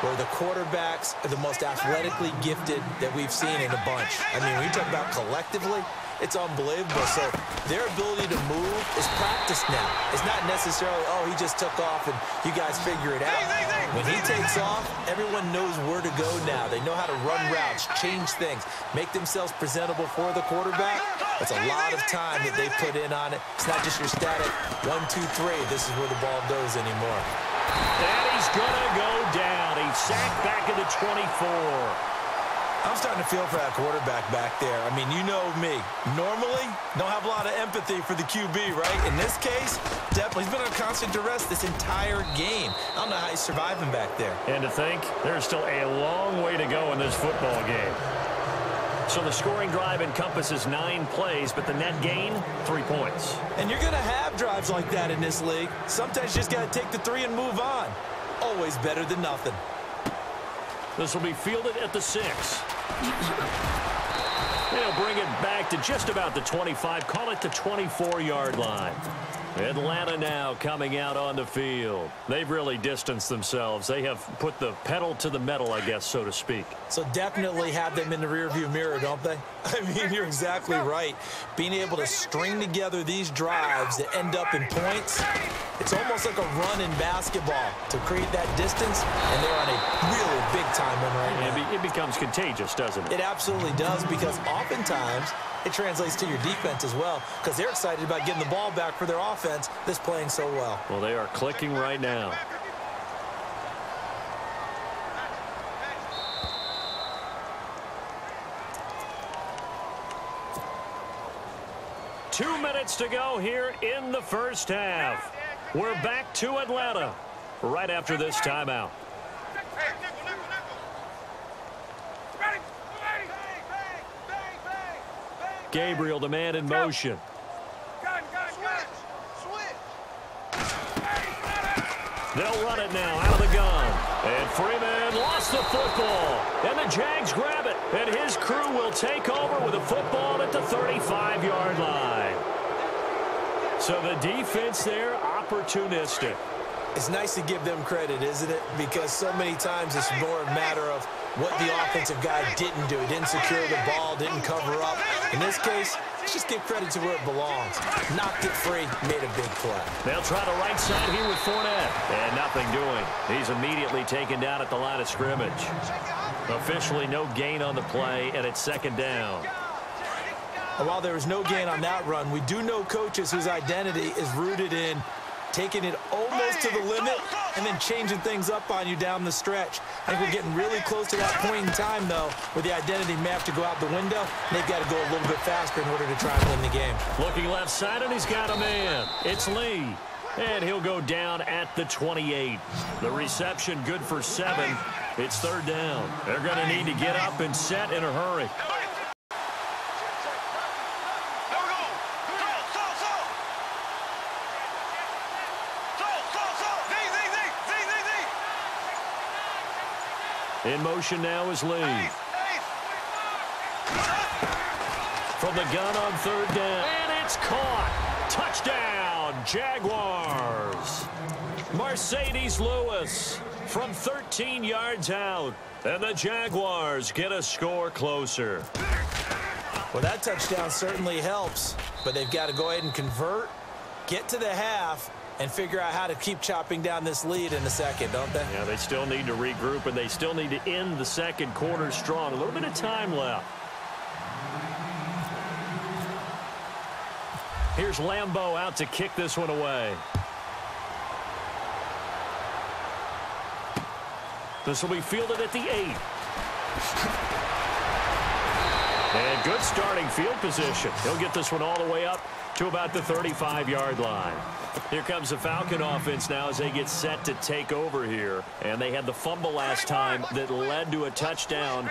where the quarterbacks are the most athletically gifted that we've seen in a bunch. I mean, when you talk about collectively, it's unbelievable. So their ability to move is practiced now. It's not necessarily, oh, he just took off and you guys figure it out. When he takes off, everyone knows where to go now. They know how to run routes, change things, make themselves presentable for the quarterback. That's a lot of time that they put in on it. It's not just your static 1, 2, 3. This is where the ball goes anymore. And he's going to go down. He's sacked back at the 24. I'm starting to feel for that quarterback back there. I mean, you know me. Normally, don't have a lot of empathy for the QB, right? In this case, definitely. He's been under constant duress this entire game. I don't know how he's surviving back there. And to think, there's still a long way to go in this football game. So the scoring drive encompasses 9 plays, but the net gain, 3 points. And you're going to have drives like that in this league. Sometimes you just got to take the 3 and move on. Always better than nothing. This will be fielded at the 6. They'll bring it back to just about the 25. Call it the 24-yard line. Atlanta now coming out on the field. They've really distanced themselves. They have put the pedal to the metal, I guess, so to speak. So definitely have them in the rearview mirror, don't they? I mean, you're exactly right. Being able to string together these drives that end up in points, it's almost like a run in basketball to create that distance, and they're on a really big-time one right now. It becomes contagious, doesn't it? It absolutely does, because oftentimes it translates to your defense as well, because they're excited about getting the ball back for their offense that's playing so well. Well, they are clicking right now. Two minutes to go here in the first half. We're back to Atlanta right after this timeout. Gabriel, the man in motion. They'll run it now out of the gun. And Freeman lost the football. And the Jags grab it. And his crew will take over with the football at the 35-yard line. So the defense there, opportunistic. It's nice to give them credit, isn't it? Because so many times it's more a matter of what the offensive guy didn't do. He didn't secure the ball, didn't cover up. In this case, let's just give credit to where it belongs. Knocked it free, made a big play. They'll try the right side here with Fournette. And nothing doing. He's immediately taken down at the line of scrimmage. Officially no gain on the play, and it's second down. And while there was no gain on that run, we do know coaches whose identity is rooted in taking it almost to the limit and then changing things up on you down the stretch. I think we're getting really close to that point in time, though, where the identity may have to go out the window. And they've got to go a little bit faster in order to try and win the game. Looking left side, and he's got a man. It's Lee. And he'll go down at the 28. The reception good for 7. It's third down. They're going to need to get up and set in a hurry. In motion now is Lee. From the gun on third down. And it's caught. Touchdown, Jaguars. Mercedes Lewis from 13 yards out. And the Jaguars get a score closer. Well, that touchdown certainly helps. But they've got to go ahead and convert, get to the half, and figure out how to keep chopping down this lead in the second, don't they? Yeah, they still need to regroup, and they still need to end the second quarter strong. A little bit of time left. Here's Lambeau out to kick this one away. This will be fielded at the 8. And good starting field position. He'll get this one all the way up to about the 35-yard line. Here comes the Falcon offense now as they get set to take over here. And they had the fumble last time that led to a touchdown.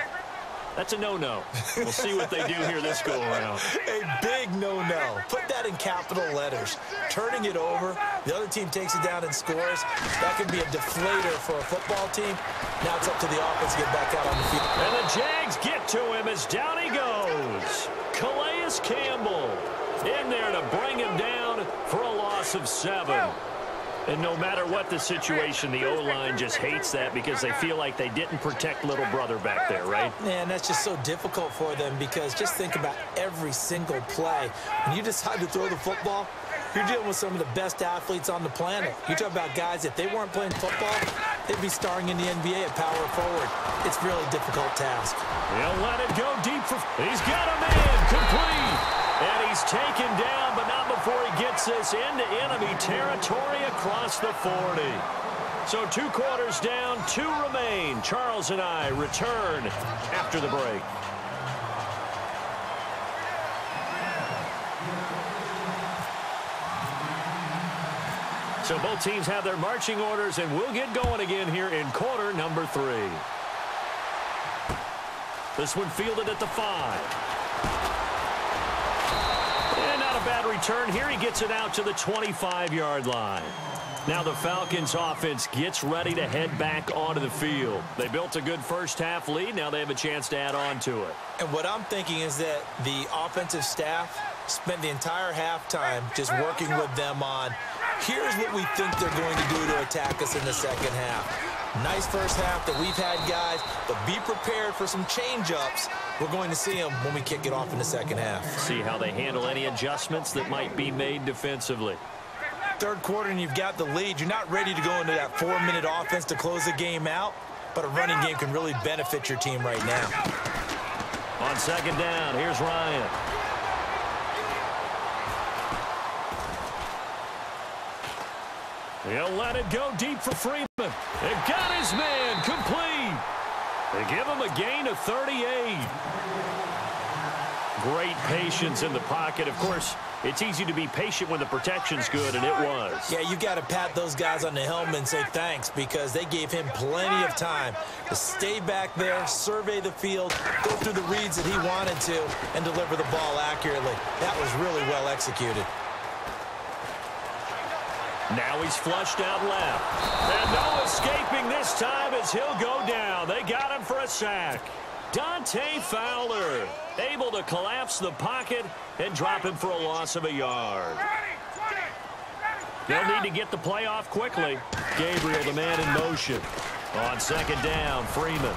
That's a no-no. We'll see what they do here this go-around. A big no-no. Put that in capital letters. Turning it over, the other team takes it down and scores. That could be a deflator for a football team. Now it's up to the offense to get back out on the field. And the Jags get to him as down he goes. Calais Campbell in there to bring him down for a loss of 7. And no matter what the situation, the O-line just hates that because they feel like they didn't protect little brother back there, right? Man, that's just so difficult for them because just think about every single play. When you decide to throw the football, you're dealing with some of the best athletes on the planet. You talk about guys, if they weren't playing football, they'd be starring in the NBA at power forward. It's a really difficult task. He'll let it go deep for... He's got a man complete. And he's taken down, but not before he gets this into enemy territory across the 40. So 2 quarters down, 2 remain. Charles and I return after the break. So both teams have their marching orders, and we'll get going again here in quarter number 3. This one fielded at the 5. Bad return here. He gets it out to the 25-yard line. Now the Falcons offense gets ready to head back onto the field. They built a good first-half lead. Now they have a chance to add on to it. And what I'm thinking is that the offensive staff spent the entire halftime just working with them on, here's what we think they're going to do to attack us in the second half. Nice first half that we've had, guys, but be prepared for some change-ups. We're going to see them when we kick it off in the second half. See how they handle any adjustments that might be made defensively. Third quarter and you've got the lead. You're not ready to go into that 4-minute offense to close the game out, but a running game can really benefit your team right now. On second down, here's Ryan. He'll let it go deep for Freeman. They got his man complete. They give him a gain of 38. Great patience in the pocket. Of course, it's easy to be patient when the protection's good, and it was. Yeah, you got to pat those guys on the helmet and say thanks because they gave him plenty of time to stay back there, survey the field, go through the reads that he wanted to, and deliver the ball accurately. That was really well executed. Now he's flushed out left. And no escaping this time as he'll go down. They got him for a sack. Dante Fowler able to collapse the pocket and drop him for a loss of a yard. They'll need to get the play off quickly. Gabriel, the man in motion. On second down, Freeman.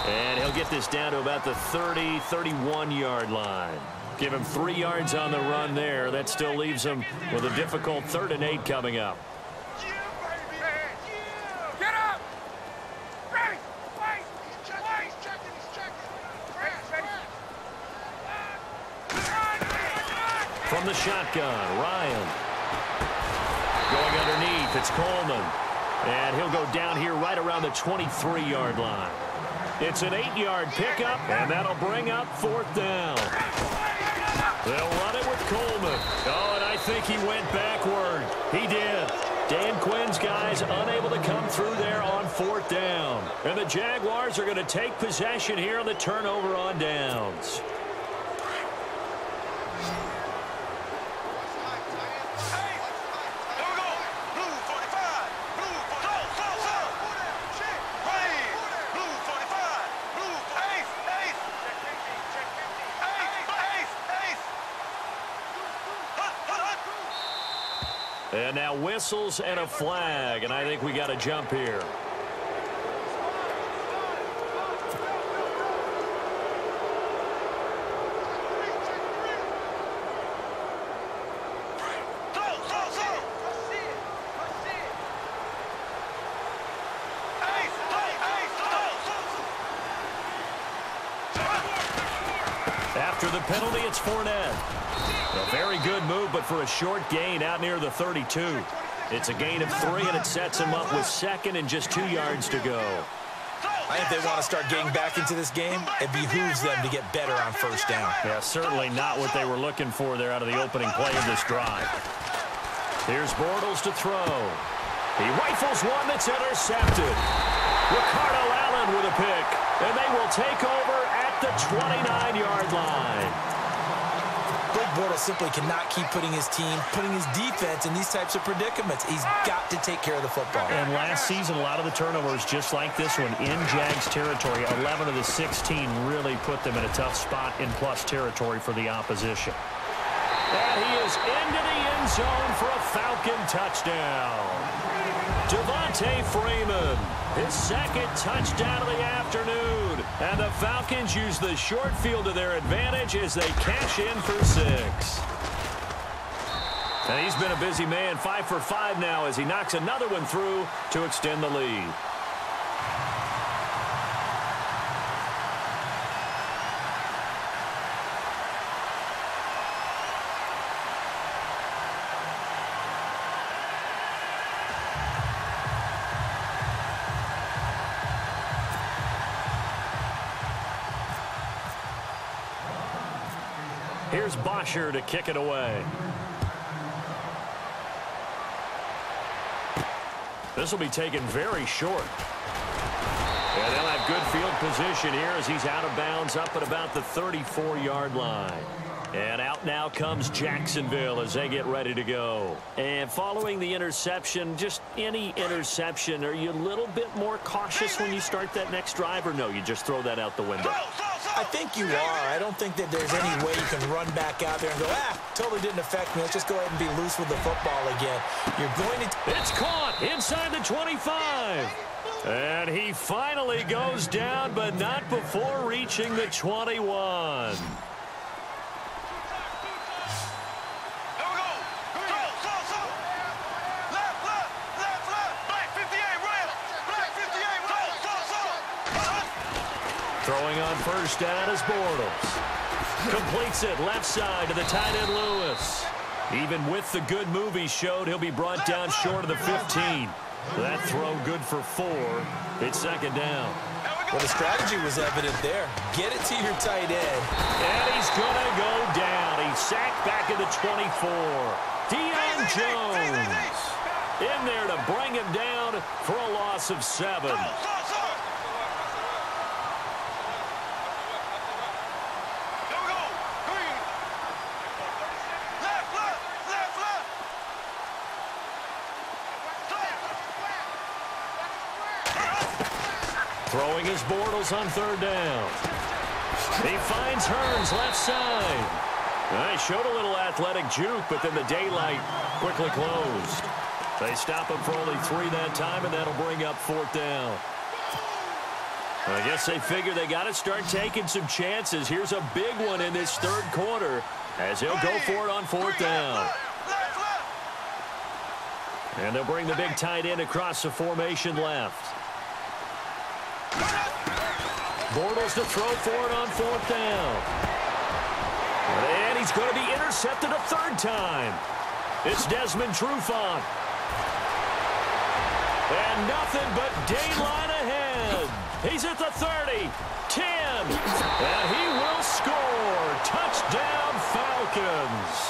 And he'll get this down to about the 30, 31-yard line. Give him 3 yards on the run there. That still leaves him with a difficult 3rd and 8 coming up. Get up! Ready! From the shotgun, Ryan. Going underneath, it's Coleman. And he'll go down here right around the 23-yard line. It's an 8-yard pickup, and that'll bring up 4th down. They'll run it with Coleman. Oh, and I think he went backward. He did. Dan Quinn's guys unable to come through there on 4th down. And the Jaguars are going to take possession here on the turnover on downs. And now whistles and a flag, and I think we got a jump here. After the penalty, it's Fournette. A very good move, but for a short gain out near the 32. It's a gain of 3, and it sets him up with second and just 2 yards to go. I think they want to start getting back into this game. It behooves them to get better on first down. Yeah, certainly not what they were looking for there out of the opening play of this drive. Here's Bortles to throw. He rifles one that's intercepted. Ricardo Allen with a pick, and they will take over at the 29-yard line. Big Bortles simply cannot keep putting his team, putting his defense in these types of predicaments. He's got to take care of the football. And last season, a lot of the turnovers, just like this one, in Jags territory. 11 of the 16 really put them in a tough spot in plus territory for the opposition. And he is into the end zone for a Falcon touchdown. Devontae Freeman, his second touchdown of the afternoon. And the Falcons use the short field to their advantage as they cash in for 6. And he's been a busy man, 5 for 5 now as he knocks another one through to extend the lead. Here's Bosher to kick it away. This will be taken very short. And they'll have good field position here as he's out of bounds up at about the 34-yard line. And out now comes Jacksonville as they get ready to go. And following the interception, just any interception, are you a little bit more cautious when you start that next drive, or no, you just throw that out the window? I think you are. I don't think that there's any way you can run back out there and go, totally didn't affect me. Let's just go ahead and be loose with the football again. You're going to... It's caught inside the 25. And he finally goes down, but not before reaching the 21. Throwing on first down is Bortles. Completes it left side to the tight end Lewis. Even with the good move he showed, he'll be brought down short of the 15. That throw good for 4. It's second down. Well, the strategy was evident there. Get it to your tight end. And he's going to go down. He's sacked back at the 24. Deion Jones in there to bring him down for a loss of 7. Throwing his Bortles on third down. He finds Hearns left side. He showed a little athletic juke, but then the daylight quickly closed. They stop him for only 3 that time, and that'll bring up 4th down. I guess they figure they got to start taking some chances. Here's a big one in this third quarter as he'll go for it on 4th down. And they'll bring the big tight end across the formation left. Bortles to throw for it on 4th down. And he's going to be intercepted a 3rd time. It's Desmond Trufant. And nothing but daylight ahead. He's at the 30, 10, and he will score. Touchdown, Falcons.